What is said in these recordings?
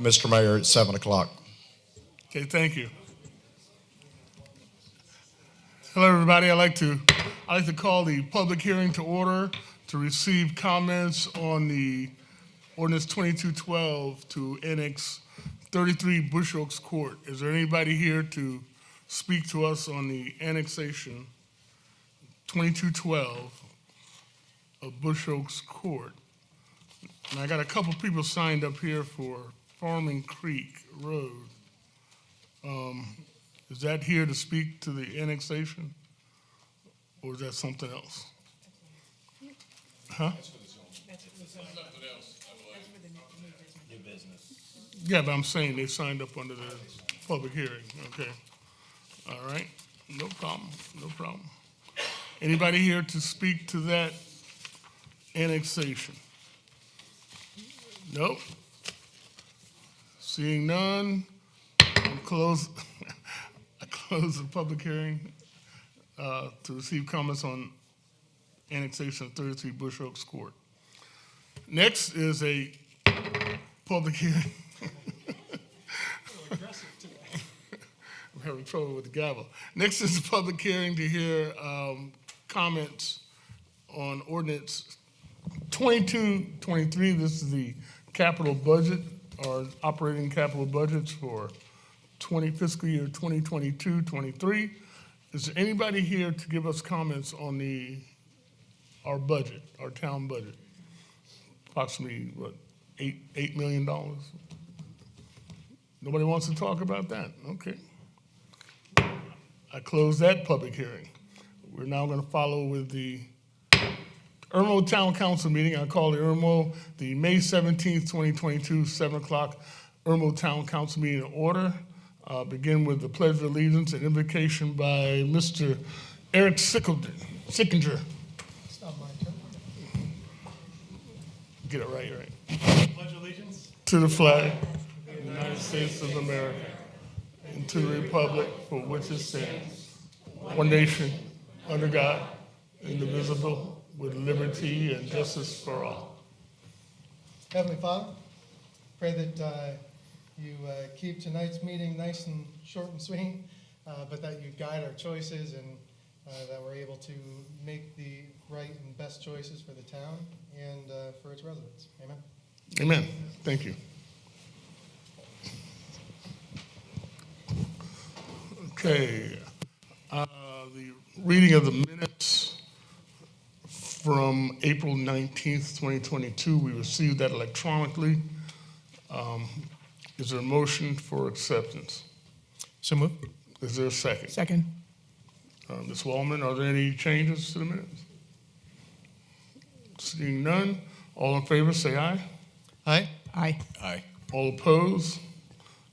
Mr. Mayor, at 7 o'clock. Okay, thank you. Hello, everybody. I'd like to call the public hearing to order to receive comments on the Ordinance 2212 to Annex 33 Bush Oaks Court. Is there anybody here to speak to us on the annexation 2212 of Bush Oaks Court? And I got a couple people signed up here for Farming Creek Road. Is that here to speak to the annexation? Or is that something else? Huh? Yeah, but I'm saying they signed up under the public hearing. Okay. All right. No problem. No problem. Anybody here to speak to that annexation? Nope. Seeing none, I close the public hearing to receive comments on annexation of 33 Bush Oaks Court. Next is a public hearing. I'm having trouble with the gavel. Next is a public hearing to hear comments on Ordinance 2223. This is the capital budget, or operating capital budgets for fiscal year 2022-23. Is there anybody here to give us comments on our budget, our town budget? Approximately, what, $8 million? Nobody wants to talk about that? Okay. I close that public hearing. We're now going to follow with the Irmo Town Council meeting. I call the Irmo the May 17th, 2022, 7 o'clock Irmo Town Council meeting to order. Begin with the Pledge of Allegiance and invocation by Mr. Eric Sickinger. It's not my turn. Get it right. Pledge allegiance To the flag of the United States of America and to the republic for which it stands, one nation, under God, indivisible, with liberty and justice for all. Heavenly Father, pray that you keep tonight's meeting nice and short and sweet, but that you guide our choices and that we're able to make the right and best choices for the town and for its residents. Amen. Amen. Thank you. Okay. The reading of the minutes from April 19th, 2022. We received that electronically. Is there a motion for acceptance? So moved. Is there a second? Second. Ms. Wallman, are there any changes to the minutes? Seeing none, all in favor say aye. Aye. Aye. Aye. All opposed?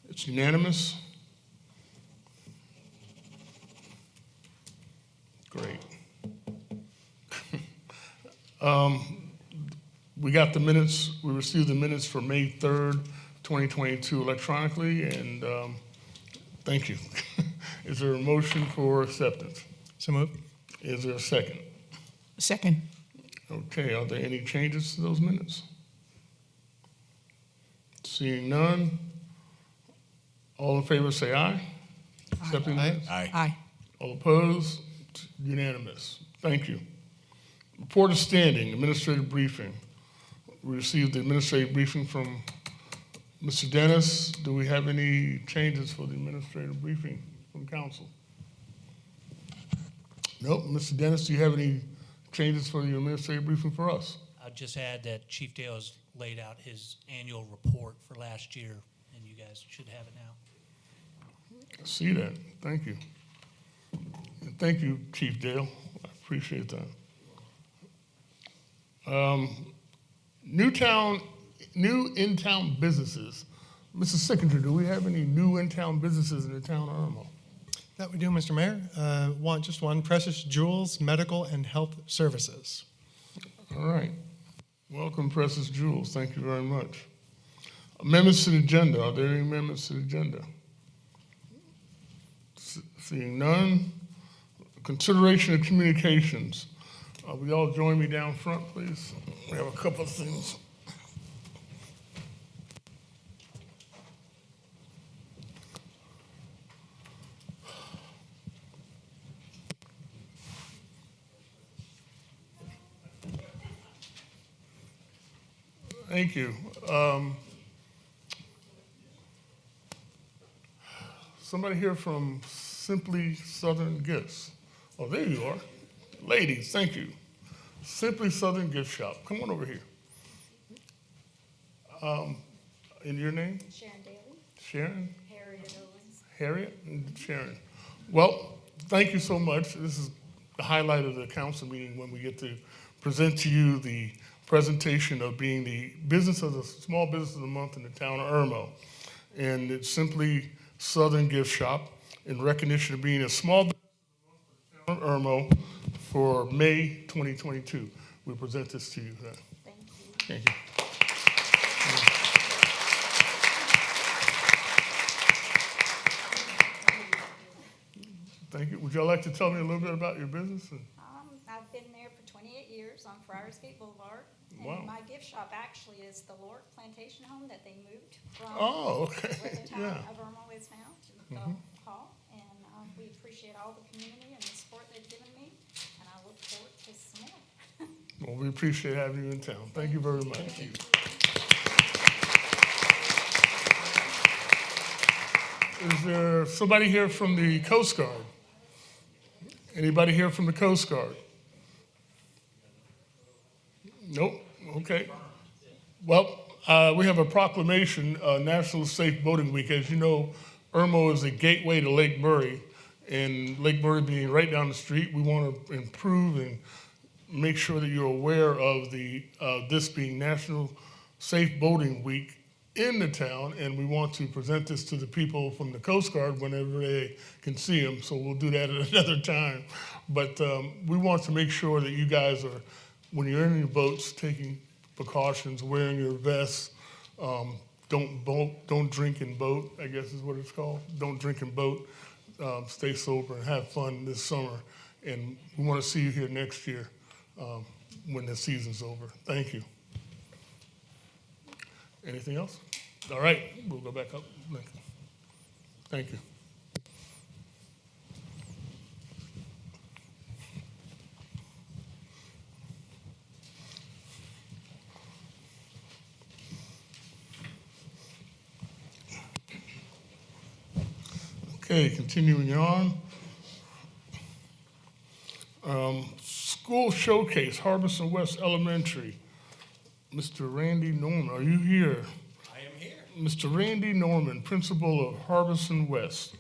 It's unanimous. Great. We got the minutes, we received the minutes for May 3rd, 2022 electronically, and thank you. Is there a motion for acceptance? So moved. Is there a second? Second. Okay, are there any changes to those minutes? Seeing none, all in favor say aye. Accepting the Aye. minutes? Aye. Aye. All opposed? It's unanimous. Thank you. Report of standing, administrative briefing. We received the administrative briefing from Mr. Dennis. Do we have any changes for the administrative briefing from council? Nope. Mr. Dennis, do you have any changes for the administrative briefing for us? I'll just add that Chief Dale has laid out his annual report for last year, and you guys should have it now. I see that. Thank you. And thank you, Chief Dale. I appreciate that. New in-town businesses. Mrs. Sickinger, do we have any new in-town businesses in the town of Irmo? That we do, Mr. Mayor. Just one, Precious Jewels Medical and Health Services. All right. Welcome, Precious Jewels. Thank you very much. Amendments to the agenda. Are there any amendments to the agenda? Seeing none. Consideration of communications. Will you all join me down front, please? We have a couple of things. Thank you. Somebody here from Simply Southern Gifts. Oh, there you are. Ladies, thank you. Simply Southern Gift Shop. Come on over here. In your name? Sharon Daly. Sharon? Harriet Owens. Harriet and Sharon. Well, thank you so much. This is the highlight of the council meeting when we get to present to you the presentation of being the small business of the month in the town of Irmo. And it's Simply Southern Gift Shop in recognition of being a small business of the month in the town of Irmo for May 2022. We present this to you. Thank you. Thank you. Thank you. Would y'all like to tell me a little bit about your business? I've been there for 28 years on Friars Gate Boulevard. And Wow. my gift shop actually is the Lord Plantation Home that they moved from Oh, okay. where the town Yeah. of Irmo is now to the hall. And we appreciate all the community and the support they've given me. And I look forward to some more. Well, we appreciate having you in town. Thank you very much. Is there somebody here from the Coast Guard? Anybody here from the Coast Guard? Nope. Okay. Well, we have a proclamation, National Safe Boating Week. As you know, Irmo is a gateway to Lake Murray, and Lake Murray being right down the street, we want to improve and make sure that you're aware of this being National Safe Boating Week in the town, and we want to present this to the people from the Coast Guard whenever they can see them, so we'll do that at another time. But we want to make sure that you guys are, when you're in your boats, taking precautions, wearing your vests, don't drink and boat, I guess is what it's called. Don't drink and boat, stay sober and have fun this summer. And we want to see you here next year when the season's over. Thank you. Anything else? All right, we'll go back up. Thank you. Okay, continuing on. School Showcase, Harbison West Elementary. Mr. Randy Norman, are you here? I am here. Mr. Randy Norman, principal of Harbison West,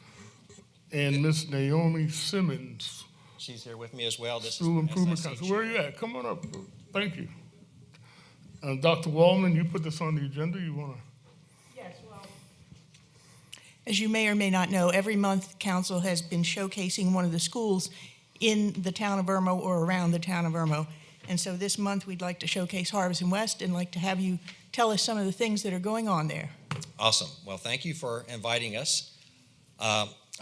and Miss Naomi Simmons, She's here with me as well. This School is Improvement SIC Council. Where are you at? Come on up. Thank you. Dr. Wallman, you put this on the agenda. You want to? Yes, well, as you may or may not know, every month council has been showcasing one of the schools in the town of Irmo or around the town of Irmo. And so this month we'd like to showcase Harbison West and like to have you tell us some of the things that are going on there. Awesome. Well, thank you for inviting us.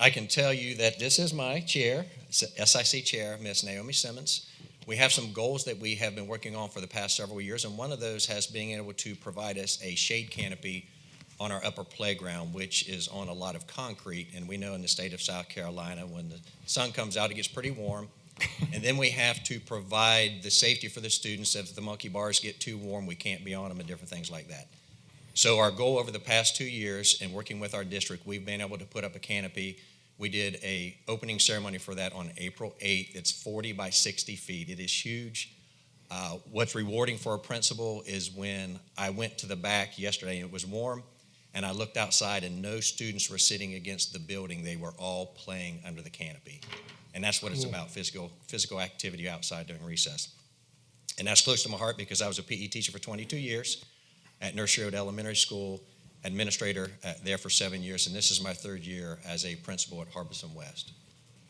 I can tell you that this is my chair, SIC chair, Miss Naomi Simmons. We have some goals that we have been working on for the past several years, and one of those has been able to provide us a shade canopy on our upper playground, which is on a lot of concrete. And we know in the state of South Carolina, when the sun comes out, it gets pretty warm. And then we have to provide the safety for the students. If the monkey bars get too warm, we can't be on them and different things like that. So our goal over the past 2 years, and working with our district, we've been able to put up a canopy. We did a opening ceremony for that on April 8th. It's 40 by 60 feet. It is huge. What's rewarding for a principal is when I went to the back yesterday and it was warm, and I looked outside and no students were sitting against the building. They were all playing under the canopy. And that's what it's about, physical activity outside during recess. And that's close to my heart because I was a PE teacher for 22 years at Nursery Road Elementary School, administrator there for 7 years, and this is my 3rd year as a principal at Harbison West.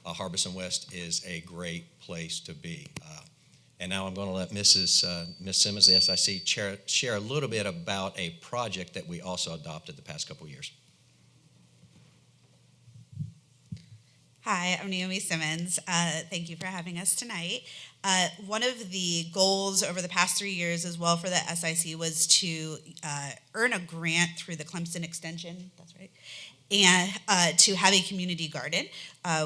Harbison West is a great place to be. And now I'm going to let Miss Simmons, the SIC chair, share a little bit about a project that we also adopted the past couple of years. Hi, I'm Naomi Simmons. Thank you for having us tonight. One of the goals over the past 3 years as well for the SIC was to earn a grant through the Clemson Extension, that's right, and to have a community garden.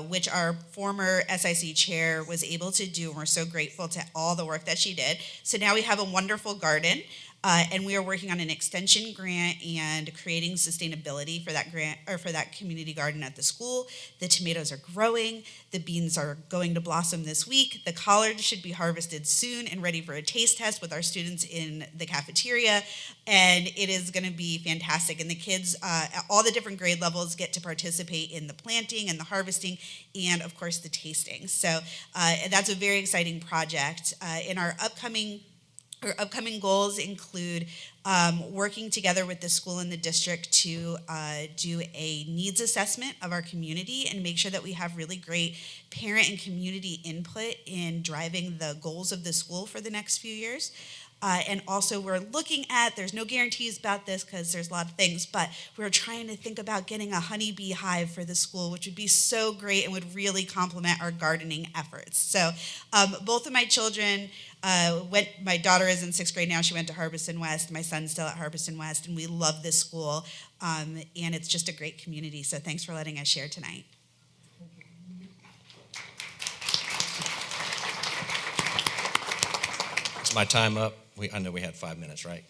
which our former SIC chair was able to do, and we're so grateful to all the work that she did. So now we have a wonderful garden, and we are working on an extension grant and creating sustainability for that grant, or for that community garden at the school. The tomatoes are growing, the beans are going to blossom this week, the collards should be harvested soon and ready for a taste test with our students in the cafeteria, and it is going to be fantastic. And the kids at all the different grade levels get to participate in the planting and the harvesting and, of course, the tasting. So that's a very exciting project. In our upcoming goals include working together with the school and the district to do a needs assessment of our community and make sure that we have really great parent and community input in driving the goals of the school for the next few years. And also we're looking at, there's no guarantees about this because there's a lot of things, but we're trying to think about getting a honeybee hive for the school, which would be so great and would really complement our gardening efforts. So both of my children my daughter is in 6th grade now. She went to Harbison West. My son's still at Harbison West, and we love this school. And it's just a great community. So thanks for letting us share tonight. Is my time up? I know we had 5 minutes, right?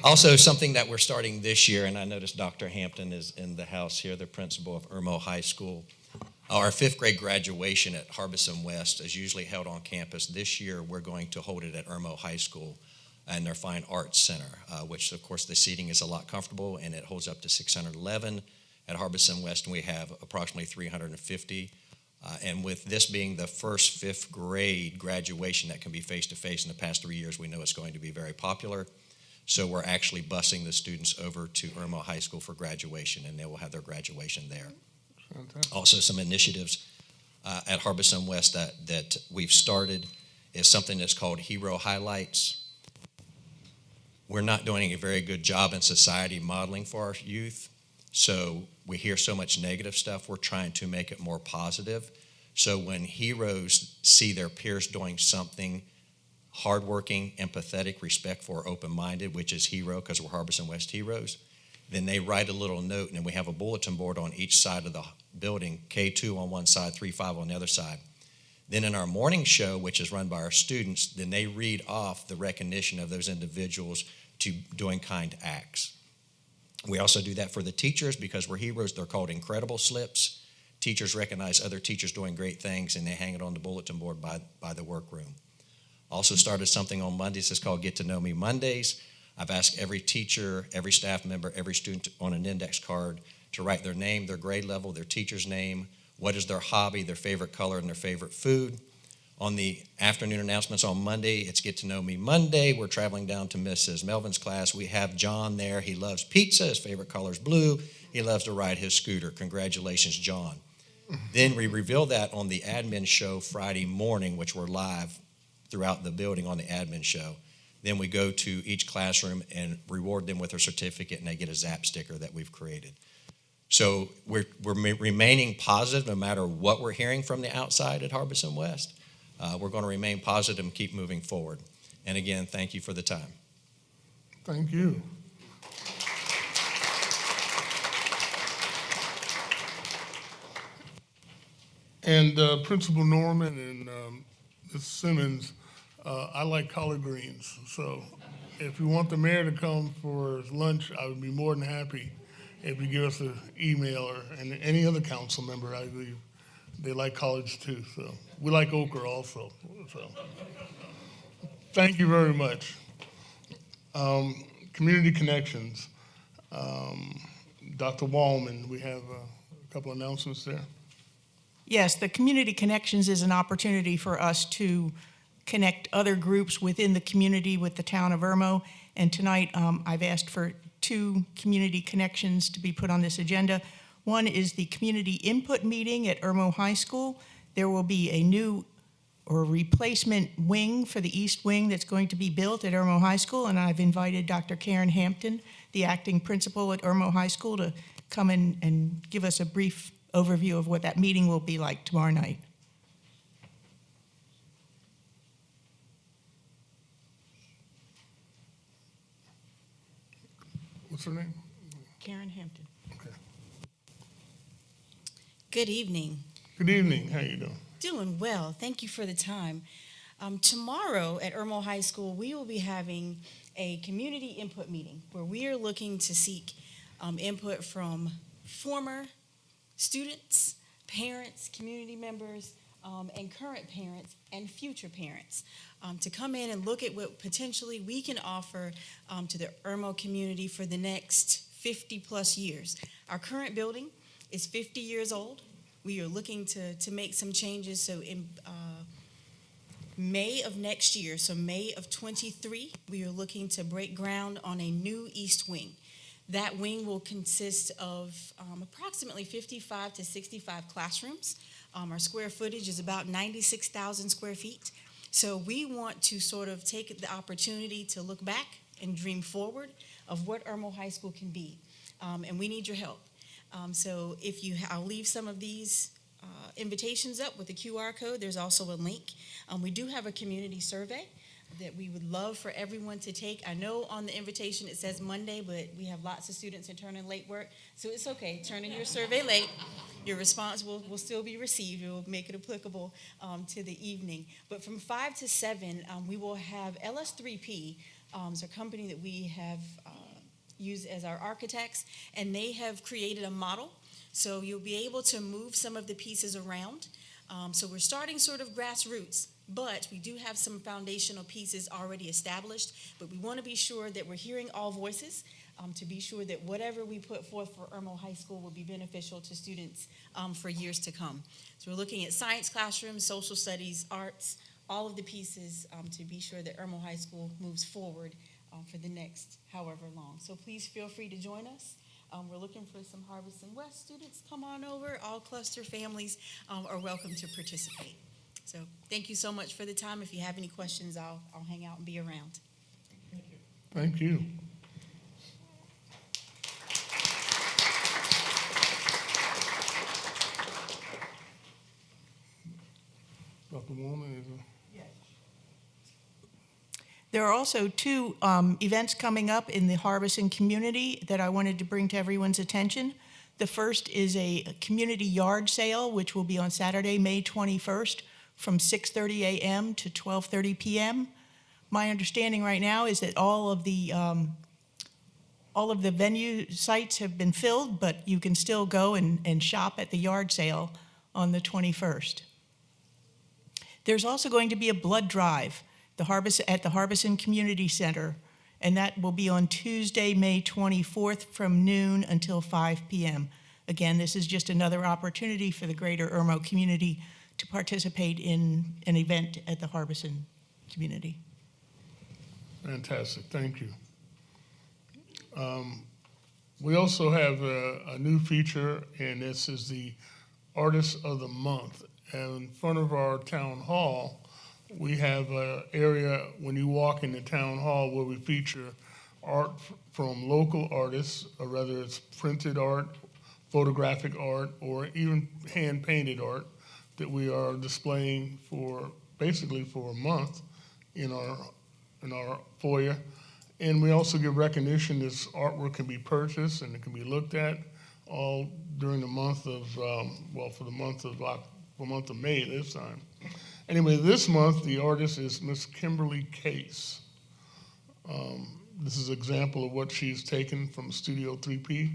Also, something that we're starting this year, and I noticed Dr. Hampton is in the house here, the principal of Irmo High School. Our 5th grade graduation at Harbison West is usually held on campus. This year, we're going to hold it at Irmo High School and their Fine Arts Center, which, of course, the seating is a lot comfortable, and it holds up to 611. At Harbison West, and we have approximately 350. And with this being the first 5th grade graduation that can be face-to-face in the past 3 years, we know it's going to be very popular. So we're actually busing the students over to Irmo High School for graduation, and they will have their graduation there. Fantastic. Also, some initiatives at Harbison West that we've started is something that's called Hero Highlights. We're not doing a very good job in society modeling for our youth, so we hear so much negative stuff. We're trying to make it more positive. So when heroes see their peers doing something hardworking, empathetic, respectful, or open-minded, which is hero because we're Harbison West heroes, then they write a little note, and we have a bulletin board on each side of the building, K2 on one side, 3-5 on the other side. Then in our morning show, which is run by our students, then they read off the recognition of those individuals to doing kind acts. We also do that for the teachers because we're heroes. They're called incredible slips. Teachers recognize other teachers doing great things, and they hang it on the bulletin board by the workroom. Also started something on Mondays. It's called Get to Know Me Mondays. I've asked every teacher, every staff member, every student on an index card to write their name, their grade level, their teacher's name, what is their hobby, their favorite color, and their favorite food. On the afternoon announcements on Monday, it's Get to Know Me Monday. We're traveling down to Mrs. Melvin's class. We have John there. He loves pizza. His favorite color is blue. He loves to ride his scooter. Congratulations, John. Then we reveal that on the admin show Friday morning, which we're live throughout the building on the admin show. Then we go to each classroom and reward them with a certificate, and they get a ZAP sticker that we've created. So we're remaining positive no matter what we're hearing from the outside at Harbison West. We're going to remain positive and keep moving forward. And again, thank you for the time. Thank you. And Principal Norman and Ms. Simmons, I like collard greens. So if you want the mayor to come for lunch, I would be more than happy if you give us an email, and any other council member, I believe, they like collards too. So we like okra also. So thank you very much. Community connections. Dr. Wallman, we have a couple announcements there. Yes, the Community Connections is an opportunity for us to connect other groups within the community with the town of Irmo. And tonight, I've asked for 2 community connections to be put on this agenda. One is the community input meeting at Irmo High School. There will be a new or replacement wing for the east wing that's going to be built at Irmo High School, and I've invited Dr. Karen Hampton, the acting principal at Irmo High School, to come in and give us a brief overview of what that meeting will be like tomorrow night. What's her name? Karen Hampton. Okay. Good evening. Good evening. How you doing? Doing well. Thank you for the time. Tomorrow at Irmo High School, we will be having a community input meeting where we are looking to seek input from former students, parents, community members, and current parents and future parents to come in and look at what potentially we can offer to the Irmo community for the next 50 plus years. Our current building is 50 years old. We are looking to make some changes. So in May of next year, so May of 23, we are looking to break ground on a new east wing. That wing will consist of approximately 55 to 65 classrooms. Our square footage is about 96,000 square feet. So we want to sort of take the opportunity to look back and dream forward of what Irmo High School can be. And we need your help. So I'll leave some of these invitations up with the QR code. There's also a link. We do have a community survey that we would love for everyone to take. I know on the invitation it says Monday, but we have lots of students that turn in late work, so it's okay. Turn in your survey late. Your response will still be received. It will make it applicable to the evening. But from 5 to 7, we will have LS3P, it's a company that we have used as our architects, and they have created a model. So you'll be able to move some of the pieces around. So we're starting sort of grassroots, but we do have some foundational pieces already established, but we want to be sure that we're hearing all voices to be sure that whatever we put forth for Irmo High School will be beneficial to students for years to come. So we're looking at science classrooms, social studies, arts, all of the pieces to be sure that Irmo High School moves forward for the next however long. So please feel free to join us. We're looking for some Harbison West students. Come on over. All cluster families are welcome to participate. So thank you so much for the time. If you have any questions, I'll hang out and be around. Thank you. Dr. Warner, There are also two events coming up in the Harbison community that I wanted to bring to everyone's attention. The first is a community yard sale, which will be on Saturday, May 21st from 6:30 a.m. to 12:30 p.m. My understanding right now is that all of the venue sites have been filled, but you can still go and shop at the yard sale on the 21st. There's also going to be a blood drive at the Harbison Community Center, and that will be on Tuesday, May 24th from noon until 5 p.m. Again, this is just another opportunity for the greater Irmo community to participate in an event at the Harbison community. fantastic. Thank you. We also have a new feature, and this is the Artist of the Month. And in front of our town hall, we have an area when you walk in the town hall where we feature art from local artists, or whether it's printed art, photographic art, or even hand-painted art that we are displaying basically for a month in our foyer. And we also give recognition. This artwork can be purchased and it can be looked at all during the month of, for the month of May this time. Anyway, this month, the artist is Miss Kimberly Case. This is an example of what she's taken from Studio 3P,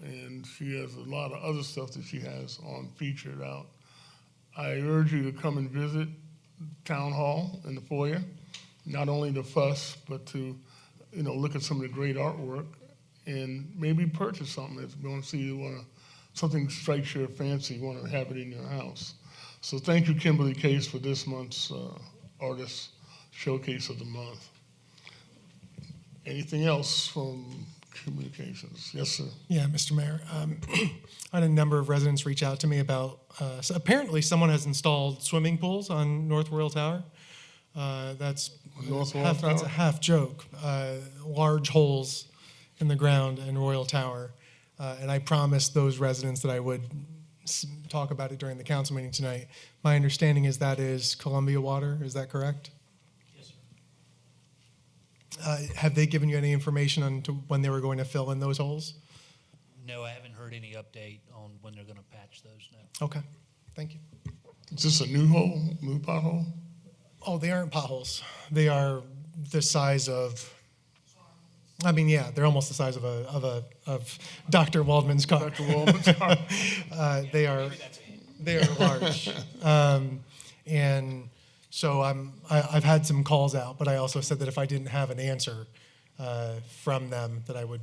and she has a lot of other stuff that she has on featured out. I urge you to come and visit Town Hall in the foyer, not only to fuss, but to look at some of the great artwork and maybe purchase something if you want to see something strikes your fancy, you want to have it in your house. So thank you, Kimberly Case, for this month's Artist Showcase of the Month. Anything else from communications? Yes, sir. Yeah, Mr. Mayor. I had a number of residents reach out to me about, so apparently someone has installed swimming pools on North Royal Tower. That's a half joke. Large holes in the ground in Royal Tower. And I promised those residents that I would talk about it during the council meeting tonight. My understanding is that is Columbia Water. Is that correct? Yes, sir. Have they given you any information on when they were going to fill in those holes? No, I haven't heard heard any update on when they're gonna patch those now. Okay, thank you. Is this a new hole, new pothole? Oh, they aren't potholes. They are the size of, I mean, yeah, they're almost the size of Dr. Waldman's car. Dr. Waldman's car? They are large. And so I've had some calls out, but I also said that if I didn't have an answer from them, that I would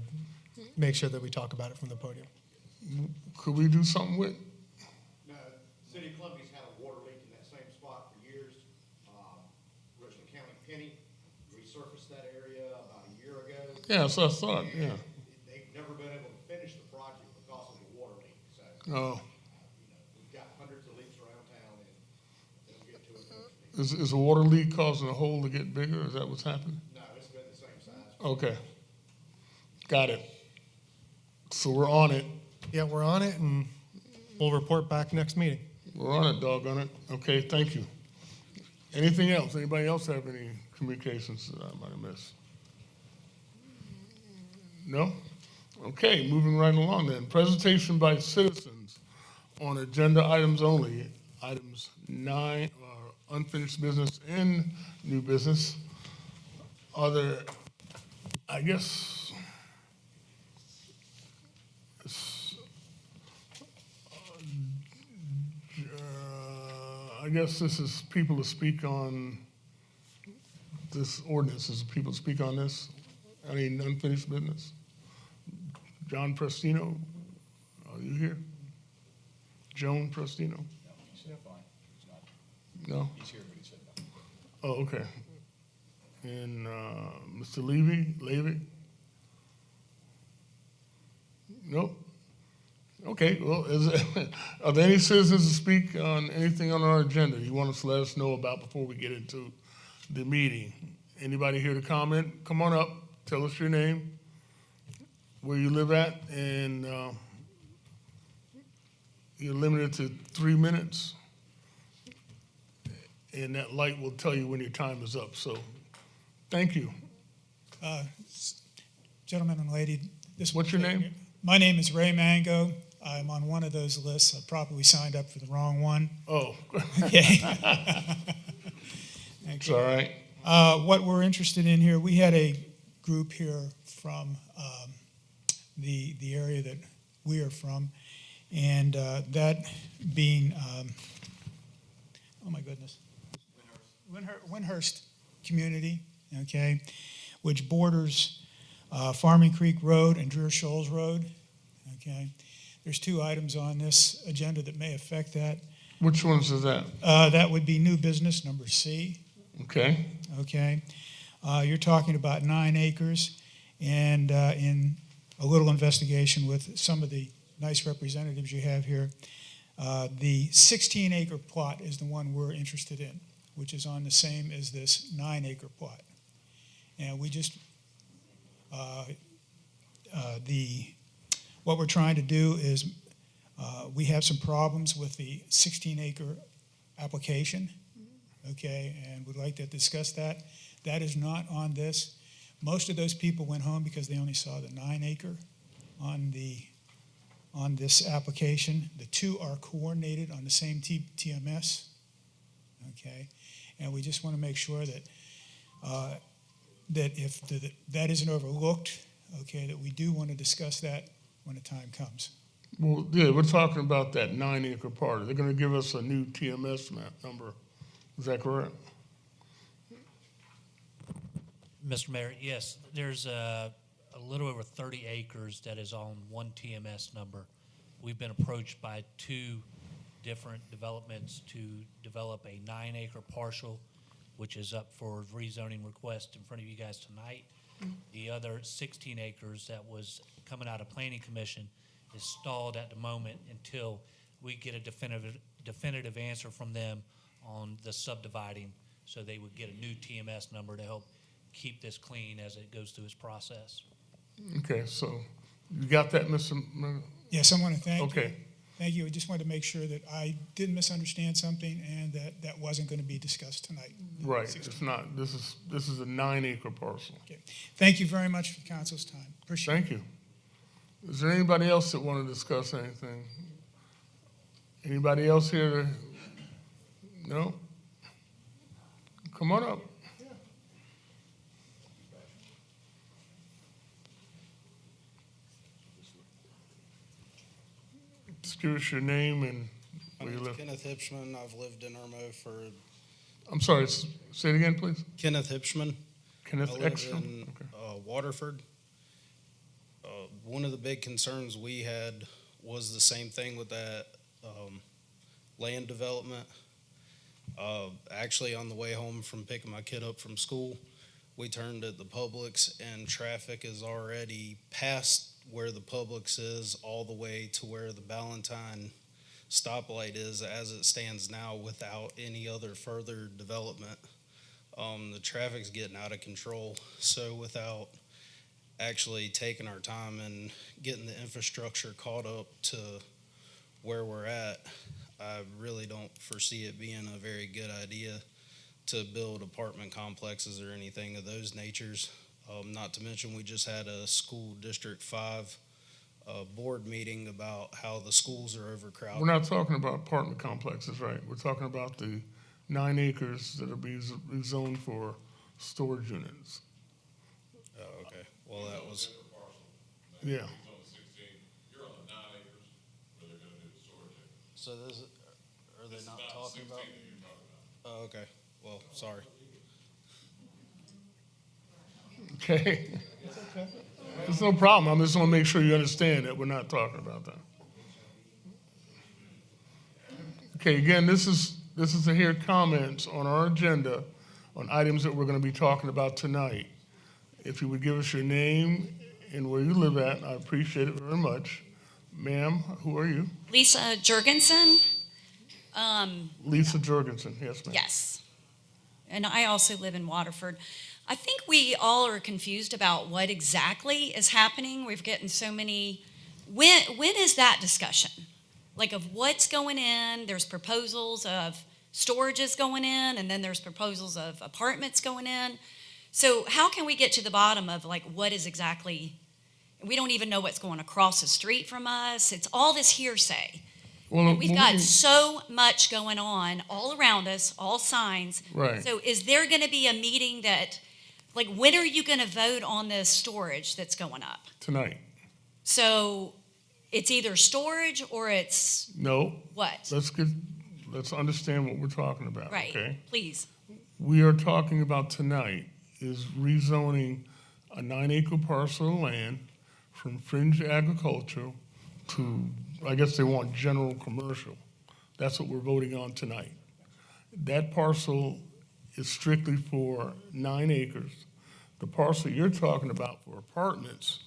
make sure that we talk about it from the podium. Could we do something with? No, City of Columbia's had a water leak in that same spot for years. Richland County Penny resurfaced that area about a year ago. Yeah, so I thought, yeah. They've never been able to finish the project because of the water leak. So, Oh, we've got hundreds of leaks around town and they'll get to it eventually. is a water leak causing the hole to get bigger? Is that what's happening? No, it's been the same size. Okay. Got it. So we're on it. Yeah, we're on it, and we'll report back next meeting. We're on it, doggone it. Okay, thank you. Anything else? Anybody else have any communications that I might have missed? No? Okay, moving right along then. Presentation by citizens on agenda items only. Items 9 are unfinished business and new business. Are there, I guess, this is people to speak on this ordinance. Is people to speak on this? Any unfinished business? John Prestino, are you here? Joan Prestino? No? He's here, but he said no. Oh, okay. And Mr. Levy? Nope. Okay, well, are there any citizens to speak on anything on our agenda you want us to let us know about before we get into the meeting? Anybody here to comment? Come on up, tell us your name, where you live at, and you're limited to 3 minutes. And that light will tell you when your time is up, so thank you. Gentlemen and lady. What's your name? My name is Ray Mango. I'm on one of those lists. I probably signed up for the wrong one. Oh. Okay. It's all right. What we're interested in here, we had a group here from the area that we are from, and that being, oh my goodness, Windhurst community, okay, which borders Farming Creek Road and Dreer Shoals Road, okay. There's 2 items on this agenda that may affect that. Which ones is that? That would be new business number C. Okay. Okay. You're talking about 9 acres, and in a little investigation with some of the nice representatives you have here, the 16-acre plot is the one we're interested in, which is on the same as this 9-acre plot. And we just, what we're trying to do is, we have some problems with the 16-acre application, okay, and would like to discuss that. That is not on this. Most of those people went home because they only saw the 9-acre on this application. The 2 are coordinated on the same TMS, okay, and we just want to make sure that that if that isn't overlooked, okay, that we do want to discuss that when the time comes. Well, yeah, we're talking about that 9-acre part. They're going to give us a new TMS map number. Is that correct? Mr. Mayor, yes, there's a little over 30 acres that is on one TMS number. We've been approached by 2 different developments to develop a 9-acre parcel, which is up for rezoning request in front of you guys tonight. The other 16 acres that was coming out of Planning Commission is stalled at the moment until we get a definitive answer from them on the subdividing, so they would get a new TMS number to help keep this clean as it goes through its process. Okay, so you got that, Mr. Yes, I want to thank you. Okay. Thank you. I just wanted to make sure that I didn't misunderstand something and that wasn't going to be discussed tonight. Right, it's not. This is a 9-acre parcel. Okay. Thank you very much for the council's time. Appreciate it. Thank you. Is there anybody else that want to discuss anything? Anybody else here? No? Come on up. Just give us your name and My where you name's live. Kenneth Hipschman. I've lived in Irmo for I'm sorry, say it again, please. Kenneth Hipschman. Kenneth I live Ekstrom? in Okay. Waterford. One of the big concerns we had was the same thing with that land development. Actually, on the way home from picking my kid up from school, we turned at the Publix, and traffic is already past where the Publix is, all the way to where the Ballantine stoplight is as it stands now without any other further development. The traffic's getting out of control, so without actually taking our time and getting the infrastructure caught up to where we're at, I really don't foresee it being a very good idea to build apartment complexes or anything of those natures. Not to mention, we just had a school District 5 board meeting about how the schools are overcrowded. We're not talking about apartment complexes, right? We're talking about the 9 acres that are being rezoned for storage units. Oh, okay. Well, that was, Yeah. You're on the 9 acres where they're gonna do the storage acre. so this, are they It's not about talking 16 about? that you're talking about. Oh, okay. Well, sorry. Okay. It's no problem. I just want to make sure you understand that we're not talking about that. Okay, again, this is to hear comments on our agenda on items that we're going to be talking about tonight. If you would give us your name and where you live at, I appreciate it very much. Ma'am, who are you? Lisa Jurgensen. Lisa Jorgensen, yes, ma'am. Yes. And I also live in Waterford. I think we all are confused about what exactly is happening. We're getting so many. When is that discussion? Like of what's going in? There's proposals of storages going in, and then there's proposals of apartments going in. So how can we get to the bottom of like what is exactly? We don't even know what's going across the street from us. It's all this hearsay. Well, We've got so much going on all around us, all signs. Right. So is there going to be a meeting that, like, when are you going to vote on this storage that's going up? Tonight. So it's either storage or it's No. what? Let's understand what we're talking about, Right, okay? please. We are talking about tonight is rezoning a 9-acre parcel of land from fringe agricultural to, I guess they want general commercial. That's what we're voting on tonight. That parcel is strictly for 9 acres. The parcel you're talking about for apartments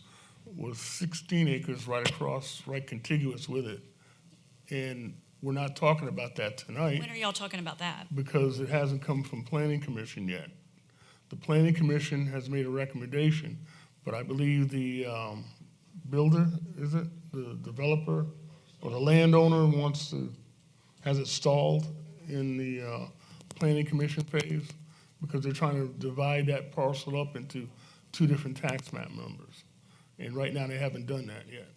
was 16 acres right across, right contiguous with it. And we're not talking about that tonight When are y'all talking about that? because it hasn't come from Planning Commission yet. The Planning Commission has made a recommendation, but I believe the builder, is it, the developer, or the landowner has it stalled in the Planning Commission phase because they're trying to divide that parcel up into 2 different tax map numbers. And right now, they haven't done that yet,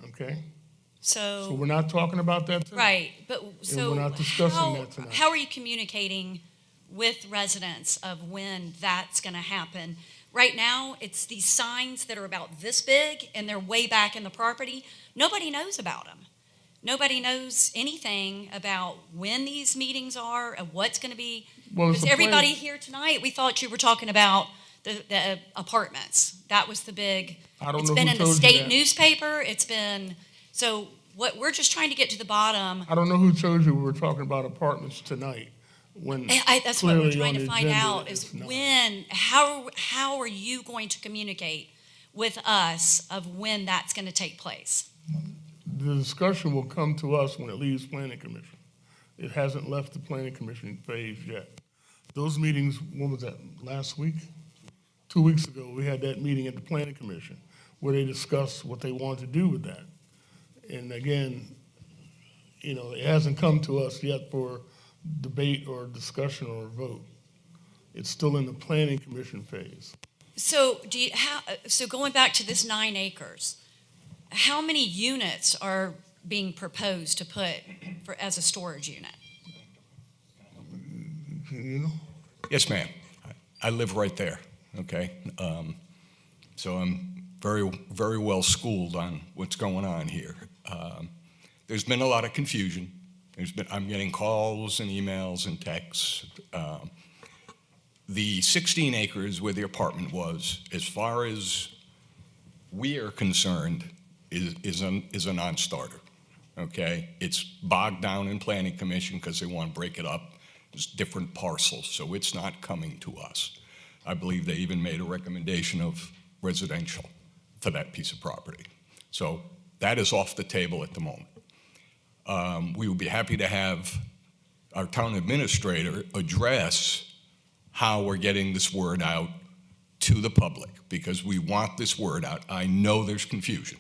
okay? So we're not talking about that tonight. Right, but so we're not discussing how, that tonight. how are you communicating with residents of when that's going to happen? Right now, it's these signs that are about this big and they're way back in the property. Nobody knows about them. Nobody knows anything about when these meetings are and what's going to be. Well, it's Because a everybody plan- here tonight, we thought you were talking about the apartments. That was the big. I don't It's know been who in the told you state that. newspaper. It's been, so what we're just trying to get to the bottom. I don't know who told you we were talking about apartments tonight when That's what we're clearly trying on to the find agenda out is it's not. how are you going to communicate with us of when that's going to take place? The discussion will come to us when it leaves Planning Commission. It hasn't left the Planning Commission phase yet. Those meetings, when was that, last week? 2 weeks ago, we had that meeting at the Planning Commission where they discussed what they wanted to do with that. And again, it hasn't come to us yet for debate or discussion or vote. It's still in the Planning Commission phase. So so going back to this 9 acres, how many units are being proposed to put as a storage unit? You know? Yes, ma'am. I live right there, okay? So I'm very, very well schooled on what's going on here. There's been a lot of confusion. I'm getting calls and emails and texts. The 16 acres where the apartment was, as far as we are concerned, is a non-starter, okay? It's bogged down in planning commission because they want to break it up. It's different parcels, so it's not coming to us. I believe they even made a recommendation of residential for that piece of property. So that is off the table at the moment. We would be happy to have our town administrator address how we're getting this word out to the public, because we want this word out. I know there's confusion.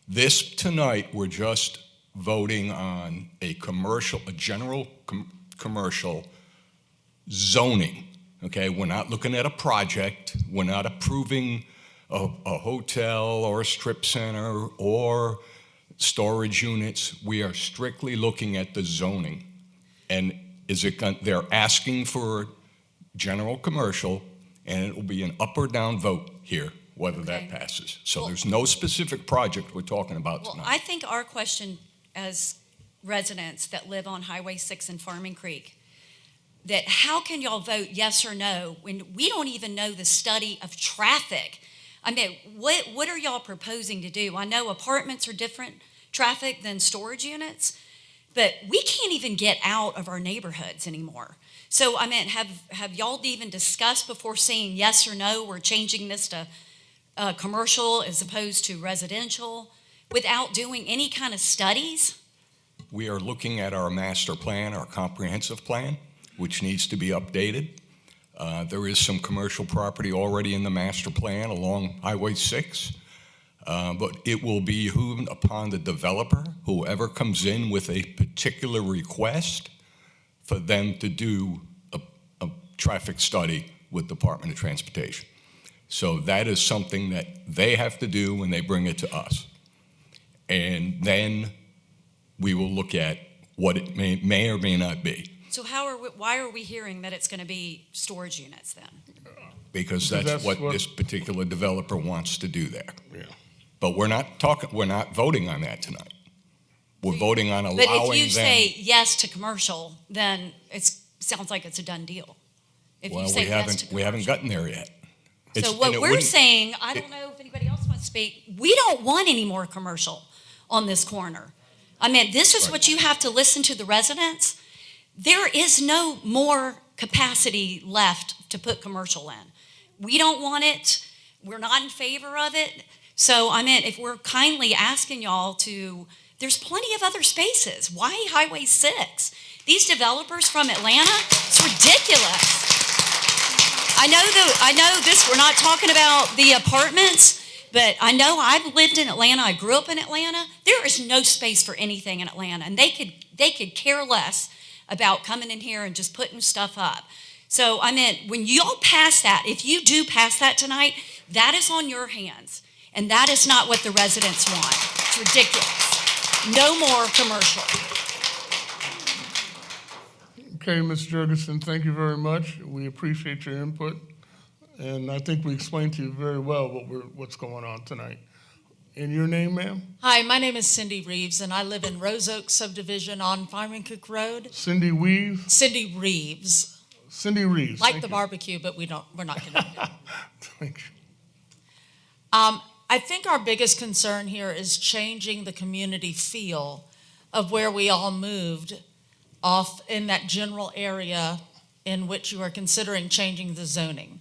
This tonight, we're just voting on a general commercial zoning, okay? We're not looking at a project. We're not approving a hotel or a strip center or storage units. We are strictly looking at the zoning. And they're asking for general commercial, and it will be an up or down vote here, whether that passes. So there's no specific project we're talking about tonight. Well, I think our question as residents that live on Highway 6 in Farming Creek, that how can y'all vote yes or no when we don't even know the study of traffic? I mean, what are y'all proposing to do? I know apartments are different traffic than storage units, but we can't even get out of our neighborhoods anymore. So, I mean, have y'all even discussed before saying yes or no, we're changing this to commercial as opposed to residential, without doing any kind of studies? We are looking at our master plan, our comprehensive plan, which needs to be updated. There is some commercial property already in the master plan along Highway 6, but it will be behooved upon the developer, whoever comes in with a particular request, for them to do a traffic study with Department of Transportation. So that is something that they have to do when they bring it to us. And then we will look at what it may or may not be. So why are we hearing that it's going to be storage units then? Because that's what this particular developer wants to do there. Yeah. But we're not voting on that tonight. We're voting on allowing them. But if you say yes to commercial, then it sounds like it's a done deal. If you say yes to commercial. We haven't gotten there yet. So what we're saying, I don't know if anybody else wants to speak, we don't want any more commercial on this corner. I mean, this is what you have to listen to the residents. There is no more capacity left to put commercial in. We don't want it. We're not in favor of it. So, I mean, if we're kindly asking y'all to, there's plenty of other spaces. Why Highway 6? These developers from Atlanta, it's ridiculous. I know this, we're not talking about the apartments, but I know I've lived in Atlanta. I grew up in Atlanta. There is no space for anything in Atlanta, and they could care less about coming in here and just putting stuff up. So, I mean, when y'all pass that, if you do pass that tonight, that is on your hands. And that is not what the residents want. It's ridiculous. No more commercial. Okay, Ms. Jurgensen, thank you very much. We appreciate your input. And I think we explained to you very well what's going on tonight. And your name, ma'am? Hi, my name is Cindy Reeves, and I live in Rose Oak subdivision on Farming Creek Road. Cindy Weaves? Cindy Reeves. Cindy Reeves. Like the barbecue, but we're not connected. Thank you. I think our biggest concern here is changing the community feel of where we all moved off in that general area in which you are considering changing the zoning.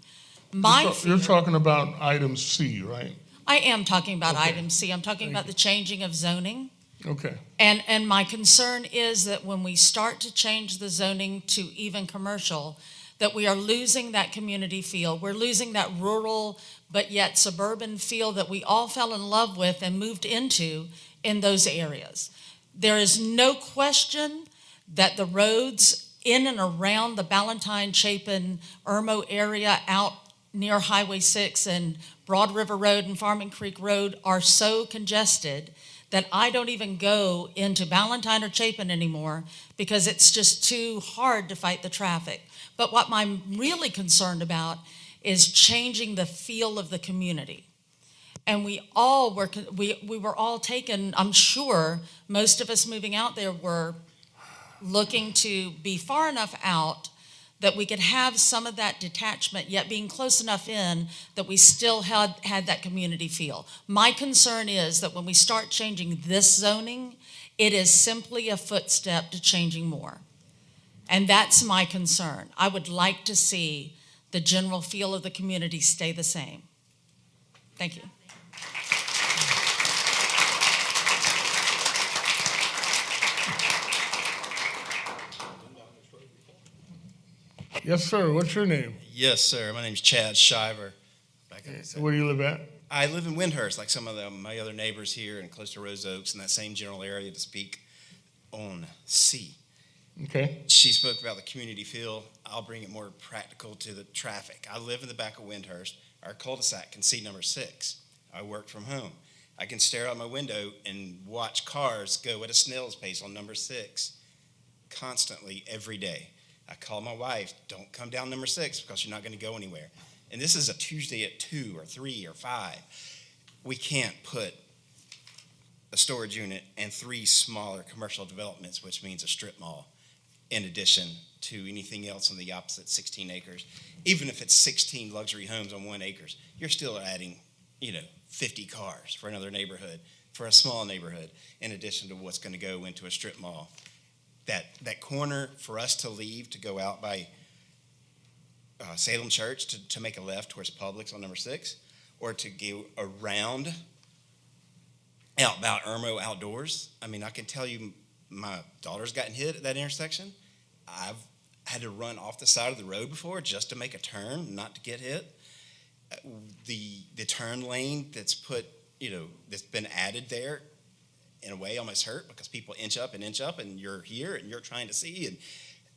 You're talking about item C, right? I am talking about item C. I'm talking about the changing of zoning. Okay. And my concern is that when we start to change the zoning to even commercial, that we are losing that community feel. We're losing that rural but yet suburban feel that we all fell in love with and moved into in those areas. There is no question that the roads in and around the Ballantyne, Chapin, Irmo area out near Highway 6 and Broad River Road and Farming Creek Road are so congested that I don't even go into Ballantyne or Chapin anymore because it's just too hard to fight the traffic. But what I'm really concerned about is changing the feel of the community. And we were all taken, I'm sure, most of us moving out there were looking to be far enough out that we could have some of that detachment, yet being close enough in that we still had that community feel. My concern is that when we start changing this zoning, it is simply a footstep to changing more. And that's my concern. I would like to see the general feel of the community stay the same. Thank you. Yes, sir. What's your name? Yes, sir. My name's Chad Shiver. Where do you live at? I live in Windhurst, like some of my other neighbors here, and close to Rose Oaks, in that same general area, to speak on C. Okay. She spoke about the community feel. I'll bring it more practical to the traffic. I live in the back of Windhurst. Our cul-de-sac can see number 6. I work from home. I can stare out my window and watch cars go at a snail's pace on number 6 constantly every day. I call my wife, don't come down number 6 because you're not going to go anywhere. And this is a Tuesday at 2 or 3 or 5. We can't put a storage unit and 3 smaller commercial developments, which means a strip mall, in addition to anything else on the opposite 16 acres. Even if it's 16 luxury homes on 1 acre, you're still adding, 50 cars for another neighborhood, for a small neighborhood, in addition to what's going to go into a strip mall. That corner for us to leave to go out by Salem Church to make a left towards Publix on number 6, or to go around out about Irmo Outdoors. I mean, I can tell you my daughter's gotten hit at that intersection. I've had to run off the side of the road before just to make a turn, not to get hit. The turn lane that's that's been added there, in a way, almost hurt because people inch up, and you're here and you're trying to see, and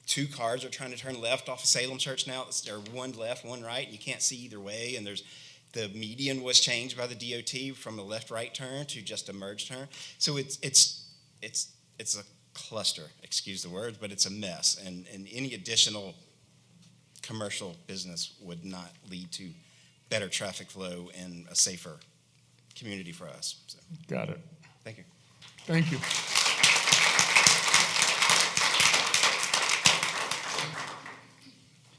2 cars are trying to turn left off of Salem Church now. Or 1 left, 1 right, and you can't see either way. And the median was changed by the DOT from a left-right turn to just a merge turn. So it's a cluster, excuse the words, but it's a mess. And any additional commercial business would not lead to better traffic flow and a safer community for us. So, Got it. thank you. Thank you.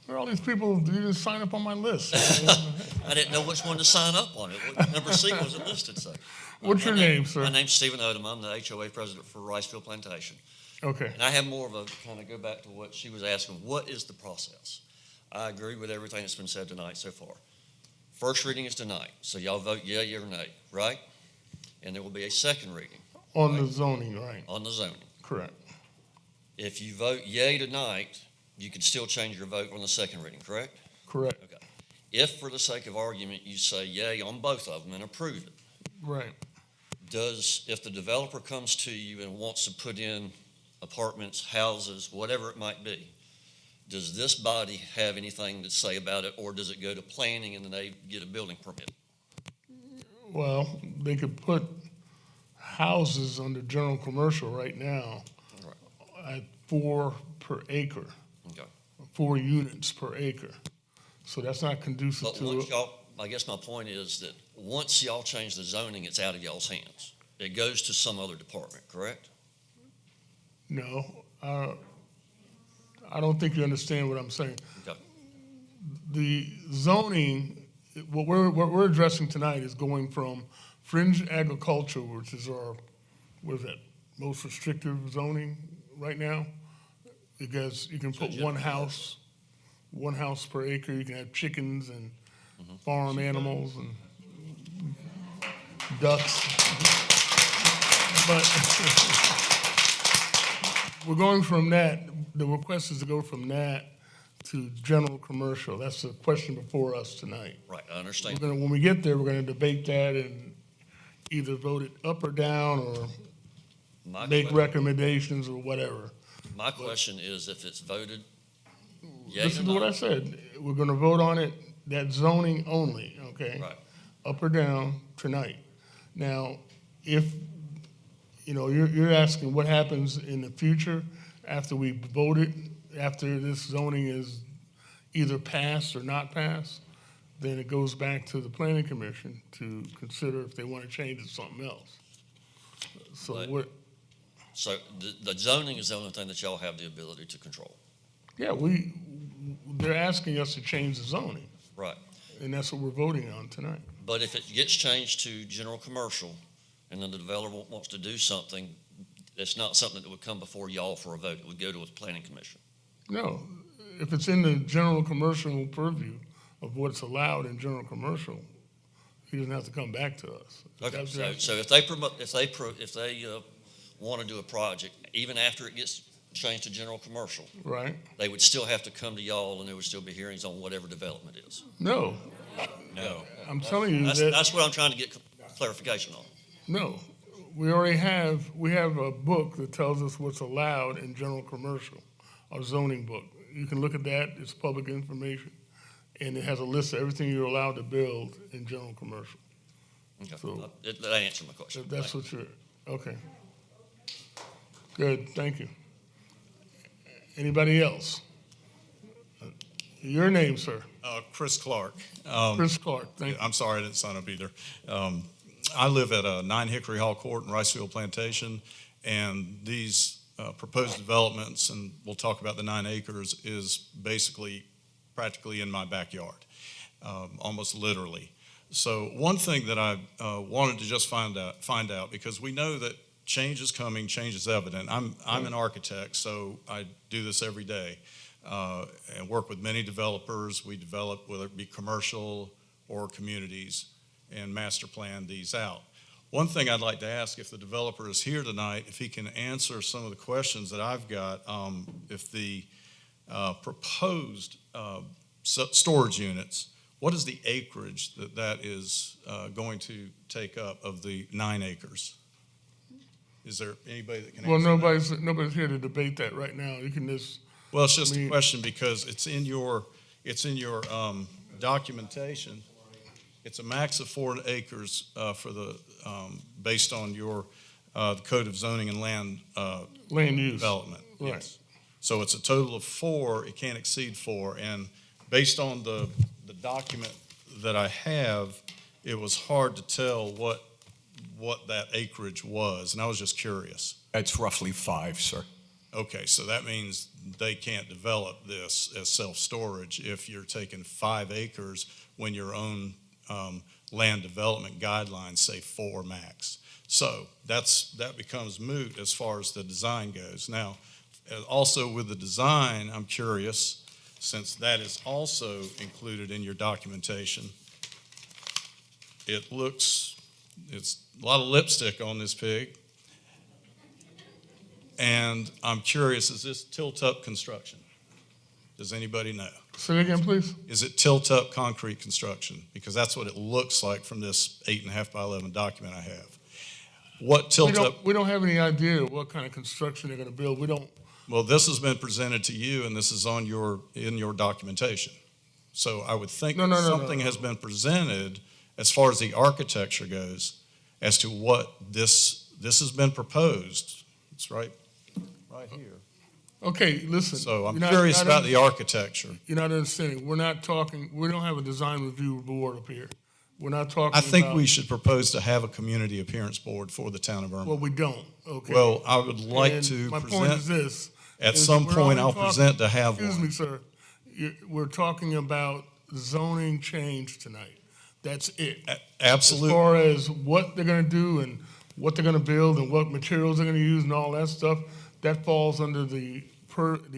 Where are all these people? You just sign up on my list. I didn't know which one to sign up on it. What number C wasn't listed, so. What's your name, sir? My name's Stephen Odom. I'm the HOA president for Ricefield Plantation. Okay. And I have more of a, kind of go back to what she was asking, what is the process? I agree with everything that's been said tonight so far. First reading is tonight, so y'all vote yea or nay, right? And there will be a second reading. On the zoning, right? On the zoning. Correct. If you vote yea tonight, you can still change your vote on the second reading, correct? Correct. Okay. If, for the sake of argument, you say yea on both of them and approve it, Right. if the developer comes to you and wants to put in apartments, houses, whatever it might be, does this body have anything to say about it, or does it go to planning and then they get a building permit? Well, they could put houses under general commercial right now at 4 per acre. Okay. 4 units per acre. So that's not conducive But to. once y'all, I guess my point is that once y'all change the zoning, it's out of y'all's hands. It goes to some other department, correct? No, I don't think you understand what I'm saying. Okay. The zoning, what we're addressing tonight is going from fringe agriculture, which is our, what is that, most restrictive zoning right now? Because you can put one house per acre, you can have chickens and farm animals and ducks. But we're going from that, the request is to go from that to general commercial. That's the question before us tonight. Right, I understand. When we get there, we're gonna debate that and either vote it up or down or make recommendations or whatever. My question is if it's voted yea Listen or to what no. I said. We're gonna vote on it that zoning only, okay? Right. Up or down tonight. Now, if, you're asking what happens in the future after we voted, after this zoning is either passed or not passed, then it goes back to the planning commission to consider if they want to change it to something else. So But- what, So the zoning is the only thing that y'all have the ability to control. yeah, they're asking us to change the zoning, Right. and that's what we're voting on tonight. But if it gets changed to general commercial, and then the developer wants to do something, it's not something that would come before y'all for a vote. It would go to a planning commission. No, if it's in the general commercial purview of what's allowed in general commercial, he doesn't have to come back to us. Okay, That's so, right. so if they want to do a project, even after it gets changed to general commercial, Right? they would still have to come to y'all, and there would still be hearings on whatever development is. No, No. I'm telling you That's, that, that's what I'm trying to get clarification on. no. We have a book that tells us what's allowed in general commercial, our zoning book. You can look at that, it's public information. And it has a list of everything you're allowed to build in general commercial. Okay, So- that answered my question. If that's what you're, okay. Good, thank you. Anybody else? Your name, sir? Chris Clark. Chris Clark, thank you. I'm sorry I didn't sign up either. I live at 9 Hickory Hall Court in Ricefield Plantation, and these proposed developments, and we'll talk about the 9 acres, is basically practically in my backyard, almost literally. So one thing that I wanted to just find out, because we know that change is coming, change is evident. I'm an architect, so I do this every day and work with many developers. We develop, whether it be commercial or communities, and master plan these out. One thing I'd like to ask, if the developer is here tonight, if he can answer some of the questions that I've got, if the proposed storage units, what is the acreage that is going to take up of the 9 acres? Is there anybody that can Well, answer that? nobody's here to debate that right now. You can just, Well, it's just I mean- a question because it's in your documentation. It's a max of 4 acres for the, based on your, the Code of Zoning and Land land use. Development. Right. Yes. So it's a total of 4, it can't exceed 4. And based on the document that I have, it was hard to tell what that acreage was, and I was just curious. That's roughly 5, sir. Okay, so that means they can't develop this as self-storage if you're taking 5 acres when your own land development guidelines say 4 max. So that becomes moot as far as the design goes. Now, also with the design, I'm curious, since that is also included in your documentation, it's a lot of lipstick on this pig. And I'm curious, is this tilt-up construction? Does anybody know? Say it again, please. Is it tilt-up concrete construction? Because that's what it looks like from this 8.5 by 11 document I have. What tilt-up? We don't have any idea what kind of construction they're gonna build. We don't, Well, this has been presented to you, and this is in your documentation. So I would think No, something has been presented as far as the architecture goes as to what this has been proposed. It's right here. okay, listen. So I'm you're not- curious not about the architecture. You're not understanding. We don't have a design review board up here. We're not talking I think about- we should propose to have a community appearance board for the town of Irmo. Well, we don't, okay. Well, I would like And to my point is present, this. at is some we're point, only I'll talking- present to have Excuse me, one. sir. We're talking about zoning change tonight. That's it. Absolutely. As far as what they're gonna do and what they're gonna build and what materials they're gonna use and all that stuff, that falls under the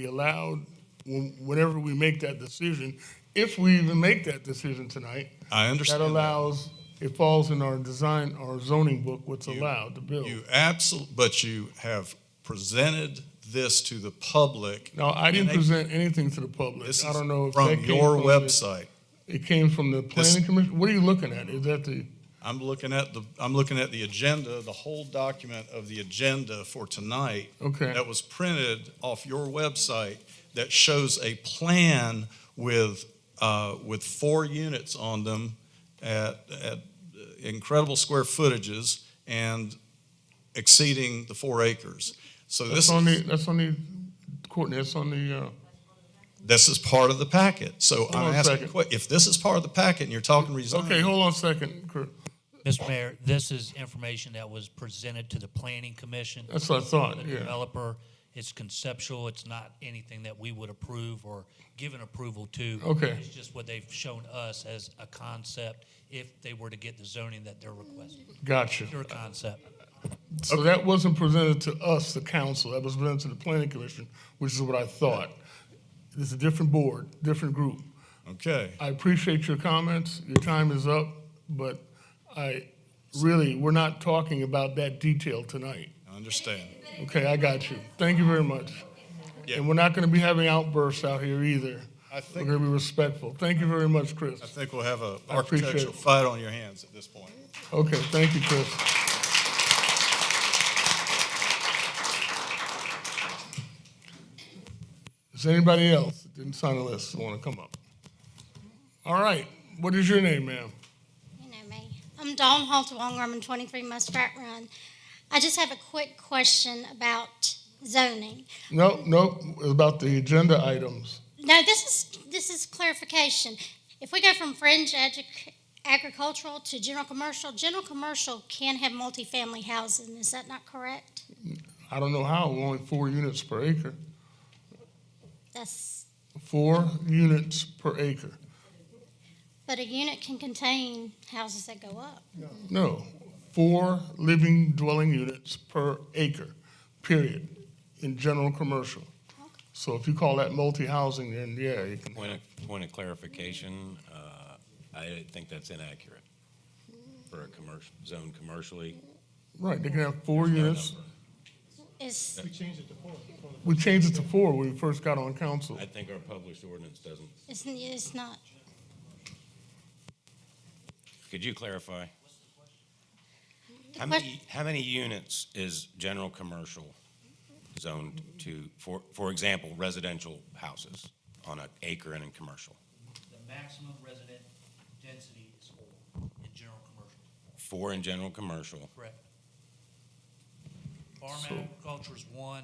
allowed, whenever we make that decision, if we even make that decision tonight. I understand That that. allows, it falls in our design, our zoning book, what's allowed to build. But you have presented this to the public. No, I didn't in a- present anything to the public. This I is don't know if from that came your from website. It came from the planning commission? What are you looking at? Is that the, I'm looking at the agenda, the whole document of the agenda for tonight. Okay. That was printed off your website that shows a plan with with 4 units on them at incredible square footages and exceeding the 4 acres. So That's on the, Courtney, that's on the, this is part of the packet. So Hold on I'm a asking, second. if this is part of the packet and you're talking rezoning. okay, hold on a second, Chris. Mr. Mayor, this is information that was presented to the Planning Commission. That's what I thought, The yeah. developer, it's conceptual, it's not anything that we would approve or give an approval to. Okay. It's just what they've shown us as a concept if they were to get the zoning that they're requesting. Gotcha. Pure concept. So that wasn't presented to us, the council, that was presented to the planning commission, which is what I thought. It's a different board, different group. Okay. I appreciate your comments, your time is up, but we're not talking about that detail tonight. I understand. Okay, I got you. Thank you very much. Yeah. And we're not gonna be having outbursts out here either. I think- We're gonna be respectful. Thank you very much, Chris. I think we'll have an I appreciate architectural it. fight on your hands at this point. Okay, thank you, Chris. Is anybody else that didn't sign a list who want to come up? All right, what is your name, ma'am? You know me. I'm Dawn Halterwanger. I'm in 23 Muskrat Run. I just have a quick question about zoning. No, it's about the agenda items. No, this is clarification. If we go from fringe agricultural to general commercial can have multifamily housing. Is that not correct? I don't know how, only 4 units per acre. That's, 4 units per acre. but a unit can contain houses that go up. No, 4 living dwelling units per acre, period, in general commercial. So if you call that multi-housing, then yeah, you can. Point of clarification, I think that's inaccurate for a commercial, zone commercially. Right, they can have 4 units. We changed it to 4. We changed it to 4 when we first got on council. I think our published ordinance doesn't. It's not. Could you clarify? How many units is general commercial zoned to, for example, residential houses on an acre and in commercial? The maximum resident density is 4 in general commercial. 4 in general commercial. Correct. Farm agriculture is 1,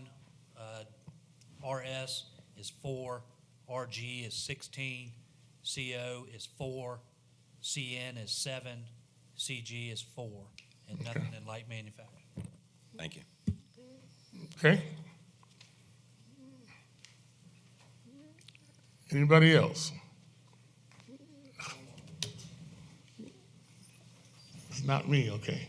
RS is 4, RG is 16, CO is 4, CN is 7, CG is 4, and nothing in light manufacturing. Thank you. Okay. Anybody else? It's not me, okay.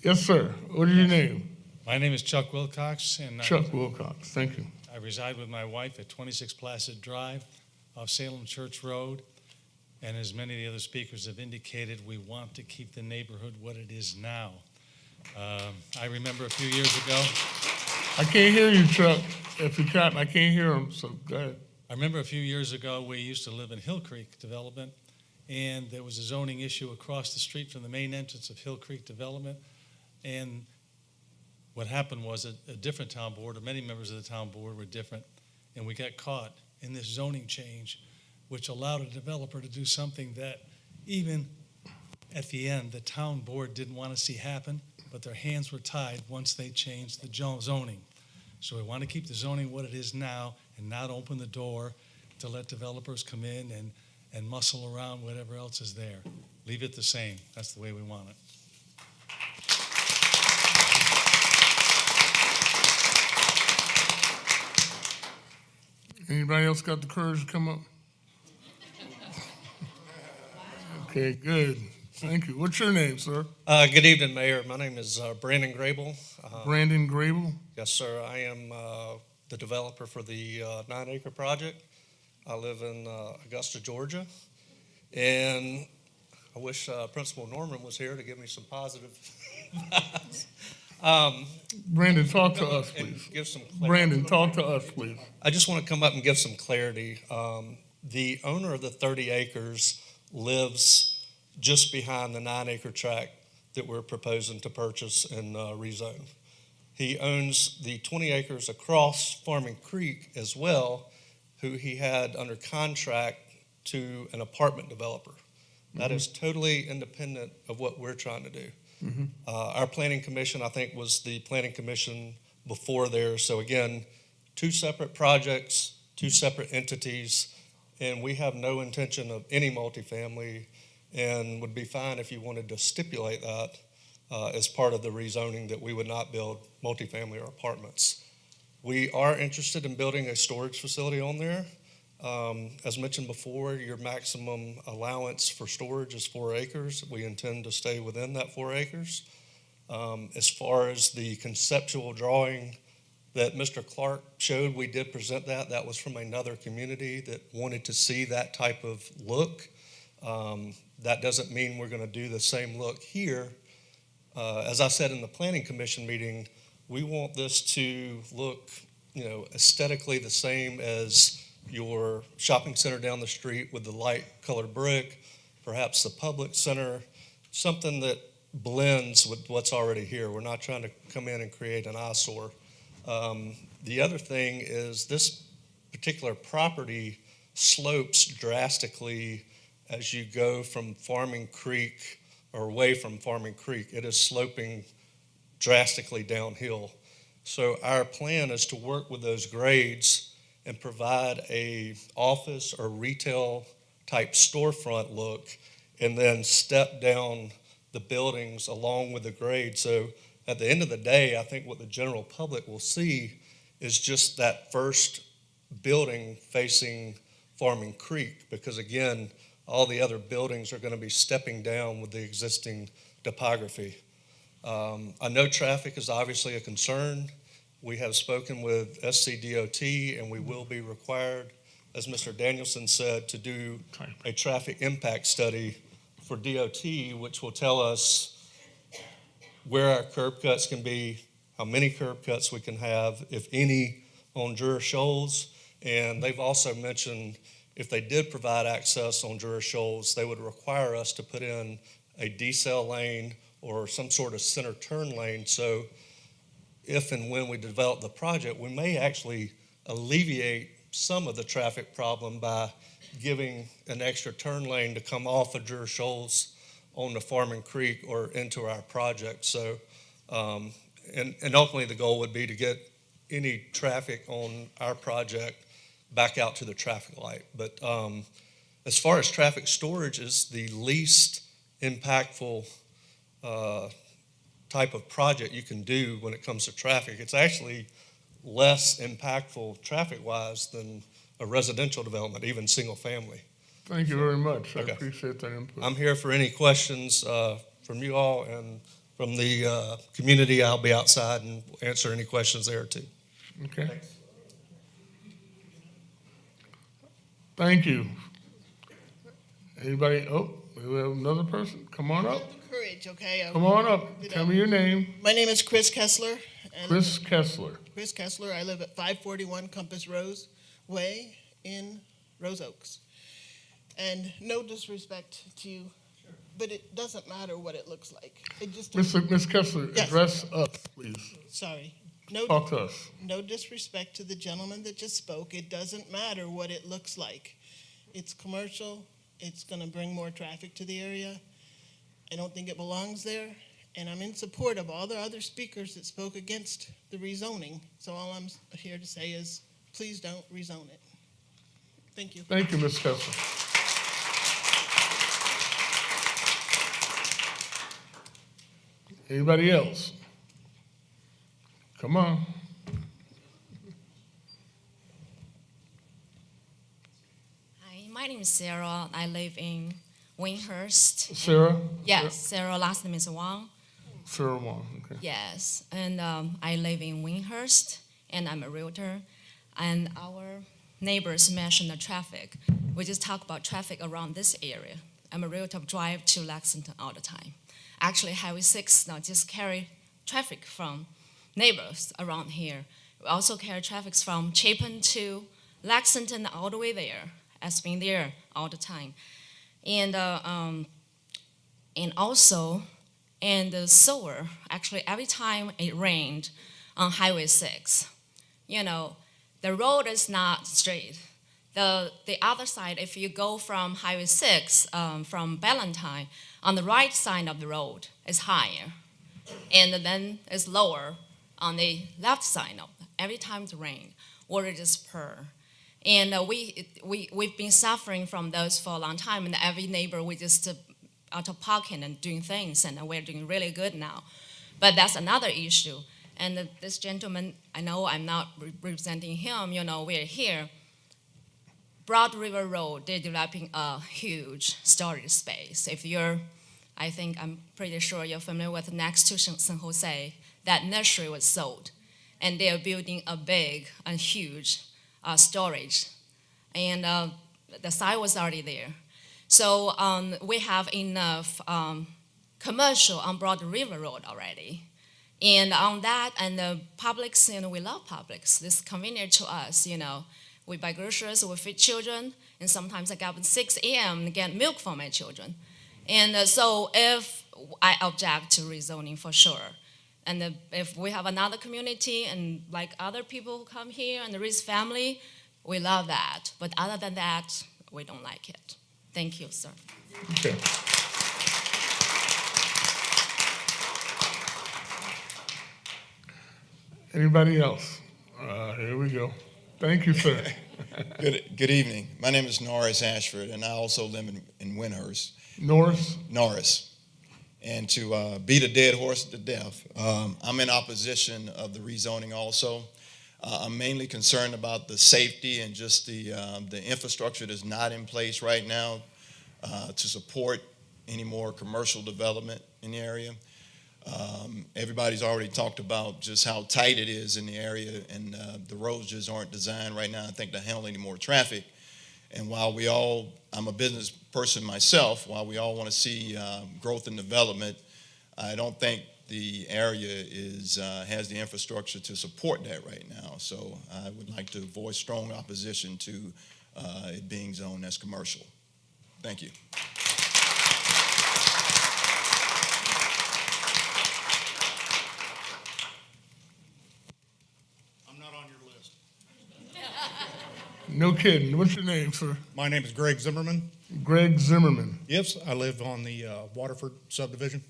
Yes, sir. What is your name? My name is Chuck Wilcox, and Chuck Wilcox, thank you. I reside with my wife at 26 Placid Drive off Salem Church Road. And as many of the other speakers have indicated, we want to keep the neighborhood what it is now. I remember a few years ago. I can't hear you, Chuck. If you can't, I can't hear him, so go ahead. I remember a few years ago, we used to live in Hill Creek Development, and there was a zoning issue across the street from the main entrance of Hill Creek Development. And what happened was a different town board, or many members of the town board were different, and we got caught in this zoning change, which allowed a developer to do something that even at the end, the town board didn't want to see happen, but their hands were tied once they changed the zoning. So we want to keep the zoning what it is now and not open the door to let developers come in and muscle around whatever else is there. Leave it the same. That's the way we want it. Anybody else got the courage to come up? Okay, good. Thank you. What's your name, sir? Good evening, Mayor. My name is Brandon Grable. Brandon Grable? Yes, sir. I am the developer for the 9-acre project. I live in Augusta, Georgia. And I wish Principal Norman was here to give me some positive vibes. Brandon, talk to us, please. Give some clarity. Brandon, talk to us, please. I just want to come up and give some clarity. The owner of the 30 acres lives just behind the 9-acre tract that we're proposing to purchase and rezone. He owns the 20 acres across Farming Creek as well, who he had under contract to an apartment developer. That is totally independent of what we're trying to do. Our planning commission, I think, was the planning commission before there. So again, two separate projects, two separate entities, and we have no intention of any multifamily, and would be fine if you wanted to stipulate that as part of the rezoning, that we would not build multifamily or apartments. We are interested in building a storage facility on there. As mentioned before, your maximum allowance for storage is 4 acres. We intend to stay within that 4 acres. As far as the conceptual drawing that Mr. Clark showed, we did present that. That was from another community that wanted to see that type of look. That doesn't mean we're going to do the same look here. As I said in the Planning Commission meeting, we want this to look, aesthetically the same as your shopping center down the street with the light colored brick, perhaps the public center, something that blends with what's already here. We're not trying to come in and create an eyesore. The other thing is this particular property slopes drastically as you go from Farming Creek or away from Farming Creek. It is sloping drastically downhill. So our plan is to work with those grades and provide a office or retail type storefront look, and then step down the buildings along with the grade. So at the end of the day, I think what the general public will see is just that first building facing Farming Creek, because again, all the other buildings are going to be stepping down with the existing topography. I know traffic is obviously a concern. We have spoken with SCDOT, and we will be required, as Mr. Danielson said, to do a traffic impact study for DOT, which will tell us where our curb cuts can be, how many curb cuts we can have, if any, on Jura Shoals. And they've also mentioned if they did provide access on Jura Shoals, they would require us to put in a decel lane or some sort of center turn lane. So if and when we develop the project, we may actually alleviate some of the traffic problem by giving an extra turn lane to come off of Jura Shoals onto Farming Creek or into our project. So, and ultimately the goal would be to get any traffic on our project back out to the traffic light. But as far as traffic storage is the least impactful type of project you can do when it comes to traffic. It's actually less impactful traffic-wise than a residential development, even single family. Thank you very much. Okay. I appreciate that input. I'm here for any questions from you all, and from the community. I'll be outside and answer any questions there too. Okay. Thanks. Thank you. Anybody? Oh, we have another person. Come on up. Courage, okay? Come on up. Tell me your name. My name is Chris Kessler. Chris Kessler. Chris Kessler. I live at 541 Compass Rose Way in Rose Oaks. And no disrespect to you, but it doesn't matter what it looks like. It just Ms. Kessler, Yes. address us, please. Sorry. Talk to us. No disrespect to the gentleman that just spoke. It doesn't matter what it looks like. It's commercial. It's going to bring more traffic to the area. I don't think it belongs there. And I'm in support of all the other speakers that spoke against the rezoning. So all I'm here to say is, please don't rezone it. Thank you. Thank you, Ms. Kessler. Anybody else? Come on. Hi, my name is Sarah. I live in Winhurst. Sarah? Yes, Sarah. Last name is Wang. Sarah Wong, okay. Yes, and I live in Winhurst, and I'm a realtor. And our neighbors mentioned the traffic. We just talk about traffic around this area. I'm a realtor, drive to Lexington all the time. Actually, Highway 6 now just carry traffic from neighbors around here. We also carry traffic from Chapin to Lexington all the way there. I've been there all the time. And also, and the sewer, actually every time it rained on Highway 6, you know, the road is not straight. The other side, if you go from Highway 6, from Ballantyne, on the right side of the road is higher, and then it's lower on the left side. Every time it rains, water just pour. And we've been suffering from those for a long time, and every neighbor, we just out of pocket and doing things, and we're doing really good now. But that's another issue. And this gentleman, I know I'm not representing him, we're here. Broad River Road, they're developing a huge storage space. I'm pretty sure you're familiar with next to San Jose, that nursery was sold. And they're building a big and huge storage. And the site was already there. So we have enough commercial on Broad River Road already. And on that, and the Publix, we love Publix. This is convenient to us, We buy groceries, we feed children, and sometimes I get up at 6 a.m. and get milk for my children. And so if I object to rezoning for sure, and if we have another community and like other people who come here and raise family, we love that. But other than that, we don't like it. Thank you, sir. Okay. Anybody else? Here we go. Thank you, sir. Good evening. My name is Norris Ashford, and I also live in Windhurst. Norris. And to beat a dead horse to death, I'm in opposition of the rezoning also. I'm mainly concerned about the safety and just the infrastructure that's not in place right now to support any more commercial development in the area. Everybody's already talked about just how tight it is in the area, and the roads just aren't designed right now, I think, to handle any more traffic. And while I'm a business person myself, while we all want to see growth and development, I don't think the area has the infrastructure to support that right now. So I would like to voice strong opposition to it being zoned as commercial. Thank you. No kidding. What's your name, sir? My name is Greg Zimmerman. Greg Zimmerman. Yes, I live on the Waterford subdivision.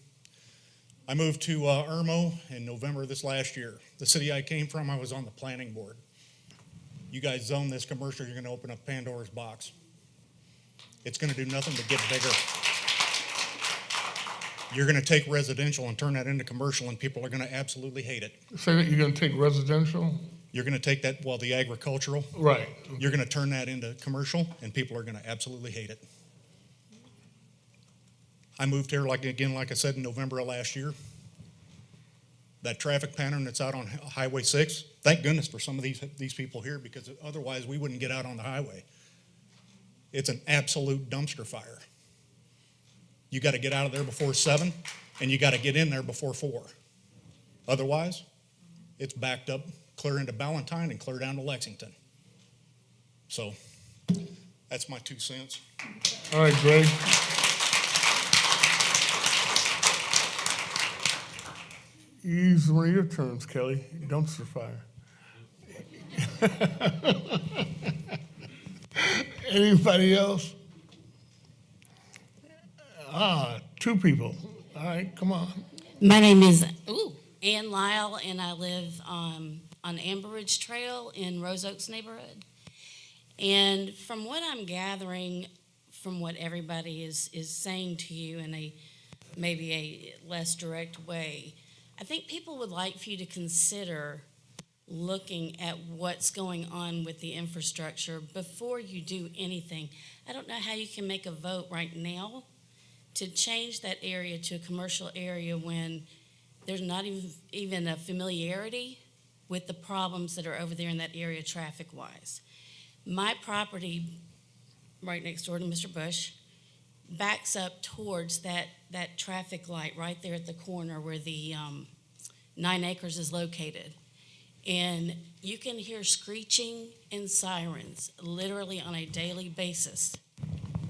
I moved to Irmo in November of this last year. The city I came from, I was on the planning board. You guys zone this commercial, you're going to open up Pandora's box. It's going to do nothing but get bigger. You're going to take residential and turn that into commercial, and people are going to absolutely hate it. Say that you're going to take residential? You're going to take that, the agricultural. Right. You're going to turn that into commercial, and people are going to absolutely hate it. I moved here, like I said, in November of last year. That traffic pattern that's out on Highway 6, thank goodness for some of these people here, because otherwise we wouldn't get out on the highway. It's an absolute dumpster fire. You got to get out of there before 7, and you got to get in there before 4. Otherwise, it's backed up clear into Ballantyne and clear down to Lexington. So that's my 2 cents. All right, Greg. Use one of your terms, Kelly. Dumpster fire. Anybody else? 2 people. All right, come on. My name is Ann Lyle, and I live on Amber Ridge Trail in Rose Oaks neighborhood. And from what I'm gathering, from what everybody is saying to you in maybe a less direct way, I think people would like for you to consider looking at what's going on with the infrastructure before you do anything. I don't know how you can make a vote right now to change that area to a commercial area when there's not even a familiarity with the problems that are over there in that area traffic-wise. My property right next door to Mr. Bush backs up towards that traffic light right there at the corner where the 9 acres is located. And you can hear screeching and sirens literally on a daily basis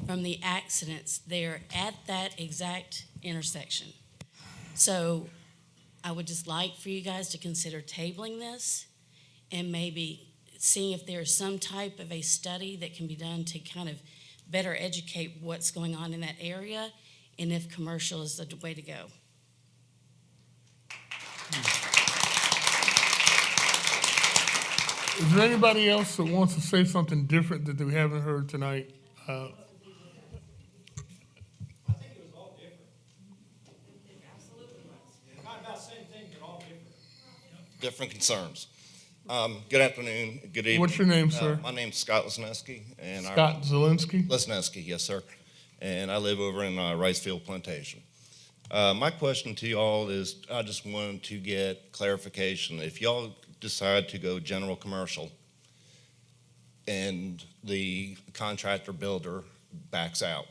from the accidents there at that exact intersection. So I would just like for you guys to consider tabling this and maybe seeing if there's some type of a study that can be done to kind of better educate what's going on in that area, and if commercial is the way to go. Is there anybody else that wants to say something different that we haven't heard tonight? Different concerns. Good afternoon, good evening. What's your name, sir? My name's Scott Lesneski. And Scott Zielinski? Lesneski, yes, sir. And I live over in Ricefield Plantation. My question to y'all is, I just wanted to get clarification. If y'all decide to go general commercial and the contractor builder backs out,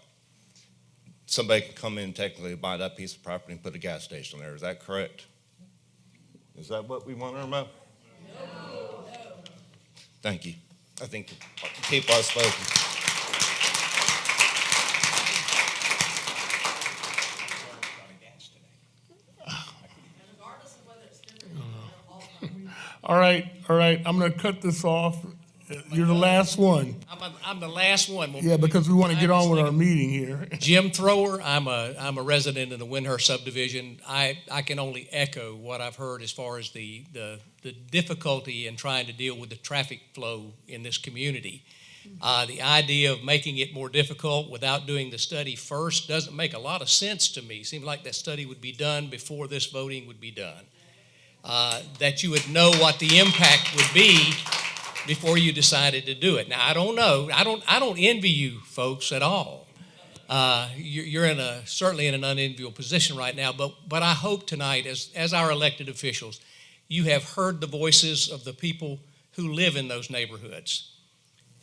somebody can come in technically buy that piece of property and put a gas station there. Is that correct? Is that what we want to know? No. Thank you. I think the people have spoken. All right. I'm going to cut this off. You're the last one. I'm the last one. Yeah, because we want to get on with our meeting here. Jim Thrower, I'm a resident in the Windhurst subdivision. I can only echo what I've heard as far as the difficulty in trying to deal with the traffic flow in this community. The idea of making it more difficult without doing the study first doesn't make a lot of sense to me. Seems like that study would be done before this voting would be done. That you would know what the impact would be before you decided to do it. Now, I don't know. I don't envy you folks at all. You're certainly in an unenviable position right now, but I hope tonight, as our elected officials, you have heard the voices of the people who live in those neighborhoods.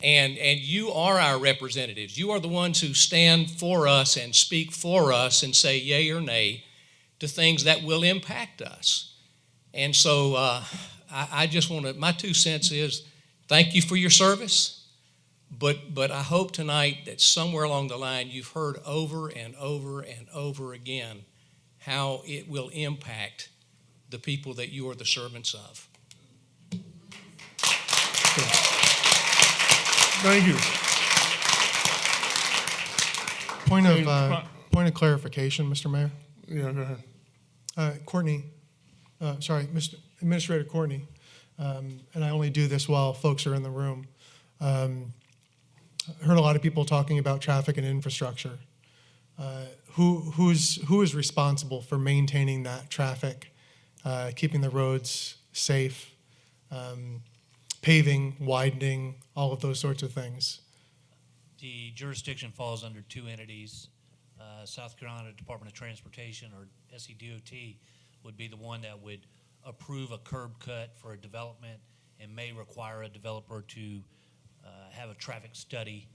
And you are our representatives. You are the ones who stand for us and speak for us and say yay or nay to things that will impact us. And so I just want to, my 2 cents is, thank you for your service, but I hope tonight that somewhere along the line you've heard over and over and over again how it will impact the people that you are the servants of. Thank you. Point of clarification, Mr. Mayor. Yeah, go ahead. Mr. Administrator Courtney, and I only do this while folks are in the room. I heard a lot of people talking about traffic and infrastructure. Who is responsible for maintaining that traffic, keeping the roads safe, paving, widening, all of those sorts of things? The jurisdiction falls under 2 entities. South Carolina Department of Transportation, or SCDOT, would be the one that would approve a curb cut for a development and may require a developer to have a traffic study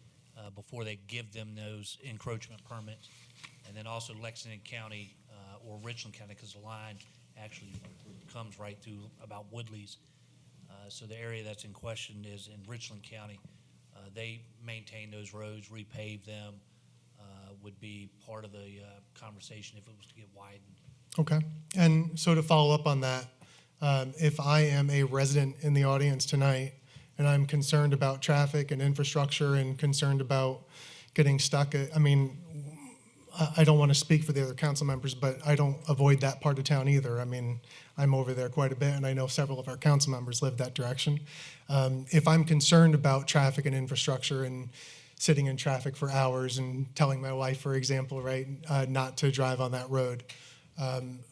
before they give them those encroachment permits. And then also Lexington County or Richland County, because the line actually comes right through about Woodley's. So the area that's in question is in Richland County. They maintain those roads, repave them, would be part of the conversation if it was to get widened. Okay. And so to follow up on that, if I am a resident in the audience tonight and I'm concerned about traffic and infrastructure and concerned about getting stuck, I don't want to speak for the other council members, but I don't avoid that part of town either. I'm over there quite a bit, and I know several of our council members live that direction. If I'm concerned about traffic and infrastructure and sitting in traffic for hours and telling my wife, for example, not to drive on that road,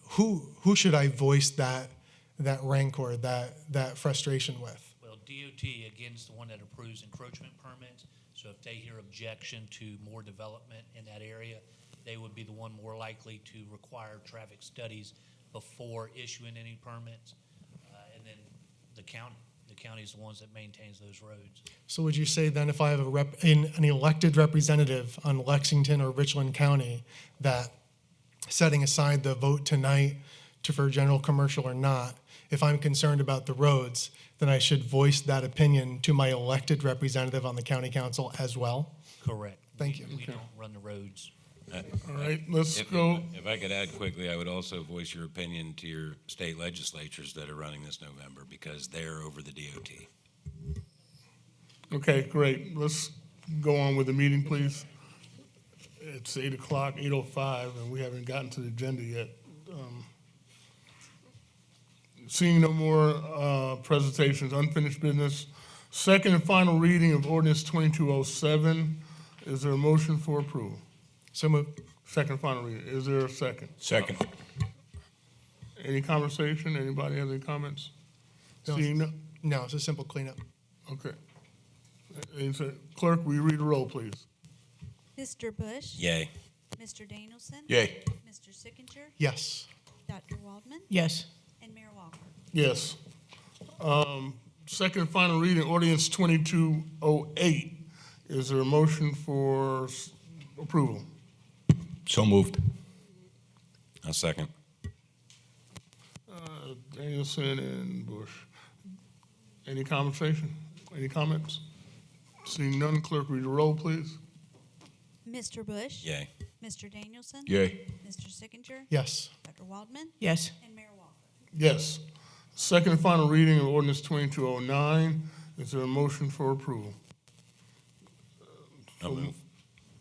who should I voice that rancor, that frustration with? Well, DOT, again, is the one that approves encroachment permits. So if they hear objection to more development in that area, they would be the one more likely to require traffic studies before issuing any permits. And then the county is the ones that maintains those roads. So would you say then if I have an elected representative on Lexington or Richland County, that setting aside the vote tonight for general commercial or not, if I'm concerned about the roads, then I should voice that opinion to my elected representative on the county council as well? Correct. Thank you. We don't run the roads. All right, let's go. If I could add quickly, I would also voice your opinion to your state legislatures that are running this November, because they're over the DOT. Okay, great. Let's go on with the meeting, please. It's 8 o'clock, 8:05, and we haven't gotten to the agenda yet. Seeing no more presentations, unfinished business. Second and final reading of Ordinance 2207. Is there a motion for approval? So moved. Second and final reading. Is there a second? Second. Any conversation? Anybody have any comments? No, Seeing no, No, it's a simple cleanup. okay. Clerk, will you read the roll, please? Mr. Bush? Yay. Mr. Danielson? Yay. Mr. Sickinger? Yes. Dr. Waldman? Yes. And Mayor Walker? Yes. Second and final reading, ordinance 2208. Is there a motion for approval? So moved. A second. Danielson and Bush. Any conversation? Any comments? Seeing none, clerk, read the roll, please. Mr. Bush? Yay. Mr. Danielson? Yay. Mr. Sickinger? Yes. Dr. Waldman? Yes. And Mayor Walker? Yes. Second and final reading of ordinance 2209. Is there a motion for approval? I'll move.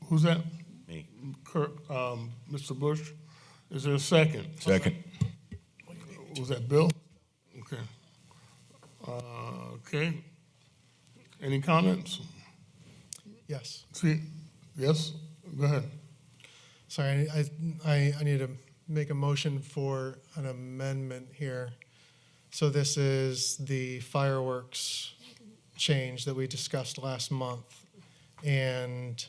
Who's that? Me. Mr. Bush. Is there a second? Second. Was that Bill? Okay. Okay. Any comments? Yes. See, yes, go ahead. Sorry, I need to make a motion for an amendment here. So this is the fireworks change that we discussed last month. And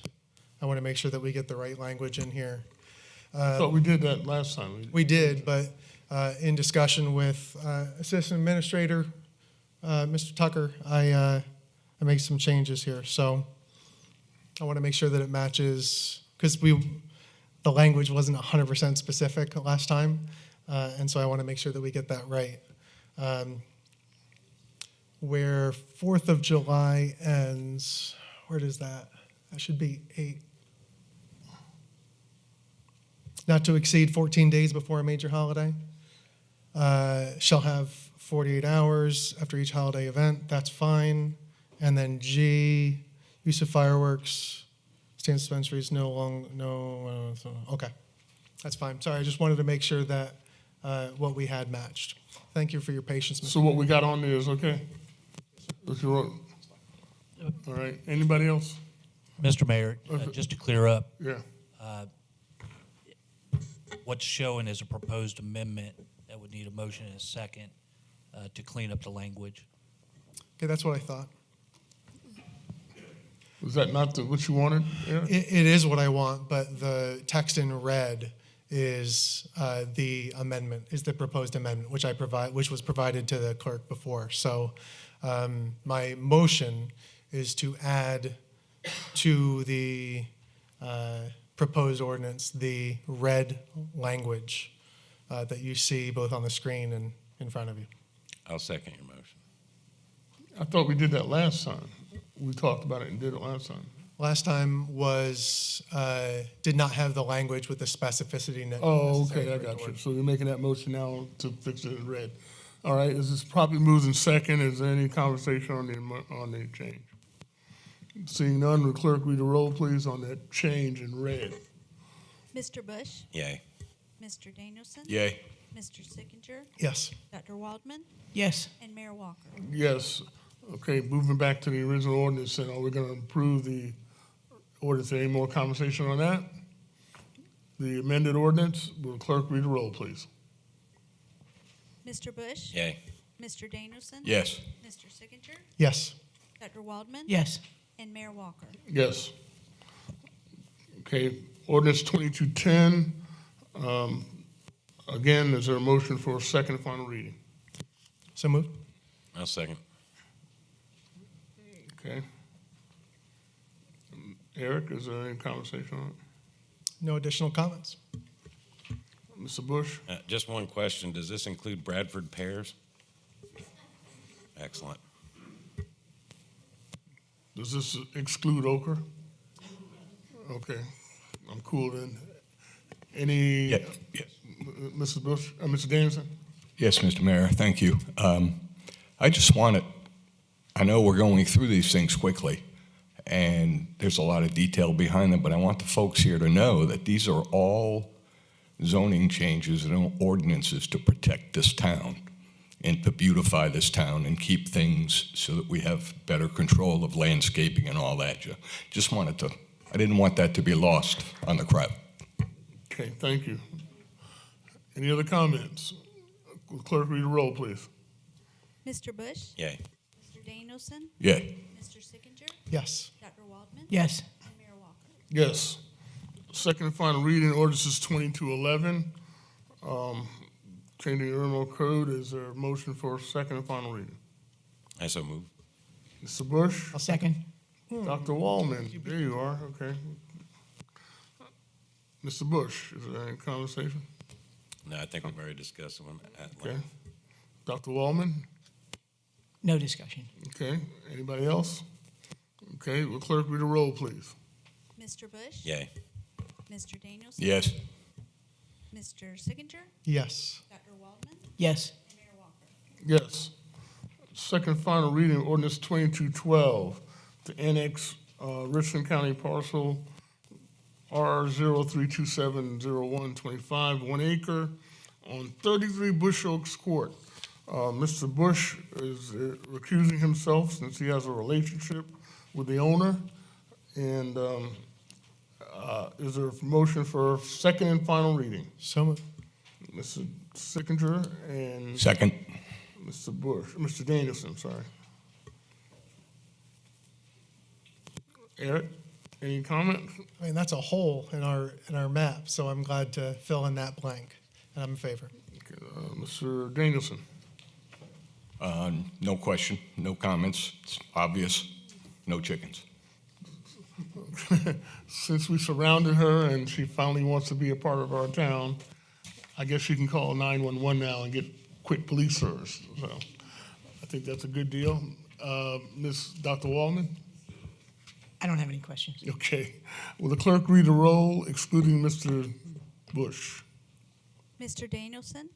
I want to make sure that we get the right language in here. I thought we did that last time. We did, but in discussion with Assistant Administrator, Mr. Tucker, I made some changes here. So I want to make sure that it matches, because the language wasn't 100% specific last time, and so I want to make sure that we get that right. Where 4th of July ends, where does that? That should be 8. Not to exceed 14 days before a major holiday. Shall have 48 hours after each holiday event. That's fine. And then G, use of fireworks, stand dispensaries, okay. That's fine. Sorry, I just wanted to make sure that what we had matched. Thank you for your patience, Mr. So what we got on there is okay? All right, anybody else? Mr. Mayor, just to clear up, Yeah. what's showing is a proposed amendment that would need a motion and a second to clean up the language. Okay, that's what I thought. Was that not what you wanted? Yeah. It is what I want, but the text in red is the amendment, is the proposed amendment, which was provided to the clerk before. So my motion is to add to the proposed ordinance the red language that you see both on the screen and in front of you. I'll second your motion. I thought we did that last time. We talked about it and did it last time. Last time was, did not have the language with the specificity. Oh, necessary okay, I for got the you. word. So you're making that motion now to fix it in red. All right, is this properly moved in second? Is there any conversation on the change? Seeing none, will clerk read the roll, please, on that change in red? Mr. Bush? Yay. Mr. Danielson? Yay. Mr. Sickinger? Yes. Dr. Waldman? Yes. And Mayor Walker? Yes. Okay, moving back to the original ordinance, and are we going to approve the ordinance? Any more conversation on that? The amended ordinance, will clerk read the roll, please? Mr. Bush? Yay. Mr. Danielson? Yes. Mr. Sickinger? Yes. Dr. Waldman? Yes. And Mayor Walker? Yes. Okay, ordinance 2210. Again, is there a motion for a second and final reading? So moved. I'll second. Okay. Eric, is there any conversation on it? No additional comments. Mr. Bush? Just one question. Does this include Bradford pears? Excellent. Does this exclude ochre? Okay, I'm cool then. Any? Yes. Mr. Bush, Mr. Danielson? Yes, Mr. Mayor, thank you. I I know we're going through these things quickly, and there's a lot of detail behind them, but I want the folks here to know that these are all zoning changes and ordinances to protect this town and to beautify this town and keep things so that we have better control of landscaping and all that. Just wanted to, I didn't want that to be lost on the crowd. Okay, thank you. Any other comments? Will clerk read the roll, please? Mr. Bush? Yay. Mr. Danielson? Yeah. Mr. Sickinger? Yes. Dr. Waldman? Yes. And Mayor Walker? Yes. Second and final reading, ordinances 2211. Changing the Irmo code. Is there a motion for second and final reading? I so move. Mr. Bush? I'll second. Dr. Wallman? There you are, okay. Mr. Bush, is there any conversation? No, I think we've already discussed one at Okay. length. Dr. Wallman? No discussion. Okay. Anybody else? Okay, will clerk read the roll, please? Mr. Bush? Yay. Mr. Danielson? Yes. Mr. Sickinger? Yes. Dr. Waldman? Yes. And Mayor Walker? Yes. Second and final reading, ordinance 2212, to annex Richland County parcel R03270125, 1 acre, on 33 Bush Oaks Court. Mr. Bush is recusing himself since he has a relationship with the owner. And is there a motion for second and final reading? So moved. Mr. Sickinger and Second. Mr. Bush, Mr. Danielson, sorry. Eric, any comment? I mean, that's a hole in our map, so I'm glad to fill in that blank, and I'm in favor. Okay, Mr. Danielson? No question, no comments. It's obvious, no chickens. Since we surrounded her and she finally wants to be a part of our town, I guess she can call 911 now and get quick police service. So I think that's a good deal. Dr. Wallman? I don't have any questions. Okay. Will the clerk read the roll, excluding Mr. Bush? Mr. Danielson?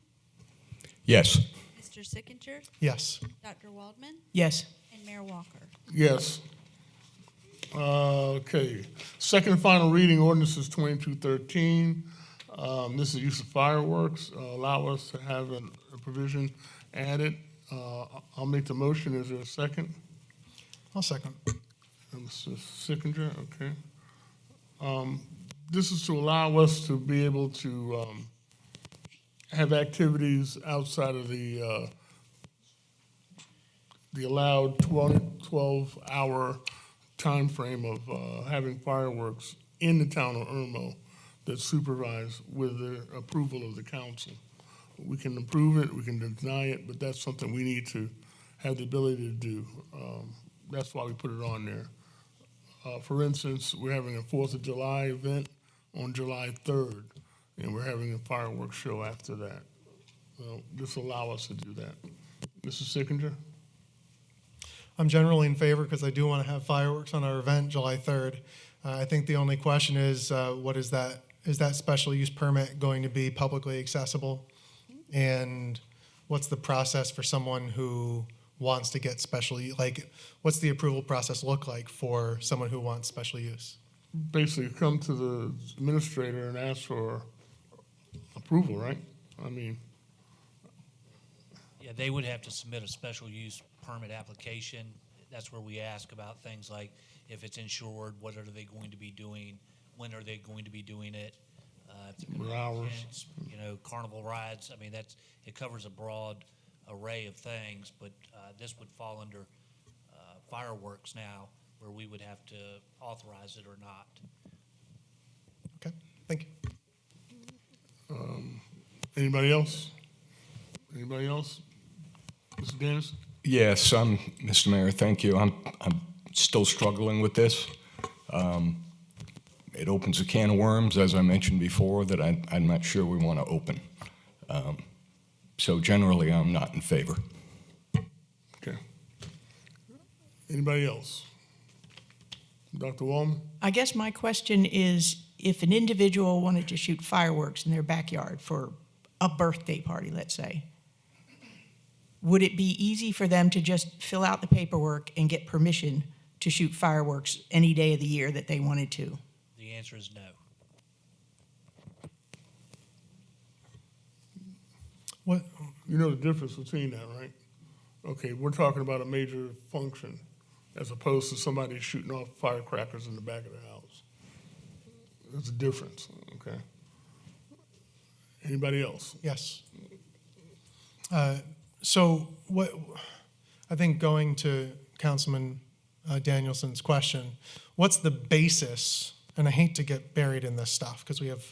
Yes. Mr. Sickinger? Yes. Dr. Waldman? Yes. And Mayor Walker? Yes. Okay. Second and final reading, ordinance is 2213. This is use of fireworks. Allow us to have a provision added. I'll make the motion. Is there a second? I'll second. Mr. Sickinger, okay. This is to allow us to be able to have activities outside of the allowed 12-hour time frame of having fireworks in the town of Irmo that's supervised with the approval of the council. We can approve it, we can deny it, but that's something we need to have the ability to do. That's why we put it on there. For instance, we're having a 4th of July event on July 3rd, and we're having a fireworks show after that. This will allow us to do that. Mr. Sickinger? I'm generally in favor because I do want to have fireworks on our event July 3rd. I think the only question is, what is that? Is that special use permit going to be publicly accessible? And what's the process for someone who wants to get special, what's the approval process look like for someone who wants special use? Basically, come to the administrator and ask for approval, right? I mean, Yeah, they would have to submit a special use permit application. That's where we ask about things like if it's insured, what are they going to be doing? When are they going to be doing it? If they're gonna have Hours. events, carnival rides. I mean, it covers a broad array of things, but this would fall under fireworks now, where we would have to authorize it or not. Okay, thank you. anybody else? Anybody else? Mr. Dennis? Yes, Mr. Mayor, thank you. I'm still struggling with this. It opens a can of worms, as I mentioned before, that I'm not sure we want to open. So generally, I'm not in favor. Okay. Anybody else? Dr. Wallman? I guess my question is, if an individual wanted to shoot fireworks in their backyard for a birthday party, let's say, would it be easy for them to just fill out the paperwork and get permission to shoot fireworks any day of the year that they wanted to? The answer is no. What? You know the difference between that, right? Okay, we're talking about a major function as opposed to somebody shooting off firecrackers in the back of the house. There's a difference, okay? Anybody else? Yes. So what, I think going to Councilman Danielson's question, what's the basis, and I hate to get buried in this stuff because we have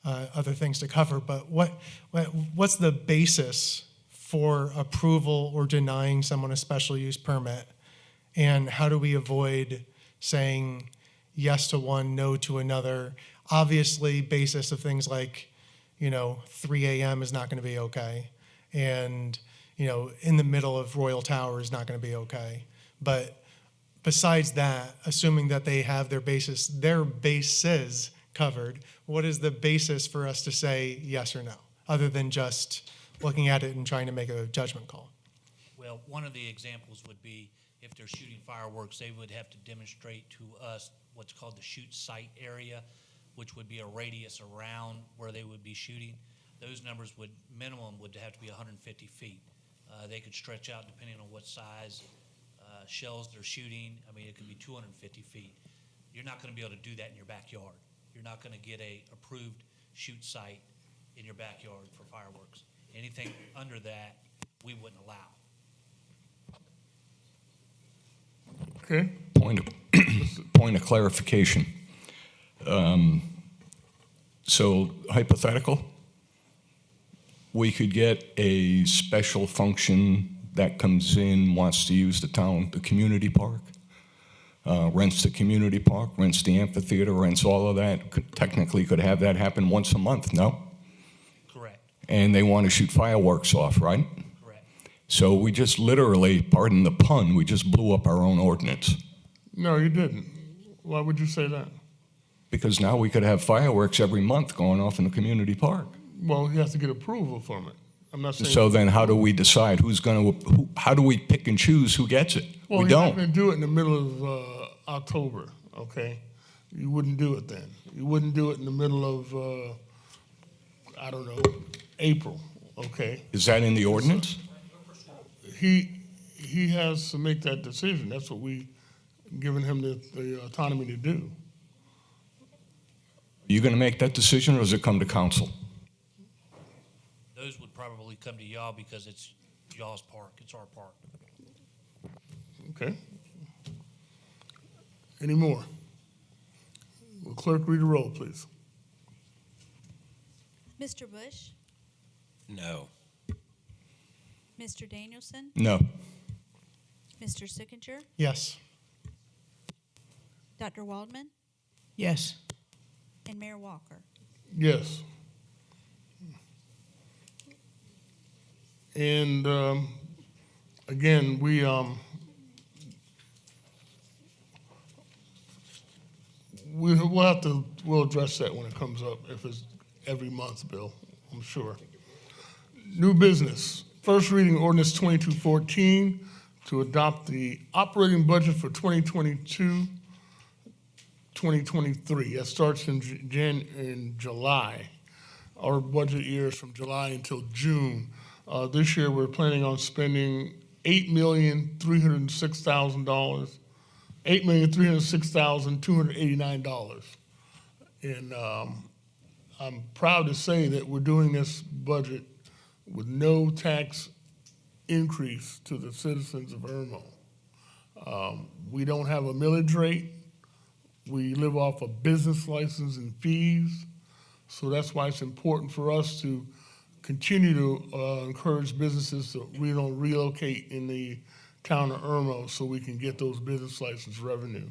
other things to cover, but what's the basis for approval or denying someone a special use permit? And how do we avoid saying yes to one, no to another? Obviously, basis of things like, 3 a.m. is not going to be okay. And, in the middle of Royal Tower is not going to be okay. But besides that, assuming that they have their bases covered, what is the basis for us to say yes or no, other than just looking at it and trying to make a judgment call? Well, one of the examples would be if they're shooting fireworks, they would have to demonstrate to us what's called the shoot site area, which would be a radius around where they would be shooting. Those numbers minimum would have to be 150 feet. They could stretch out depending on what size shells they're shooting. I mean, it could be 250 feet. You're not going to be able to do that in your backyard. You're not going to get a approved shoot site in your backyard for fireworks. Anything under that, we wouldn't allow. Okay. Point of clarification. So hypothetical, we could get a special function that comes in, wants to use the community park, rents the community park, rents the amphitheater, rents all of that, technically could have that happen once a month, no? Correct. And they want to shoot fireworks off, right? Correct. So we just literally, pardon the pun, we just blew up our own ordinance. No, you didn't. Why would you say that? Because now we could have fireworks every month going off in the community park. Well, he has to get approval from it. I'm not saying. So then how do we decide how do we pick and choose who gets it? Well, we you're don't. not going to do it in the middle of October, okay? You wouldn't do it then. You wouldn't do it in the middle of, April, okay? Is that in the ordinance? He has to make that decision. That's what we given him the autonomy to do. Are you going to make that decision, or does it come to council? Those would probably come to y'all because it's y'all's park. It's our park. Okay. Any more? Will clerk read the roll, please? Mr. Bush? No. Mr. Danielson? No. Mr. Sickinger? Yes. Dr. Waldman? Yes. And Mayor Walker? Yes. And again, we'll address that when it comes up, if it's every month, Bill, I'm sure. New business. First reading ordinance 2214 to adopt the operating budget for 2022-2023. That starts in July. Our budget year is from July until June. This year, we're planning on spending $8,306,000, $8,306,289. And I'm proud to say that we're doing this budget with no tax increase to the citizens of Irmo. We don't have a millage rate. We live off of business license and fees. So that's why it's important for us to continue to encourage businesses to relocate in the town of Irmo so we can get those business license revenue.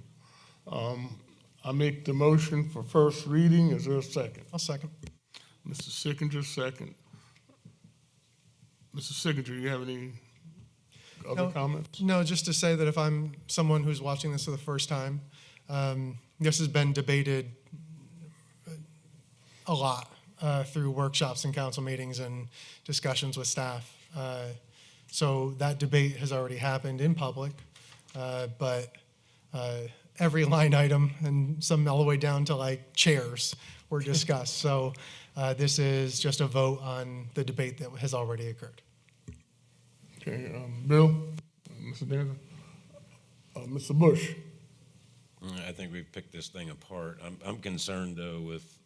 I make the motion for first reading. Is there a second? I'll second. Mr. Sickinger, second. Mr. Sickinger, you have any other comments? No, just to say that if I'm someone who's watching this for the first time, this has been debated a lot through workshops and council meetings and discussions with staff. So that debate has already happened in public, but every line item and some all the way down to like chairs were discussed. So this is just a vote on the debate that has already occurred. Okay, Bill, Mr. Danza, Mr. Bush. I think we've picked this thing apart. I'm concerned though with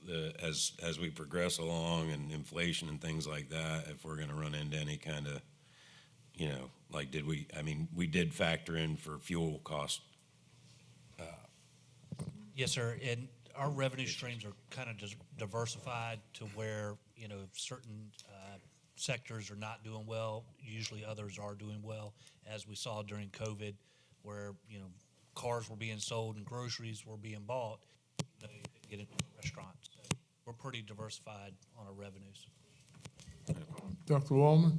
as we progress along and inflation and things like that, if we're gonna run into any kind of, like we did factor in for fuel cost. Yes, sir. And our revenue streams are kind of diversified to where, if certain sectors are not doing well, usually others are doing well, as we saw during COVID, where, cars were being sold and groceries were being bought, you couldn't get into restaurants. So we're pretty diversified on our revenues. Dr. Wallman?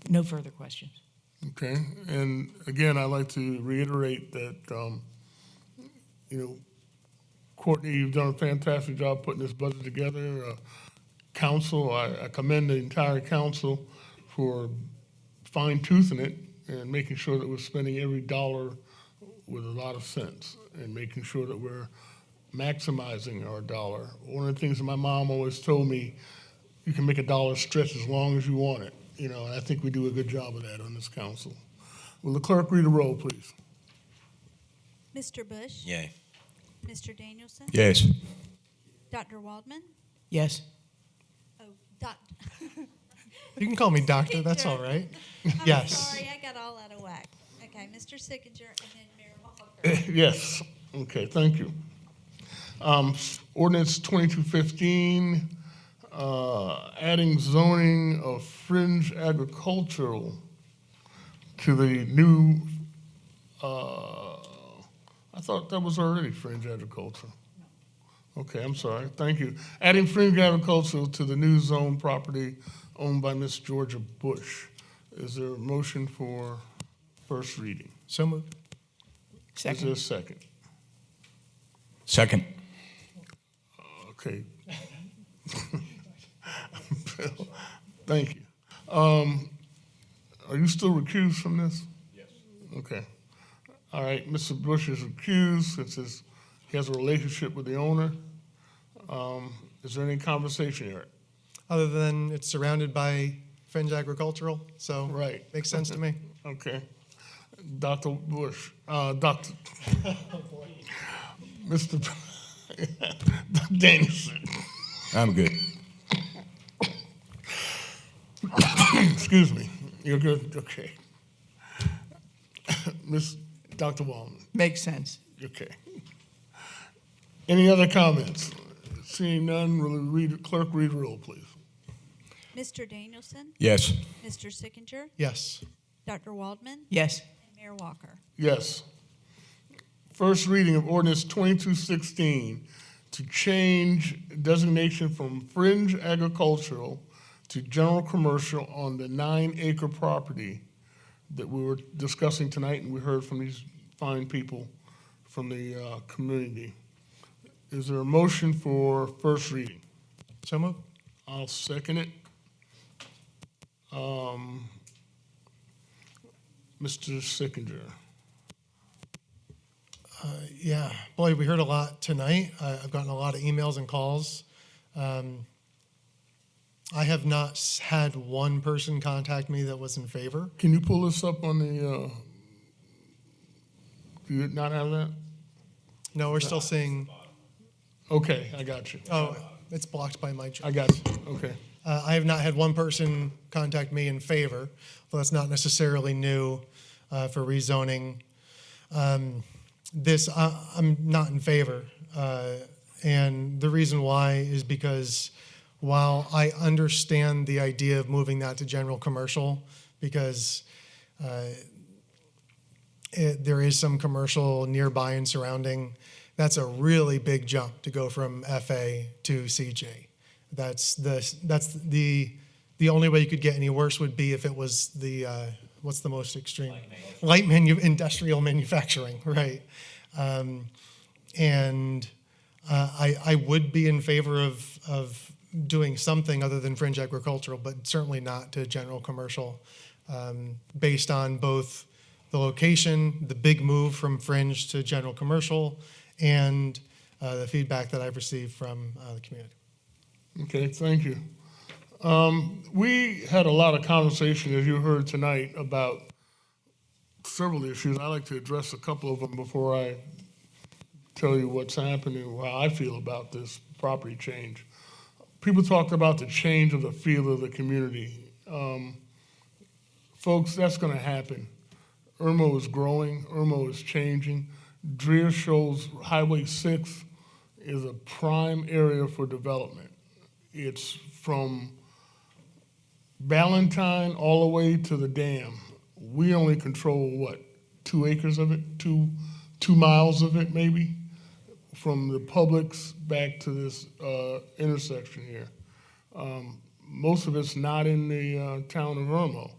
No further questions. Okay, and again, I'd like to reiterate that, Courtney, you've done a fantastic job putting this budget together. Council, I commend the entire council for fine-toothing it and making sure that we're spending every dollar with a lot of sense and making sure that we're maximizing our dollar. One of the things that my mom always told me, you can make a dollar stretch as long as you want it. And I think we do a good job of that on this council. Will the clerk read the roll, please? Mr. Bush? Yay. Mr. Danielson? Yes. Dr. Waldman? Yes. Oh, You can call me doctor, that's all right. I'm Yes. sorry, I got all out of whack. Okay, Mr. Sickinger and then Mayor Walker. Yes, okay, thank you. Ordinance 2215, adding zoning of fringe agricultural to the new, I thought that was already fringe agriculture. Okay, I'm sorry, thank you. Adding fringe agricultural to the new zone property owned by Miss Georgia Bush. Is there a motion for first reading? So moved. Is there a second? Second. Okay. Bill, thank you. Are you still recused from this? Yes. Okay. All right, Mr. Bush is recused since he has a relationship with the owner. Is there any conversation here? Other than it's surrounded by fringe agricultural, so Right. makes sense to me. Okay. Dr. Bush, Dr. Mr. Danielson. I'm good. Excuse me. You're good? Okay. Dr. Wallman. Makes sense. Okay. Any other comments? Seeing none, will the clerk read the roll, please? Mr. Danielson? Yes. Mr. Sickinger? Yes. Dr. Waldman? Yes. And Mayor Walker? Yes. First reading of ordinance 2216 to change designation from fringe agricultural to general commercial on the 9-acre property that we were discussing tonight, and we heard from these fine people from the community. Is there a motion for first reading? So moved. I'll second it. Mr. Sickinger. Yeah, boy, we heard a lot tonight. I've gotten a lot of emails and calls. I have not had one person contact me that was in favor. Can you pull this up on the, do you not have that? No, we're still seeing, Okay, I got you. oh, it's blocked by my. I got you, okay. I have not had one person contact me in favor, well, that's not necessarily new for rezoning. I'm not in favor. And the reason why is because while I understand the idea of moving that to general commercial, because there is some commercial nearby and surrounding, that's a really big jump to go from FA to CJ. That's the only way you could get any worse would be if it was the what's the most extreme? Industrial manufacturing, right? I would be in favor of doing something other than fringe agricultural, but certainly not to general commercial, based on both the location, the big move from fringe to general commercial, and the feedback that I've received from the community. Okay, thank you. We had a lot of conversation, as you heard tonight, about several issues. I'd like to address a couple of them before I tell you what's happening, how I feel about this property change. People talked about the change of the feel of the community. Folks, that's going to happen. Irmo is growing. Irmo is changing. Dreer shows Highway 6 is a prime area for development. It's from Ballantyne all the way to the dam. We only control, what, 2 acres of it? 2 miles of it, maybe? From the Publix back to this intersection here. Most of it's not in the town of Irmo.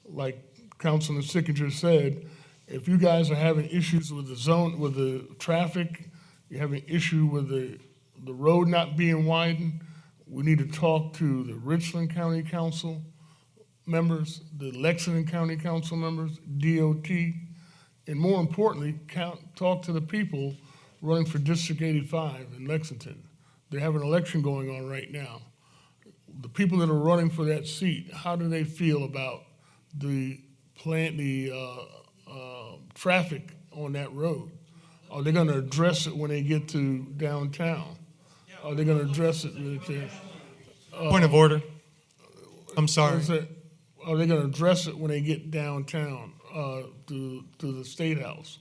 Like Councilman Sickinger said, if you guys are having issues with the zone, with the traffic, you're having issue with the road not being widened, we need to talk to the Richland County Council members, the Lexington County Council members, DOT, and more importantly, talk to the people running for District 85 in Lexington. They have an election going on right now. The people that are running for that seat, how do they feel about the traffic on that road? Are they going to address it when they get to downtown? Are they going to address it? Point of order. I'm sorry. Are they going to address it when they get downtown to the State House?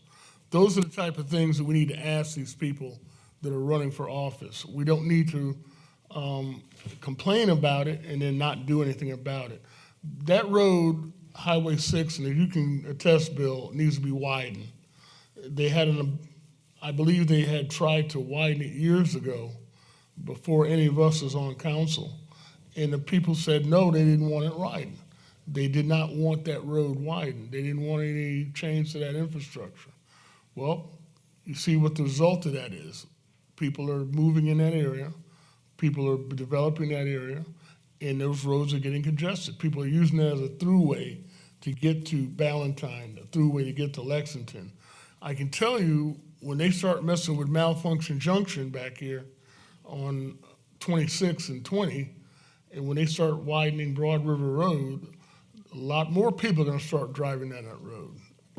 Those are the type of things that we need to ask these people that are running for office. We don't need to complain about it and then not do anything about it. That road, Highway 6, and if you can attest, Bill, needs to be widened. They had I believe they had tried to widen it years ago before any of us was on council. And the people said no, they didn't want it widened. They did not want that road widened. They didn't want any change to that infrastructure. Well, you see what the result of that is. People are moving in that area. People are developing that area, and those roads are getting congested. People are using that as a throughway to get to Ballantyne, a throughway to get to Lexington. I can tell you, when they start messing with Malfunction Junction back here on 26 and 20, and when they start widening Broad River Road, a lot more people are going to start driving down that road,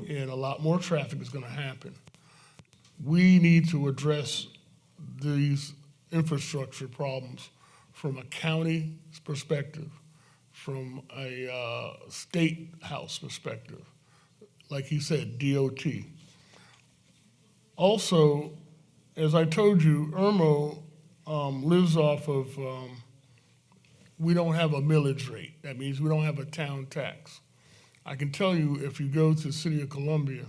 and a lot more traffic is going to happen. We need to address these infrastructure problems from a county perspective, from a state house perspective, like he said, DOT. Also, as I told you, Irmo lives off of, we don't have a millage rate. That means we don't have a town tax. I can tell you, if you go to the city of Columbia,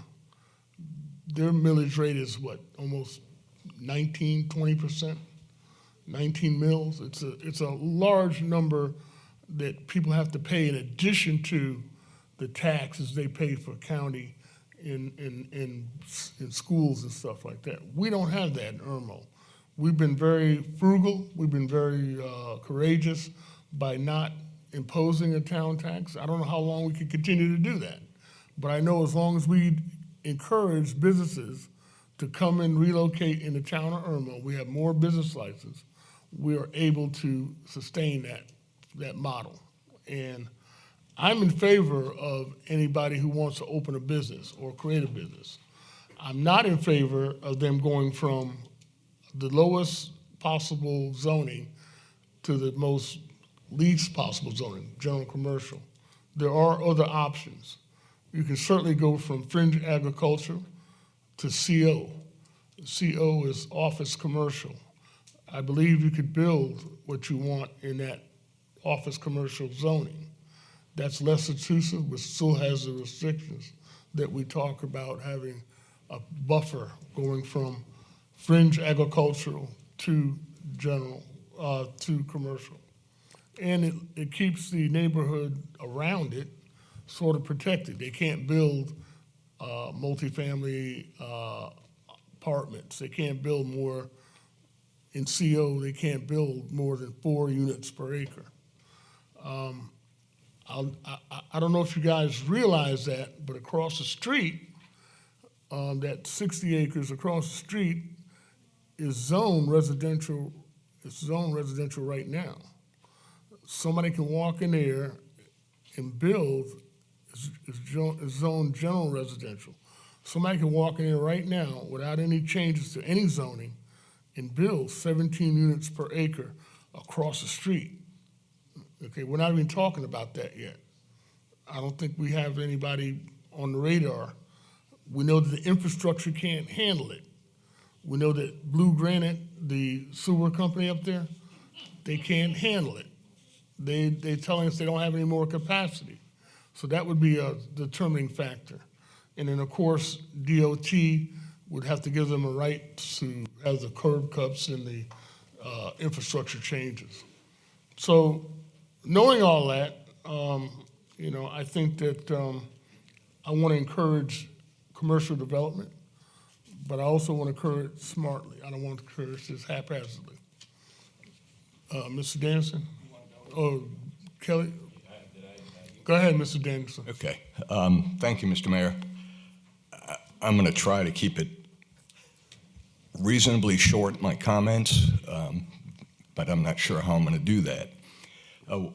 their millage rate is what, almost 19, 20%? 19 mills. It's a large number that people have to pay in addition to the taxes they pay for county in schools and stuff like that. We don't have that in Irmo. We've been very frugal. We've been very courageous by not imposing a town tax. I don't know how long we can continue to do that, but I know as long as we encourage businesses to come and relocate in the town of Irmo, we have more business licenses, we are able to sustain that model. And I'm in favor of anybody who wants to open a business or create a business. I'm not in favor of them going from the lowest possible zoning to the most least possible zoning, general commercial. There are other options. You can certainly go from fringe agriculture to CO. CO is office commercial. I believe you could build what you want in that office commercial zoning. That's less intrusive, but still has the restrictions that we talk about, having a buffer going from fringe agricultural to general, to commercial. And it keeps the neighborhood around it sort of protected. They can't build multifamily apartments. They can't build more in CO, they can't build more than 4 units per acre. I don't know if you guys realize that, but across the street, that 60 acres across the street is zoned residential. It's zoned residential right now. Somebody can walk in there and build. It's zoned general residential. Somebody can walk in there right now without any changes to any zoning and build 17 units per acre across the street. Okay, we're not even talking about that yet. I don't think we have anybody on the radar. We know that the infrastructure can't handle it. We know that Blue Granite, the sewer company up there, they can't handle it. They're telling us they don't have any more capacity. So that would be a determining factor. And then, of course, DOT would have to give them a right to have the curb cuts and the infrastructure changes. So knowing all that, I think that I want to encourage commercial development, but I also want to encourage smartly. I don't want to encourage this haphazardly. Mr. Danielson? Oh, Kelly? Go ahead, Mr. Danielson. Okay. Thank you, Mr. Mayor. I'm going to try to keep it reasonably short, my comments, but I'm not sure how I'm going to do that.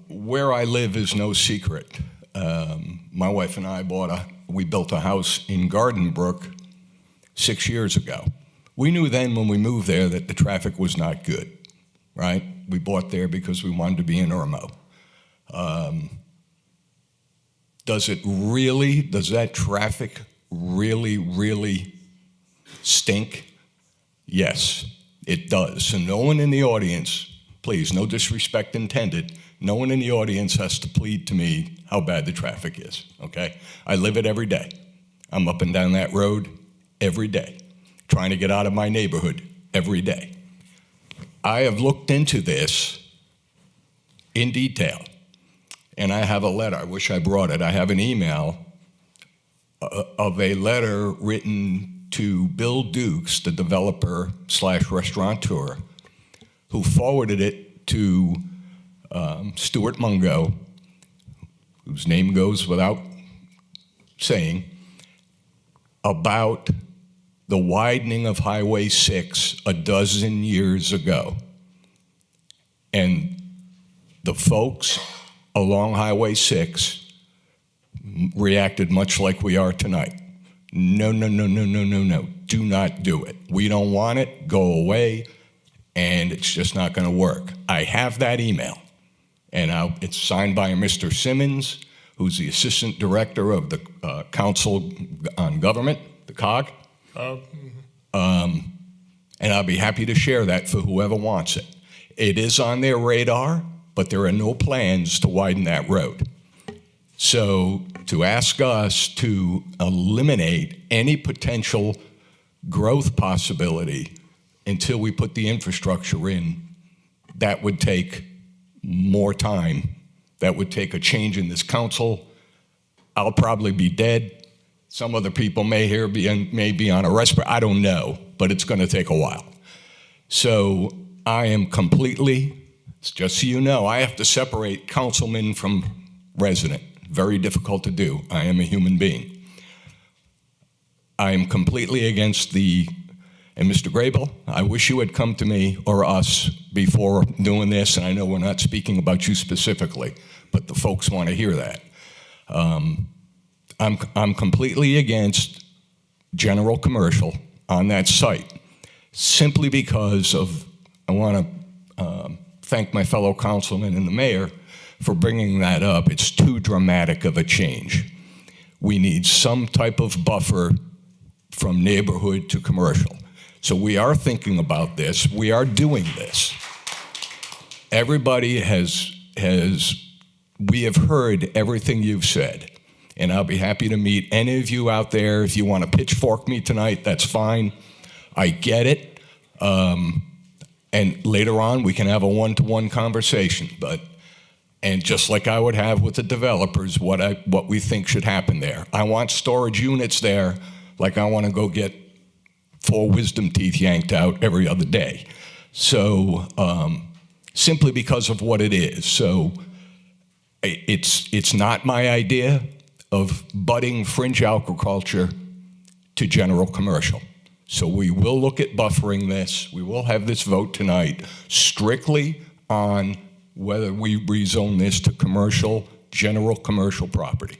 Where I live is no secret. My wife and I we built a house in Garden Brook 6 years ago. We knew then when we moved there that the traffic was not good, right? We bought there because we wanted to be in Irmo. Does that traffic really stink? Yes, it does. And no one in the audience, please, no disrespect intended, no one in the audience has to plead to me how bad the traffic is, okay? I live it every day. I'm up and down that road every day, trying to get out of my neighborhood every day. I have looked into this in detail, and I have a letter. I wish I brought it. I have an email of a letter written to Bill Dukes, the developer / restaurateur, who forwarded it to Stuart Mungo, whose name goes without saying, about the widening of Highway 6 a dozen years ago. And the folks along Highway 6 reacted much like we are tonight. No. Do not do it. We don't want it. Go away. And it's just not going to work. I have that email. And it's signed by Mr. Simmons, who's the Assistant Director of the Council on Government, the COG. And I'll be happy to share that for whoever wants it. It is on their radar, but there are no plans to widen that road. So to ask us to eliminate any potential growth possibility until we put the infrastructure in, that would take more time. That would take a change in this council. I'll probably be dead. Some other people may be on a respirator. I don't know, but it's going to take a while. So I am completely, just so you know, I have to separate councilman from resident. Very difficult to do. I am a human being. I am completely against and Mr. Grable, I wish you had come to me or us before doing this, and I know we're not speaking about you specifically, but the folks want to hear that. I'm completely against general commercial on that site, simply because I want to thank my fellow councilman and the mayor for bringing that up. It's too dramatic of a change. We need some type of buffer from neighborhood to commercial. So we are thinking about this. We are doing this. Everybody we have heard everything you've said. And I'll be happy to meet any of you out there. If you want to pitchfork me tonight, that's fine. I get it. And later on, we can have a one-to-one conversation. And just like I would have with the developers, what we think should happen there. I want storage units there, like I want to go get 4 wisdom teeth yanked out every other day. So simply because of what it is. So it's not my idea of budding fringe agriculture to general commercial. So we will look at buffering this. We will have this vote tonight strictly on whether we rezone this to commercial, general commercial property.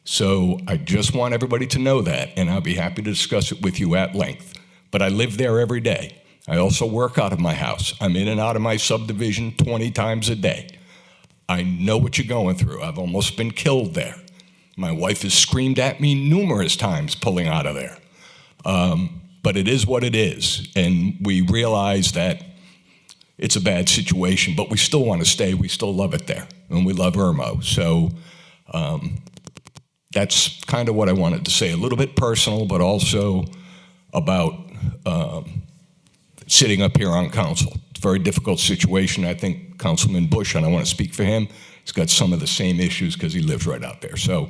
So I just want everybody to know that, and I'll be happy to discuss it with you at length. But I live there every day. I also work out of my house. I'm in and out of my subdivision 20 times a day. I know what you're going through. I've almost been killed there. My wife has screamed at me numerous times pulling out of there. But it is what it is, and we realize that it's a bad situation, but we still want to stay. We still love it there, and we love Irmo. So that's kind of what I wanted to say. A little bit personal, but also about sitting up here on council. It's a very difficult situation. I think Councilman Bush, and I want to speak for him, he's got some of the same issues because he lives right out there. So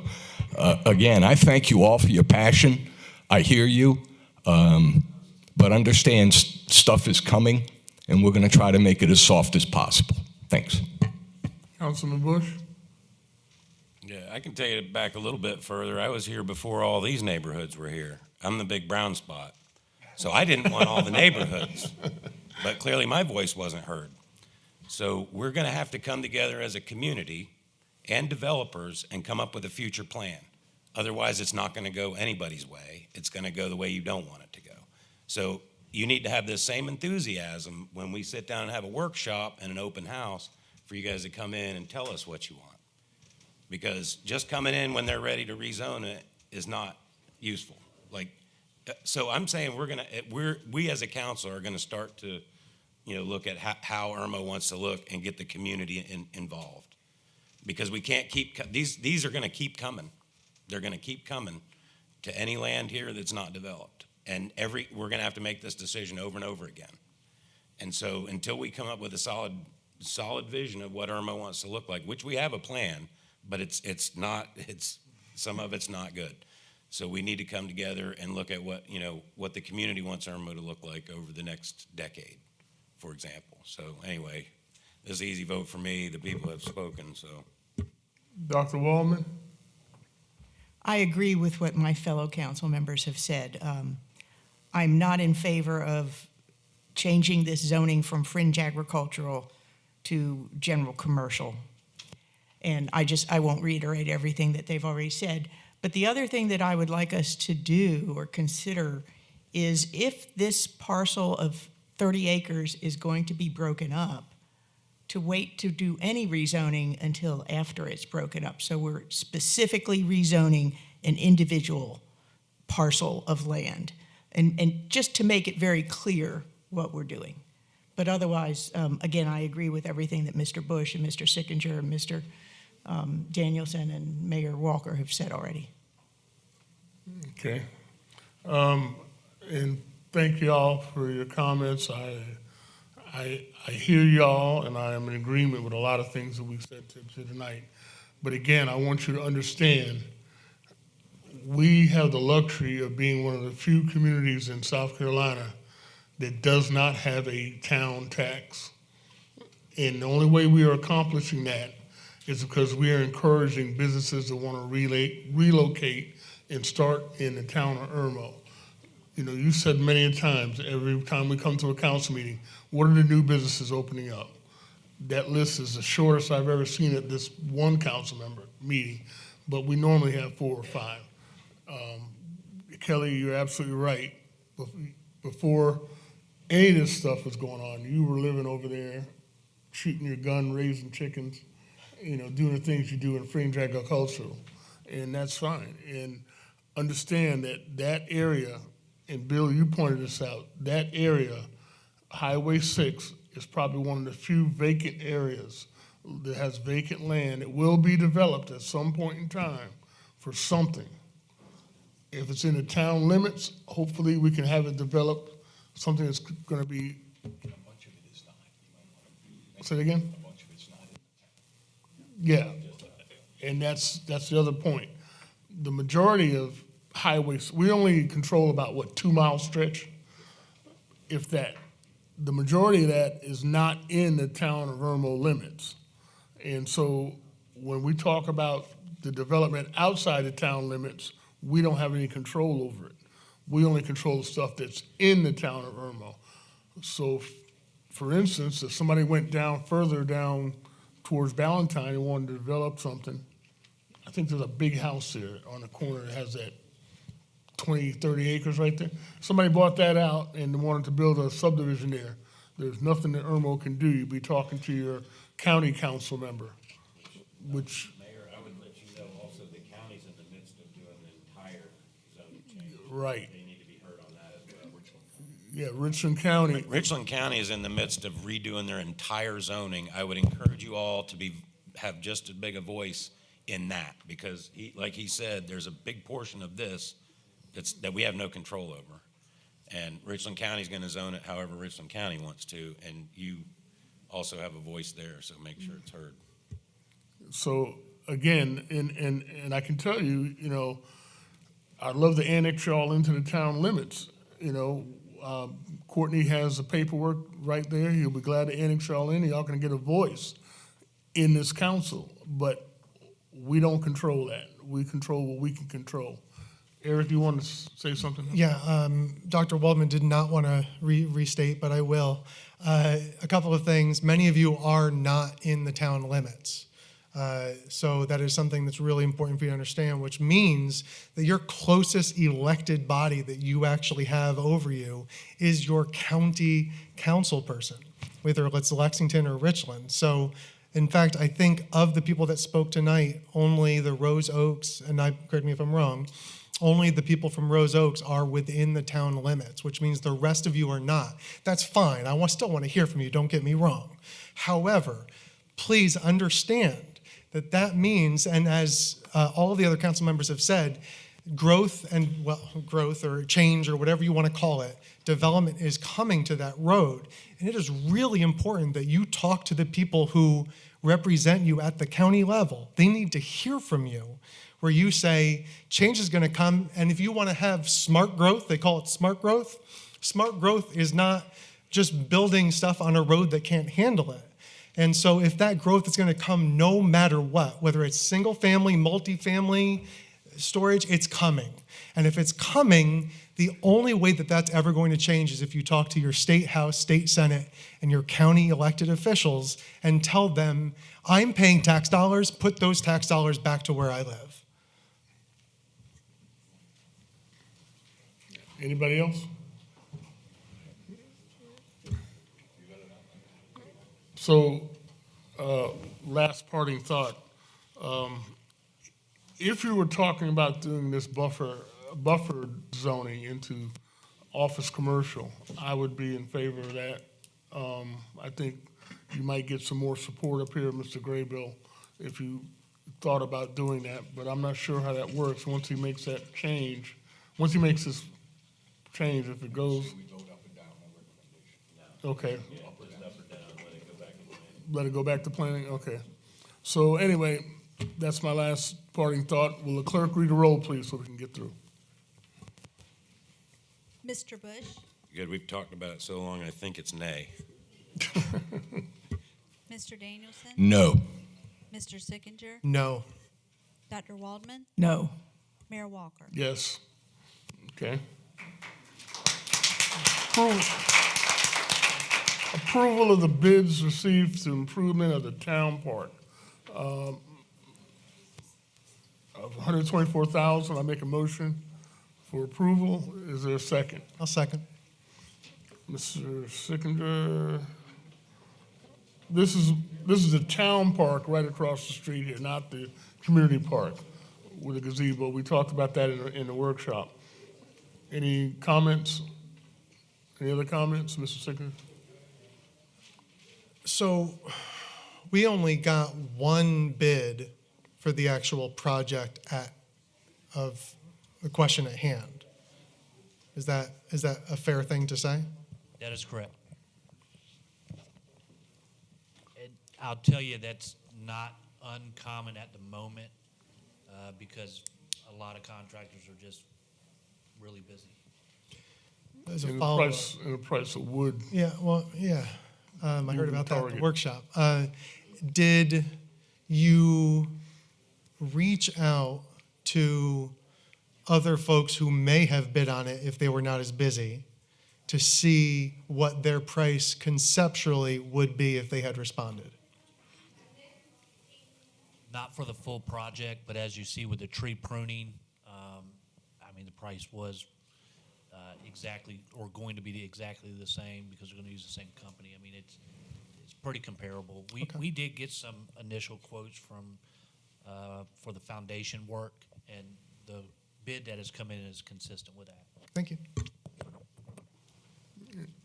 again, I thank you all for your passion. I hear you. But understand stuff is coming, and we're going to try to make it as soft as possible. Thanks. Councilman Bush? Yeah, I can take it back a little bit further. I was here before all these neighborhoods were here. I'm the big brown spot. So I didn't want all the neighborhoods, but clearly my voice wasn't heard. So we're going to have to come together as a community and developers and come up with a future plan. Otherwise, it's not going to go anybody's way. It's going to go the way you don't want it to go. So you need to have this same enthusiasm when we sit down and have a workshop and an open house for you guys to come in and tell us what you want. Because just coming in when they're ready to rezone it is not useful. So I'm saying we as a council are going to start to, look at how Irmo wants to look and get the community involved. Because we can't keep these are going to keep coming. They're going to keep coming to any land here that's not developed. And we're going to have to make this decision over and over again. And so until we come up with a solid vision of what Irmo wants to look like, which we have a plan, but some of it's not good. So we need to come together and look at what the community wants Irmo to look like over the next decade, for example. So anyway, this is an easy vote for me. The people have spoken, so. Dr. Wallman? I agree with what my fellow council members have said. I'm not in favor of changing this zoning from fringe agricultural to general commercial. And I won't reiterate everything that they've already said. But the other thing that I would like us to do or consider is if this parcel of 30 acres is going to be broken up, to wait to do any rezoning until after it's broken up. So we're specifically rezoning an individual parcel of land. And just to make it very clear what we're doing. But otherwise, again, I agree with everything that Mr. Bush and Mr. Sickinger and Mr. Danielson and Mayor Walker have said already. Okay. And thank y'all for your comments. I hear y'all, and I am in agreement with a lot of things that we've said tonight. But again, I want you to understand, we have the luxury of being one of the few communities in South Carolina that does not have a town tax. And the only way we are accomplishing that is because we are encouraging businesses that want to relocate and start in the town of Irmo. You said many times, every time we come to a council meeting, what are the new businesses opening up? That list is the shortest I've ever seen at this one council member meeting, but we normally have 4 or 5. Kelly, you're absolutely right. Before any of this stuff was going on, you were living over there, shooting your gun, raising chickens, doing the things you do in fringe agricultural, and that's fine. And understand that area, and Bill, you pointed this out, that area, Highway 6, is probably one of the few vacant areas that has vacant land. It will be developed at some point in time for something. If it's in the town limits, hopefully we can have it developed, something that's going to be. A bunch of it is not. Say it again? A bunch of it's not in the town. Yeah, and that's the other point. The majority of highways, we only control about 2 mile stretch, if that. the majority of that is not in the town of Irmo limits. And so when we talk about the development outside the town limits, we don't have any control over it. We only control the stuff that's in the town of Irmo. So, for instance, if somebody went further down towards Valentine and wanted to develop something, I think there's a big house there on the corner that has that 20, 30 acres right there. Somebody bought that out and wanted to build a subdivision there. There's nothing that Irmo can do. You'd be talking to your county council member, which. Mayor, I would let you know also the county's in the midst of doing the entire zone change. Right. They need to be heard on that as well. Yeah, Richland County. Richland County is in the midst of redoing their entire zoning. I would encourage you all to have just as big a voice in that, because like he said, there's a big portion of this that we have no control over. And Richland County is going to zone it however Richland County wants to, and you also have a voice there, so make sure it's heard. So again, and I can tell you, I'd love to annex y'all into the town limits. Courtney has the paperwork right there. He'll be glad to annex y'all in. Y'all can get a voice in this council, but we don't control that. We control what we can control. Eric, you want to say something? Yeah, Dr. Waldman did not want to restate, but I will. A couple of things. Many of you are not in the town limits. So that is something that's really important for you to understand, which means that your closest elected body that you actually have over you is your county council person, whether it's Lexington or Richland. So in fact, I think of the people that spoke tonight, only the Rose Oaks, and correct me if I'm wrong, only the people from Rose Oaks are within the town limits, which means the rest of you are not. That's fine. I still want to hear from you. Don't get me wrong. However, please understand that means, and as all of the other council members have said, growth or change or whatever you want to call it, development is coming to that road. And it is really important that you talk to the people who represent you at the county level. They need to hear from you, where you say, change is going to come, and if you want to have smart growth, they call it smart growth. Smart growth is not just building stuff on a road that can't handle it. And so if that growth is going to come no matter what, whether it's single family, multifamily, storage, it's coming. And if it's coming, the only way that that's ever going to change is if you talk to your state house, state senate, and your county elected officials and tell them, I'm paying tax dollars, put those tax dollars back to where I live. Anybody else? So, last parting thought. If you were talking about doing this buffer zoning into office commercial, I would be in favor of that. I think you might get some more support up here, Mr. Graybill, if you thought about doing that, but I'm not sure how that works once he makes that change. Once he makes this change, if it goes. Okay. Let it go back to planning? Okay. So anyway, that's my last parting thought. Will the clerk read the roll, please, so we can get through? Mr. Bush? Good, we've talked about it so long, I think it's nay. Mr. Danielson? No. Mr. Sickinger? No. Dr. Waldman? No. Mayor Walker? Yes. Okay. Approval of the bids received to improvement of the town park. Of $124,000, I make a motion for approval. Is there a second? I'll second. Mr. Sickinger. This is the town park right across the street here, not the community park with a gazebo. We talked about that in the workshop. Any comments? Any other comments, Mr. Sickinger? So we only got one bid for the actual project of the question at hand. Is that a fair thing to say? That is correct. And I'll tell you, that's not uncommon at the moment because a lot of contractors are just really busy. as a And follow-up. and the price of wood. Yeah, well, yeah. I heard Moving about that at target. the workshop. Did you reach out to other folks who may have bid on it if they were not as busy to see what their price conceptually would be if they had responded? Not for the full project, but as you see with the tree pruning, I mean, the price was exactly, or going to be exactly the same because we're going to use the same company. I mean, it's pretty comparable. We did get some initial quotes from, for the foundation work, and the bid that has come in is consistent with that. Thank you.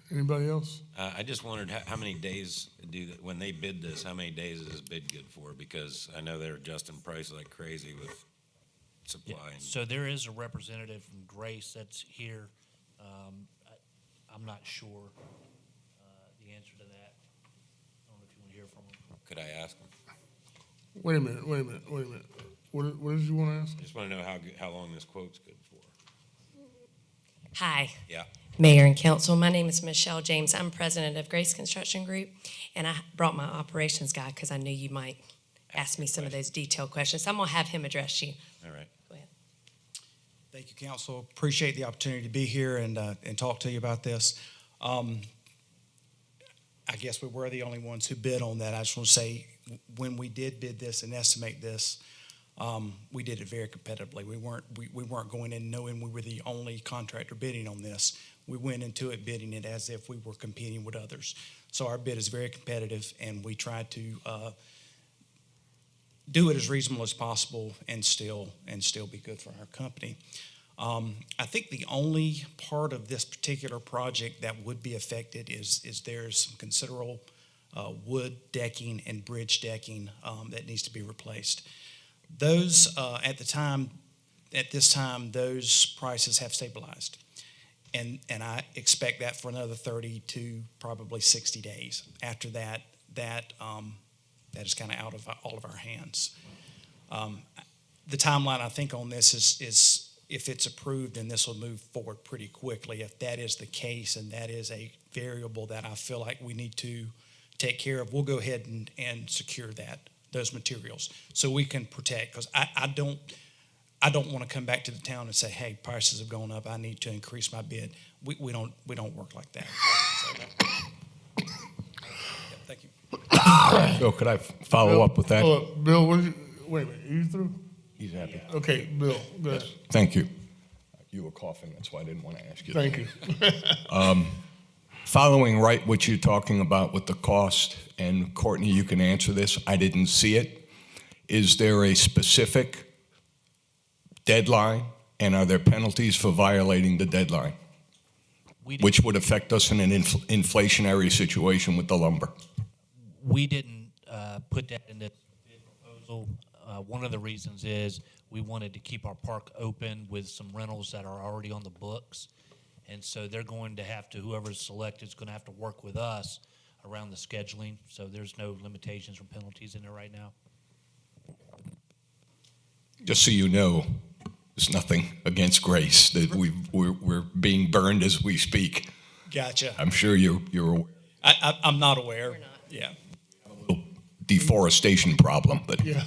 Anybody else? I just wondered how many days when they bid this, how many days is this bid good for? Because I know they're adjusting prices like crazy with supply. Yeah. So there is a representative from Grace that's here. I'm not sure the answer to that. I don't know if you want to hear from him. Could I ask them? Wait a minute. What did you want to ask? I just want to know how long this quote's good for. Hi. Yeah. Mayor and Council, my name is Michelle James. I'm president of Grace Construction Group, and I brought my operations guy because I knew you might ask me some of those detailed questions. So I'm going to have him address you. All right. Go ahead. Thank you, Council. Appreciate the opportunity to be here and talk to you about this. I guess we were the only ones who bid on that. I just want to say, when we did bid this and estimate this, we did it very competitively. We weren't going in knowing we were the only contractor bidding on this. We went into it bidding it as if we were competing with others. So our bid is very competitive, and we tried to do it as reasonable as possible and still be good for our company. I think the only part of this particular project that would be affected is there's some considerable wood decking and bridge decking that needs to be replaced. Those at this time, those prices have stabilized. And I expect that for another 30 to probably 60 days. After that is kind of out of all of our hands. The timeline I think on this is if it's approved, then this will move forward pretty quickly. If that is the case, and that is a variable that I feel like we need to take care of, we'll go ahead and secure those materials so we can protect. Because I don't want to come back to the town and say, hey, prices have gone up, I need to increase my bid. We don't work like that. So thank you. So could I follow up with that? Bill, wait a minute, are you through? He's happy. Okay, Bill, go ahead. Thank you. You were coughing, that's why I didn't want to ask you. Thank you. Following right what you're talking about with the cost, and Courtney, you can answer this, I didn't see it. Is there a specific deadline, and are there penalties for violating the deadline? Which would affect us in an inflationary situation with the lumber. We didn't put that in the bid proposal. One of the reasons is we wanted to keep our park open with some rentals that are already on the books. And so they're going to have to, whoever's selected is going to have to work with us around the scheduling. So there's no limitations or penalties in there right now. Just so you know, there's nothing against Grace, that we're being burned as we speak. Gotcha. I'm sure you're aware. I'm not aware. We're not. Yeah. Deforestation problem, but Yeah.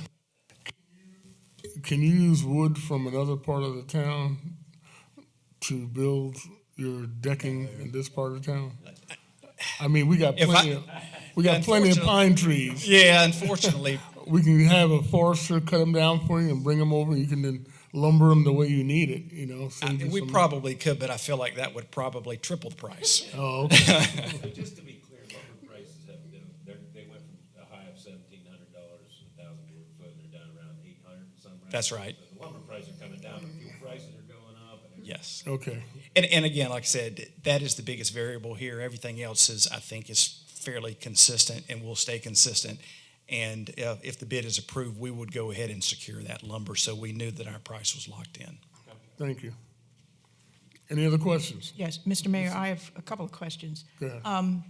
Can you use wood from another part of the town to build your decking in this part of town? I mean, we got plenty of pine trees. Yeah, unfortunately. We can have a forester cut them down for you and bring them over. You can then lumber them the way you need it, you know. We probably could, but I feel like that would probably triple the price. Oh, okay. Just to be clear, lumber prices have they went from a high of $1,700 a thousand board foot, and they're down around 800 and some. That's right. So the lumber prices are coming down, and fuel prices are going up. And Yes. Okay. And again, like I said, that is the biggest variable here. Everything else I think is fairly consistent and will stay consistent. And if the bid is approved, we would go ahead and secure that lumber so we knew that our price was locked in. Thank you. Any other questions? Yes, Mr. Mayor, I have a couple of questions. Go ahead.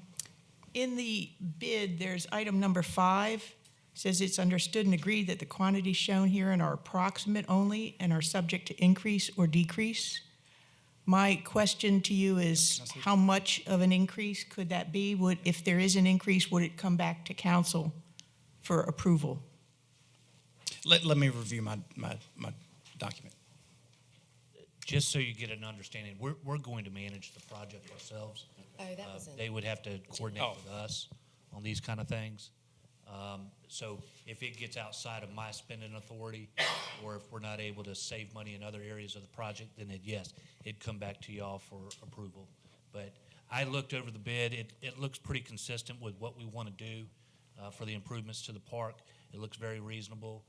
In the bid, there's item number 5, says it's understood and agreed that the quantities shown herein are approximate only and are subject to increase or decrease. My question to you is, how much of an increase could that be? If there is an increase, would it come back to council for approval? Let me review my document. Just so you get an understanding, we're going to manage the project ourselves. Oh, that was They would have to coordinate with us on these kind of things. So if it gets outside of my spending authority, or if we're not able to save money in other areas of the project, then it'd come back to y'all for approval. But I looked over the bid. It looks pretty consistent with what we want to do for the improvements to the park. It looks very reasonable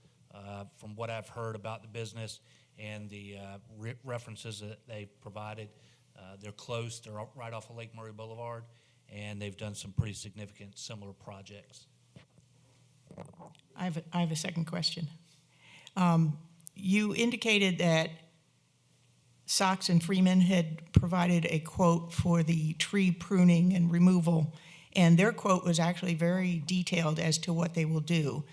from what I've heard about the business and the references that they provided. They're close. They're right off of Lake Murray Boulevard, and they've done some pretty significant similar projects. I have a second question. You indicated that Sox and Freeman had provided a quote for the tree pruning and removal, and their quote was actually very detailed as to what they will do.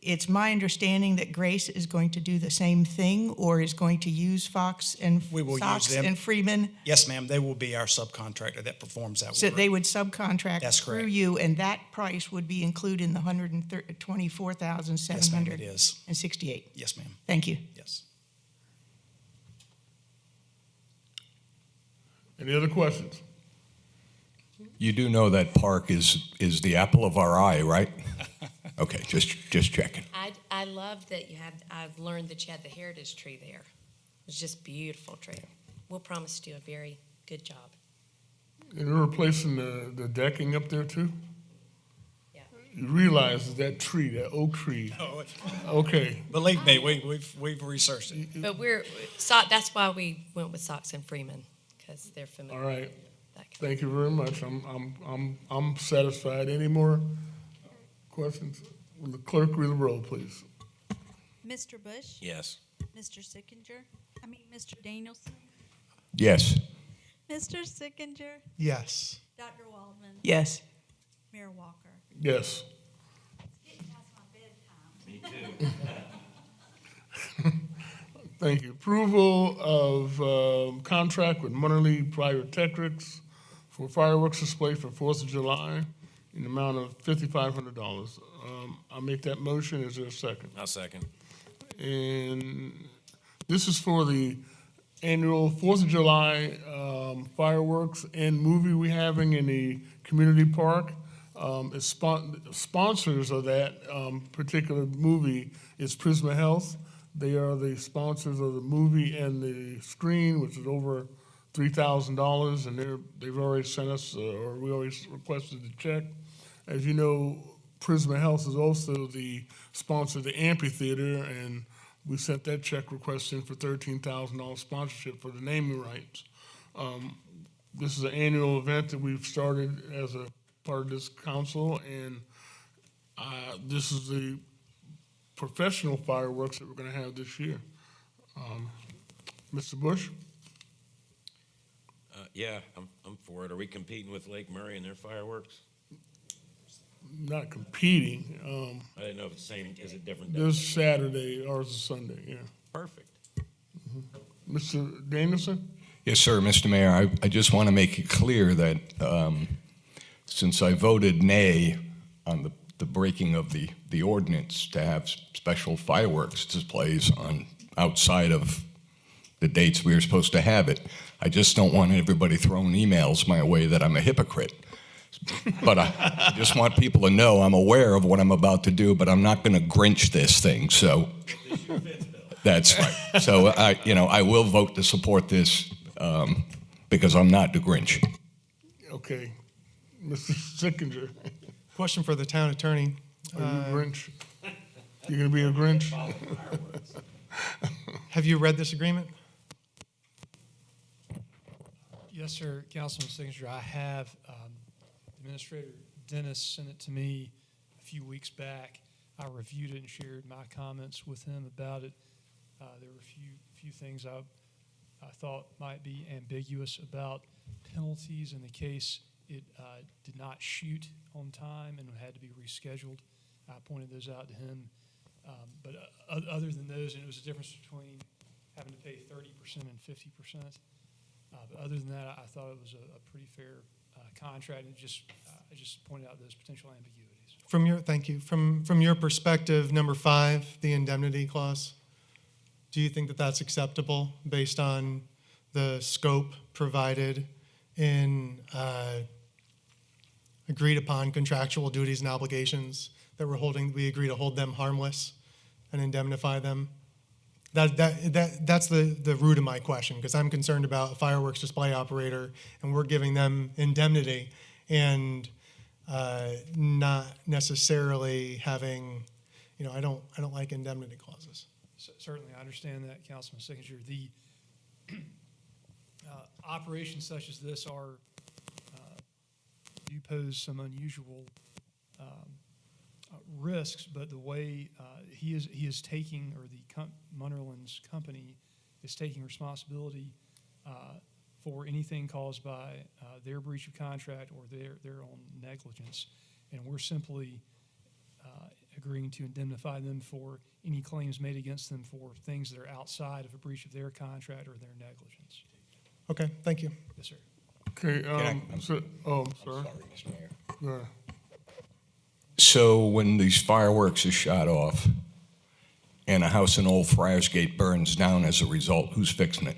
It's my understanding that Grace is going to do the same thing, or is going to use Sox and Freeman. Yes, ma'am. They will be our subcontractor that performs that work. So they would subcontract That's through correct. you, and that price would be included in the $124,768. Yes, ma'am, it is. Yes, ma'am. Thank you. Yes. Any other questions? You do know that park is the apple of our eye, right? Okay, just checking. I love that I've learned that you had the heritage tree there. It was just beautiful tree. We'll promise to do a very good job. And you're replacing the decking up there too? Yeah. You realize that tree, that oak tree. Okay. Believe me, we've researched it. But that's why we went with Sox and Freeman, because they're familiar. All right. Thank you very much. I'm satisfied. Any more questions? Will the clerk read the roll, please? Mr. Bush? Yes. Mr. Mr. Danielson? Yes. Mr. Sickinger? Yes. Dr. Waldman? Yes. Mayor Walker? Yes. It's getting past my bedtime. Me too. Thank you. Approval of contract with Monterey Pyrotechnics for fireworks display for 4th of July in the amount of $5,500. I'll make that motion. Is there a second? I'll second. And this is for the annual 4th of July fireworks and movie we're having in the community park. Sponsors of that particular movie is Prisma Health. They are the sponsors of the movie and the screen, which is over $3,000, and they've already sent us, or we always requested the check. As you know, Prisma Health is also the sponsor of the amphitheater, and we sent that check request in for $13,000 sponsorship for the naming rights. This is an annual event that we've started as a part of this council, and this is the professional fireworks that we're going to have this year. Mr. Bush? Yeah, I'm for it. Are we competing with Lake Murray and their fireworks? Not competing. I didn't know if it's the same. Is it different? This Saturday, ours is Sunday, yeah. Perfect. Mr. Danielson? Yes, sir, Mr. Mayor. I just want to make it clear that since I voted nay on the breaking of the ordinance to have special fireworks displays on outside of the dates we were supposed to have it, I just don't want everybody throwing emails my way that I'm a hypocrite. But I just want people to know I'm aware of what I'm about to do, but I'm not going to Grinch this thing. So that's right. So I will vote to support this because I'm not the Grinch. Okay. Mr. Sickinger? Question for the town attorney. Are you Grinch? You going to be a Grinch? Have you read this agreement? Yes, sir, Councilman Signature. I have. Administrator Dennis sent it to me a few weeks back. I reviewed it and shared my comments with him about it. There were a few things I thought might be ambiguous about penalties in the case it did not shoot on time and had to be rescheduled. I pointed those out to him. But other than those, and it was a difference between having to pay 30% and 50%. But other than that, I thought it was a pretty fair contract, and I just pointed out those potential ambiguities. Thank you. From your perspective, number 5, the indemnity clause, do you think that that's acceptable based on the scope provided in agreed upon contractual duties and obligations that we agree to hold them harmless and indemnify them? That's the root of my question, because I'm concerned about a fireworks display operator, and we're giving them indemnity and not necessarily having, I don't like indemnity clauses. Certainly, I understand that, Councilman Signature. The operations such as this do pose some unusual risks, but the way he is taking, or the Munnerland's company is taking responsibility for anything caused by their breach of contract or their own negligence, and we're simply agreeing to indemnify them for any claims made against them for things that are outside of a breach of their contract or their negligence. Okay, thank you. Yes, sir. Okay, I'm sorry. Mr. Mayor. Go ahead. So when these fireworks are shot off and a house in Old Friars Gate burns down as a result, who's fixing it?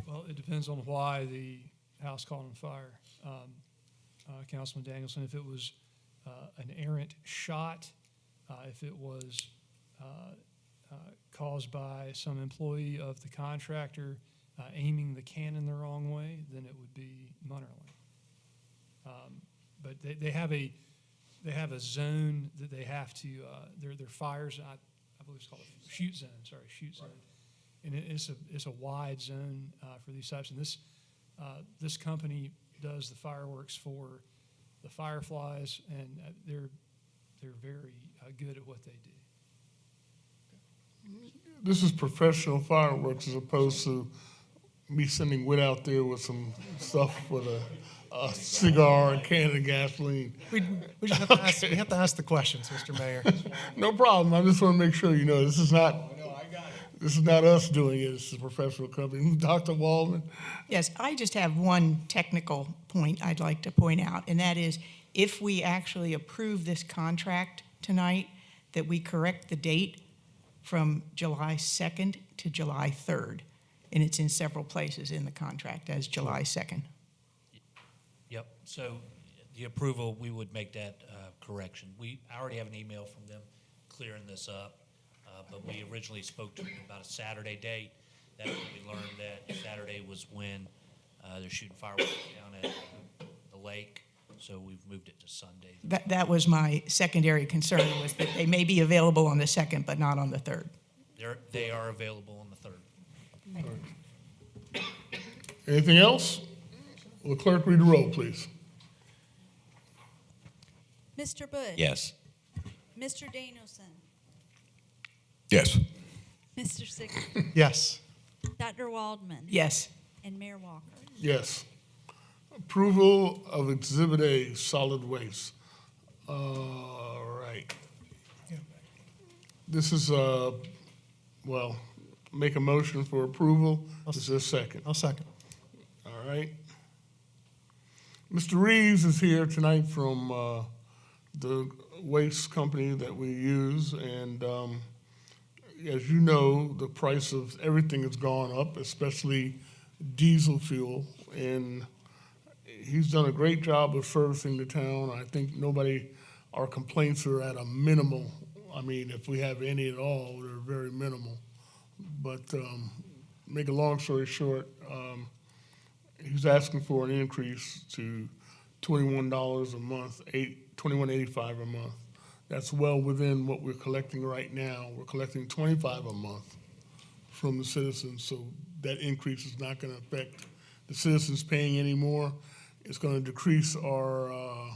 Well, it depends on why the house caught on fire. Councilman Danielson, if it was an errant shot, if it was caused by some employee of the contractor aiming the cannon the wrong way, then it would be Munnerland. But they have a zone that they have to, their fires, I believe it's called a shoot zone, shoot zone. And it's a wide zone for these types. And this company does the fireworks for the Fireflies, and they're very good at what they do. This is professional fireworks as opposed to me sending Whit out there with some stuff with a cigar, a can of gasoline. We just have to ask the questions, Mr. Mayor. No problem. I just want to make sure you know this is not us doing it. It's a professional company. Dr. Waldman? Yes, I just have one technical point I'd like to point out, and that is if we actually approve this contract tonight, that we correct the date from July 2nd to July 3rd. And it's in several places in the contract as July 2nd. Yep, so the approval, we would make that correction. I already have an email from them clearing this up, but we originally spoke to them about a Saturday date. That's when we learned that Saturday was when they're shooting fireworks down at the lake, so we've moved it to Sunday. That was my secondary concern, was that they may be available on the 2nd, but not on the 3rd. They are available on the 3rd. Anything else? Will the clerk read the roll, please? Mr. Bush? Yes. Mr. Danielson? Yes. Mr. Signature? Yes. Dr. Waldman? Yes. And Mayor Walker? Yes. Approval of Exhibit A, solid waste. All right. This is, make a motion for approval. Is there a second? I'll second. All right. Mr. Reeves is here tonight from the waste company that we use, and as you know, the price of everything has gone up, especially diesel fuel, and he's done a great job of servicing the town. I think our complaints are at a minimal. I mean, if we have any at all, they're very minimal. But make a long story short, he's asking for an increase to $21 a month, $21.85 a month. That's well within what we're collecting right now. We're collecting $25 a month from the citizens, so that increase is not going to affect the citizens paying any more. It's going to decrease our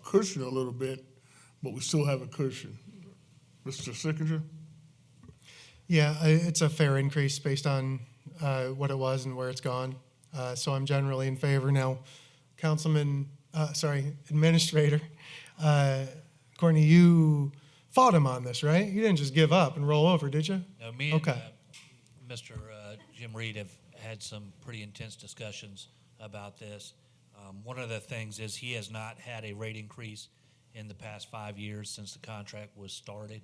cushion a little bit, but we still have a cushion. Mr. Sickinger? Yeah, it's a fair increase based on what it was and where it's gone. So I'm generally in favor. Now, Administrator, Courtney, you fought him on this, right? You didn't just give up and roll over, did you? No, me Okay. and Mr. Jim Reed have had some pretty intense discussions about this. One of the things is he has not had a rate increase in the past 5 years since the contract was started.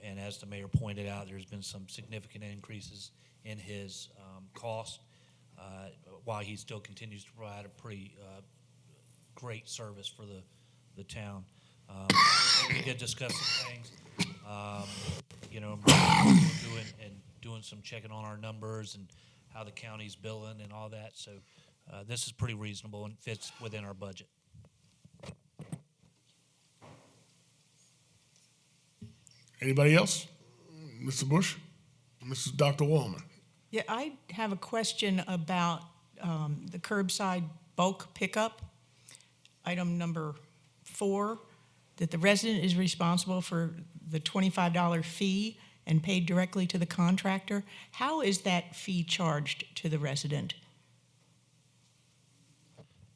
And as the mayor pointed out, there's been some significant increases in his cost, while he still continues to provide a pretty great service for the town. We did discuss some things, doing some checking on our numbers and how the county's billing and all that. So this is pretty reasonable and fits within our budget. Anybody else? Mr. Bush? Mrs. Dr. Wallman? Yeah, I have a question about the curbside bulk pickup. Item number 4, that the resident is responsible for the $25 fee and paid directly to the contractor. How is that fee charged to the resident?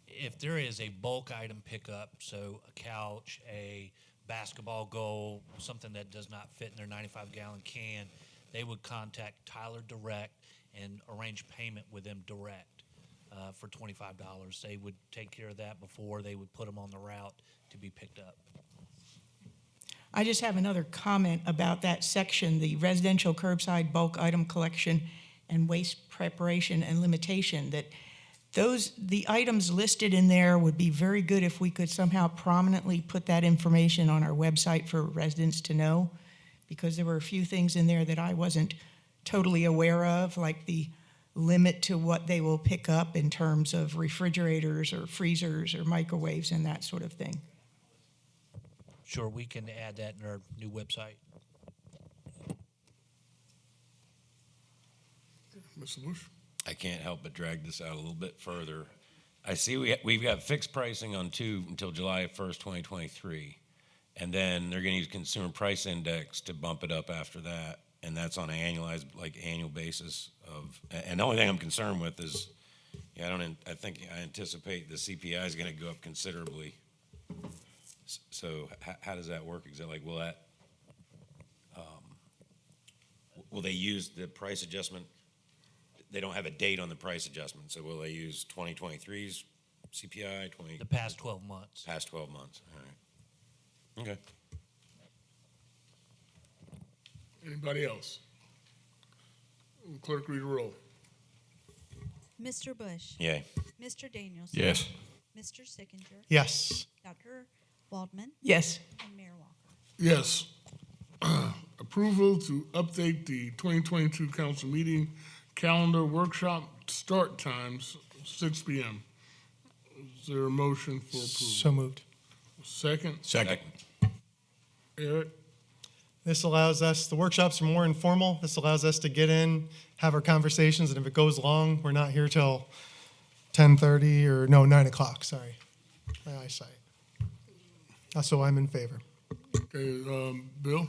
If there is a bulk item pickup, so a couch, a basketball goal, something that does not fit in their 95-gallon can, they would contact Tyler direct and arrange payment with them direct for $25. They would take care of that before they would put them on the route to be picked up. I just have another comment about that section, the residential curbside bulk item collection and waste preparation and limitation, that the items listed in there would be very good if we could somehow prominently put that information on our website for residents to know, because there were a few things in there that I wasn't totally aware of, like the limit to what they will pick up in terms of refrigerators or freezers or microwaves and that sort of thing. Sure, we can add that in our new website. Mr. Bush? I can't help but drag this out a little bit further. I see we've got fixed pricing on 2 until July 1st, 2023. And then they're going to use consumer price index to bump it up after that. And that's on an annualized, annual basis and the only thing I'm concerned with is, I anticipate the CPI is going to go up considerably. So how does that work exactly? Will they use the price adjustment? They don't have a date on the price adjustment, so will they use 2023's CPI? The past 12 months. Past 12 months, all right. Okay. Anybody else? Clerk, read the roll. Mr. Bush. Yay. Mr. Daniels. Yes. Mr. Sickinger. Yes. Dr. Waldman. Yes. And Mayor Walker. Yes. Approval to update the 2022 council meeting calendar workshop start times, 6 p.m. Is there a motion for approval? So moved. Second? Second. Eric? This allows us, the workshops are more informal. This allows us to get in, have our conversations, and if it goes long, we're not here till 10:30 or 9 o'clock, sorry. My eyesight. So I'm in favor. Okay, Bill?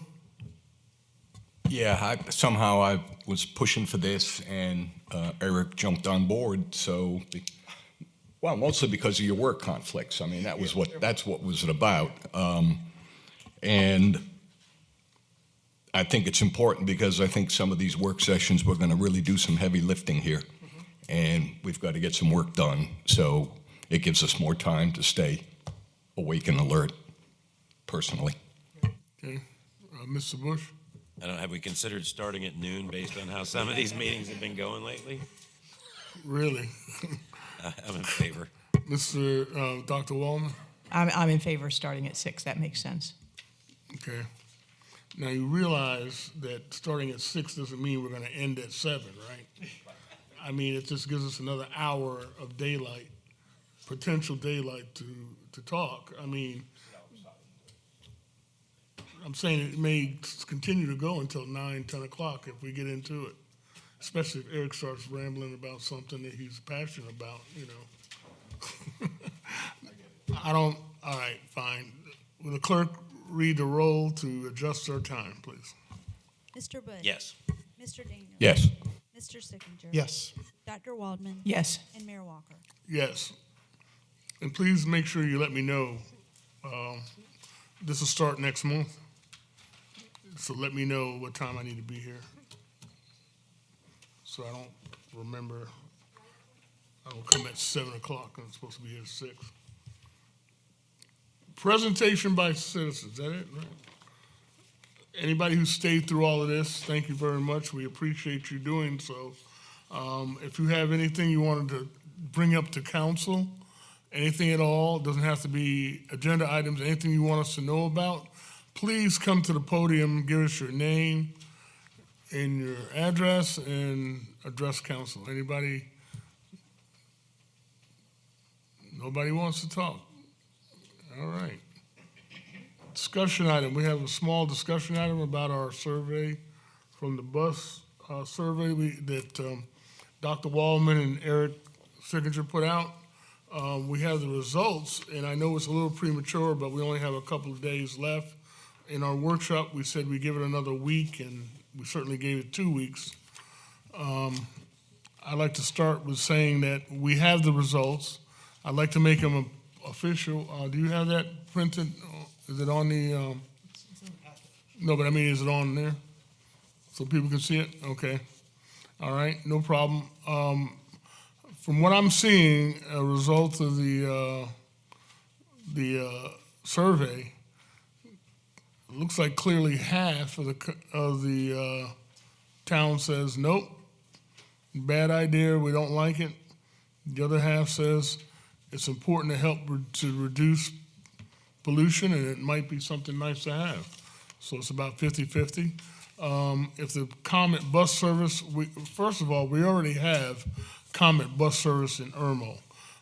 Yeah, I was pushing for this, and Eric jumped on board. So, mostly because of your work conflicts. I mean, that's what was it about. And I think it's important because I think some of these work sessions we're going to really do some heavy lifting here, and we've got to get some work done. So it gives us more time to stay awake and alert. Personally. Okay, Mr. Bush? Have we considered starting at noon based on how some of these meetings have been going lately? Really? I'm in favor. Mr. Dr. Wallman? I'm in favor of starting at 6. That makes sense. Okay. Now you realize that starting at 6 doesn't mean we're going to end at 7, right? I mean, it just gives us another hour of daylight, potential daylight to talk. I mean, I'm saying it may continue to go until 9, 10 o'clock if we get into it, especially if Eric starts rambling about something that he's passionate about, all right, fine. Will the clerk read the roll to adjust our time, please? Mr. Bush. Yes. Mr. Daniels. Yes. Mr. Sickinger. Yes. Dr. Waldman. Yes. And Mayor Walker. Yes. And please make sure you let me know. This will start next month. So let me know what time I need to be here. so I don't remember. I don't come at 7 o'clock, I'm supposed to be here at 6. Presentation by citizens, is that it? Right. Anybody who stayed through all of this, thank you very much. We appreciate you doing so. If you have anything you wanted to bring up to council, anything at all, it doesn't have to be agenda items, anything you want us to know about, please come to the podium, give us your name and your address and address council. Anybody? Nobody wants to talk. All right. Discussion item. We have a small discussion item about our survey from the bus survey that Dr. Wallman and Eric Signature put out. We have the results, and I know it's a little premature, but we only have a couple of days left. In our workshop, we said we give it another week, and we certainly gave it 2 weeks. I'd like to start with saying that we have the results. I'd like to make them official. Do you have that printed? Is it on the, no, but I mean, is it on there? So people can see it? Okay. All right, no problem. From what I'm seeing, a result of the survey, it looks like clearly half of the town says, nope, bad idea, we don't like it. The other half says it's important to help to reduce pollution, and it might be something nice to have. So it's about 50-50. If the Comet bus service, first of all, we already have Comet bus service in Irmo.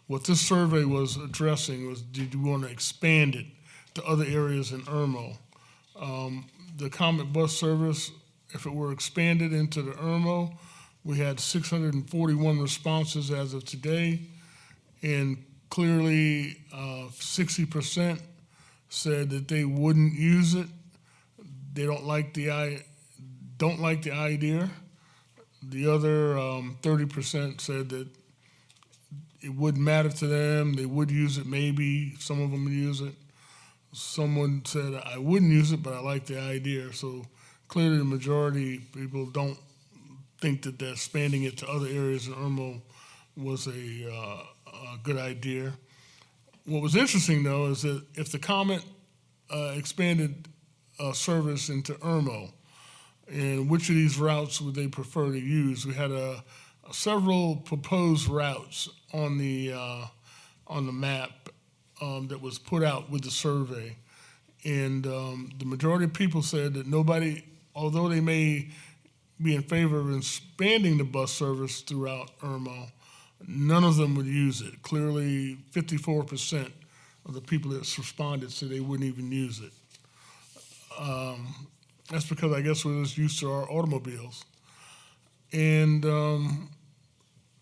What this survey was addressing was, did you want to expand it to other areas in Irmo? The Comet bus service, if it were expanded into the Irmo, we had 641 responses as of today, and clearly 60% said that they wouldn't use it. They don't like the idea. The other 30% said that it wouldn't matter to them. They would use it maybe. Some of them would use it. Someone said, I wouldn't use it, but I like the idea. So clearly the majority of people don't think that expanding it to other areas in Irmo was a good idea. What was interesting, though, is that if the Comet expanded service into Irmo, and which of these routes would they prefer to use? We had several proposed routes on the map that was put out with the survey, and the majority of people said that nobody, although they may be in favor of expanding the bus service throughout Irmo, none of them would use it. Clearly, 54% of the people that responded said they wouldn't even use it. That's because I guess we're just used to our automobiles. And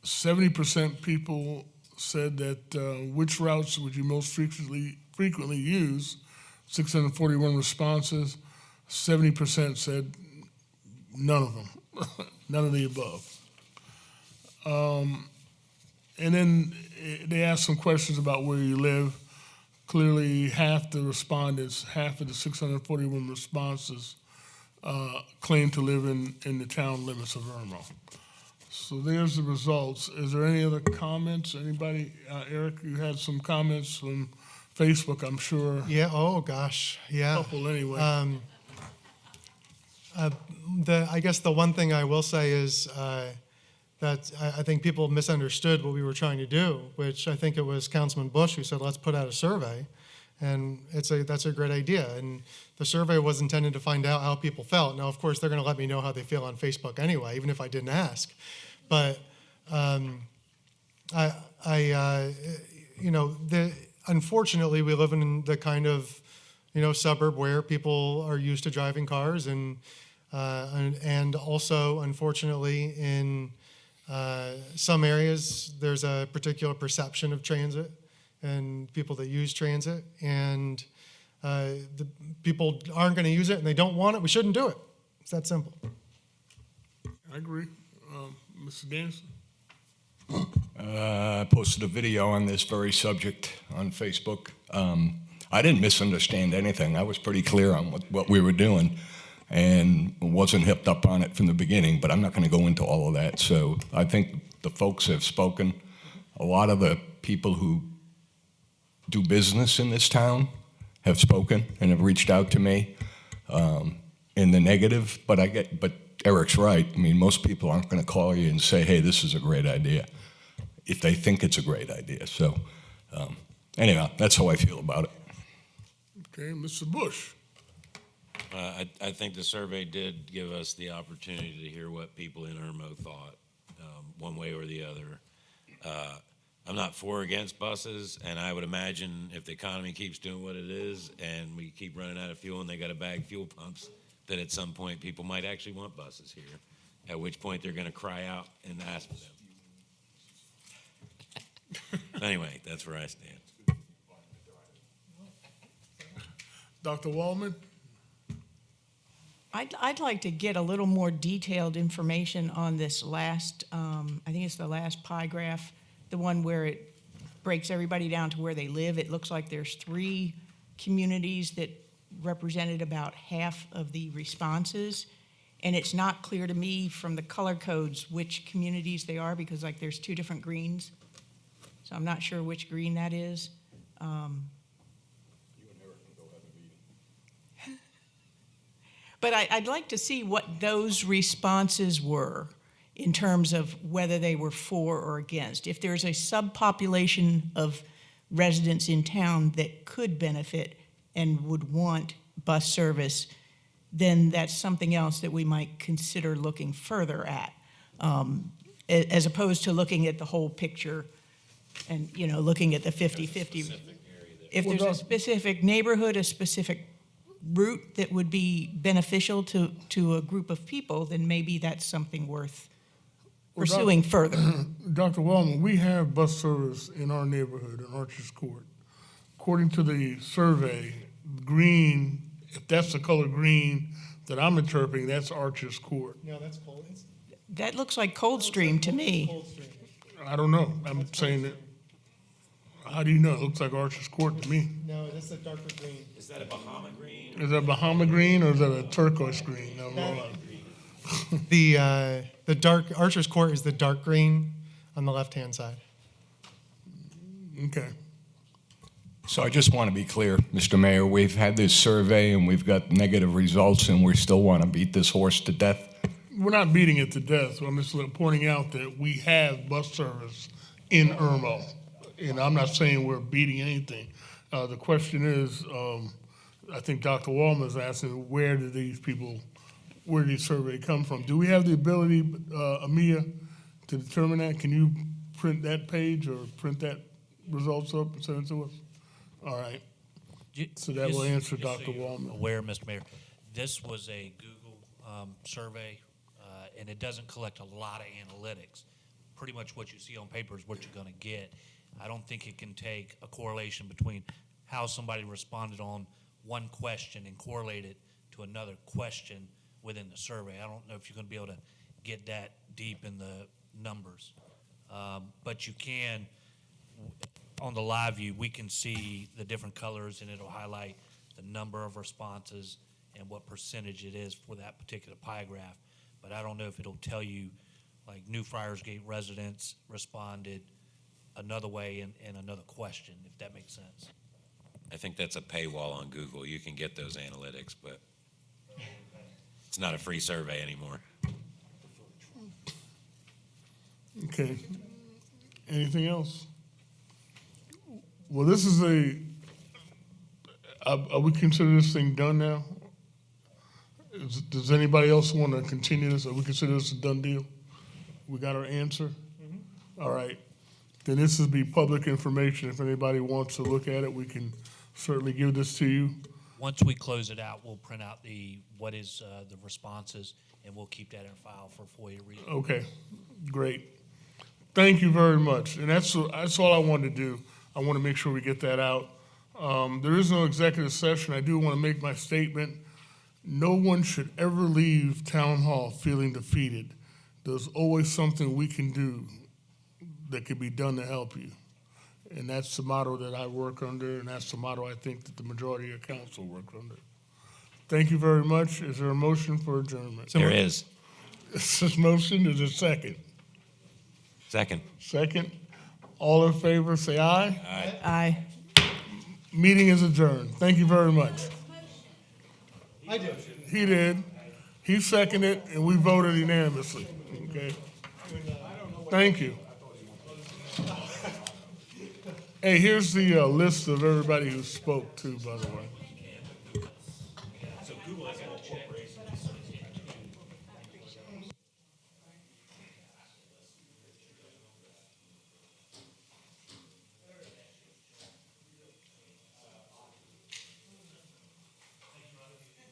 70% people said that which routes would you most frequently use? 641 responses. 70% said none of them, none of the above. And then they asked some questions about where you live. Clearly, half the respondents, half of the 641 responses claim to live in the town limits of Irmo. So there's the results. Is there any other comments? Anybody? Eric, you had some comments from Facebook, I'm sure. Yeah, oh gosh, yeah. A couple anyway. I guess the one thing I will say is that I think people misunderstood what we were trying to do, which I think it was Councilman Bush who said, let's put out a survey. And that's a great idea. And the survey was intended to find out how people felt. Now, of course, they're going to let me know how they feel on Facebook anyway, even if I didn't ask. But unfortunately, we live in the kind of suburb where people are used to driving cars, and also, unfortunately, in some areas, there's a particular perception of transit and people that use transit, and the people aren't going to use it and they don't want it. We shouldn't do it. It's that simple. I agree. Mr. Dennison? I posted a video on this very subject on Facebook. I didn't misunderstand anything. I was pretty clear on what we were doing. and wasn't hipped up on it from the beginning, but I'm not going to go into all of that. So I think the folks have spoken. A lot of the people who do business in this town have spoken and have reached out to me in the negative, but Eric's right. I mean, most people aren't going to call you and say, hey, this is a great idea, if they think it's a great idea. So anyhow, that's how I feel about it. Okay, Mr. Bush. I think the survey did give us the opportunity to hear what people in Irmo thought, one way or the other. I'm not for or against buses, and I would imagine if the economy keeps doing what it is and we keep running out of fuel and they got to bag fuel pumps, that at some point people might actually want buses here, at which point they're going to cry out and ask for them. Anyway, that's where I stand. Dr. Wallman? I'd like to get a little more detailed information on this last, I think it's the last pie graph, the one where it breaks everybody down to where they live. It looks like there's 3 communities that represented about half of the responses. And it's not clear to me from the color codes which communities they are, because like there's 2 different greens. So I'm not sure which green that is. But I'd like to see what those responses were in terms of whether they were for or against. If there's a subpopulation of residents in town that could benefit and would want bus service, then that's something else that we might consider looking further at, as opposed to looking at the whole picture and, you know, looking at the 50-50. If there's a specific neighborhood, a specific route that would be beneficial to a group of people, then maybe that's something worth pursuing further. Dr. Wallman, we have bus service in our neighborhood in Arches Court. According to the survey, green, if that's the color green that I'm interpreting, that's Arches Court. No, that's cold. That looks like Coldstream to me. I don't know. I'm saying that. How do you know? It looks like Arches Court to me. No, that's a darker green. Is that a Bahama green? Is that Bahama green or is that a turquoise green? No, The dark, Archer's Court is the dark green on the left-hand side. Okay. So I just want to be clear, Mr. Mayor, we've had this survey and we've got negative results and we still want to beat this horse to death. We're not beating it to death. So I'm just pointing out that we have bus service in Irmo. And I'm not saying we're beating anything. The question is, I think Dr. Wallman is asking, where did these survey come from? Do we have the ability, Amia, to determine that? Can you print that page or print that results up and send it to us? All right. So that will answer Dr. So you're Wallman. aware, Mr. Mayor, this was a Google survey, and it doesn't collect a lot of analytics. Pretty much what you see on paper is what you're going to get. I don't think it can take a correlation between how somebody responded on one question and correlate it to another question within the survey. I don't know if you're going to be able to get that deep in the numbers. But you can, on the live view, we can see the different colors and it'll highlight the number of responses and what percentage it is for that particular pie graph. But I don't know if it'll tell you, like, New Friarsgate residents responded another way in another question, if that makes sense. I think that's a paywall on Google. You can get those analytics, but it's not a free survey anymore. Okay. Anything else? Well, this is are we consider this thing done now? Does anybody else want to continue this? Or we consider this a done deal? We got our answer? Mm-hmm. All right. Then this will be public information. If anybody wants to look at it, we can certainly give this to you. Once we close it out, we'll print out the responses, and we'll keep that in file for FOIA reading. Okay, great. Thank you very much. And that's all I wanted to do. I want to make sure we get that out. There is no executive session. I do want to make my statement. No one should ever leave Town Hall feeling defeated. There's always something we can do that can be done to help you. And that's the motto that I work under, and that's the motto I think that the majority of council work under. Thank you very much. Is there a motion for adjournment? There is. This motion is a second. Second. Second. All in favor, say aye. Aye. Meeting is adjourned. Thank you very much. I did. He did. He seconded, and we voted unanimously. Okay. Thank you. Hey, here's the list of everybody who spoke too, by the way.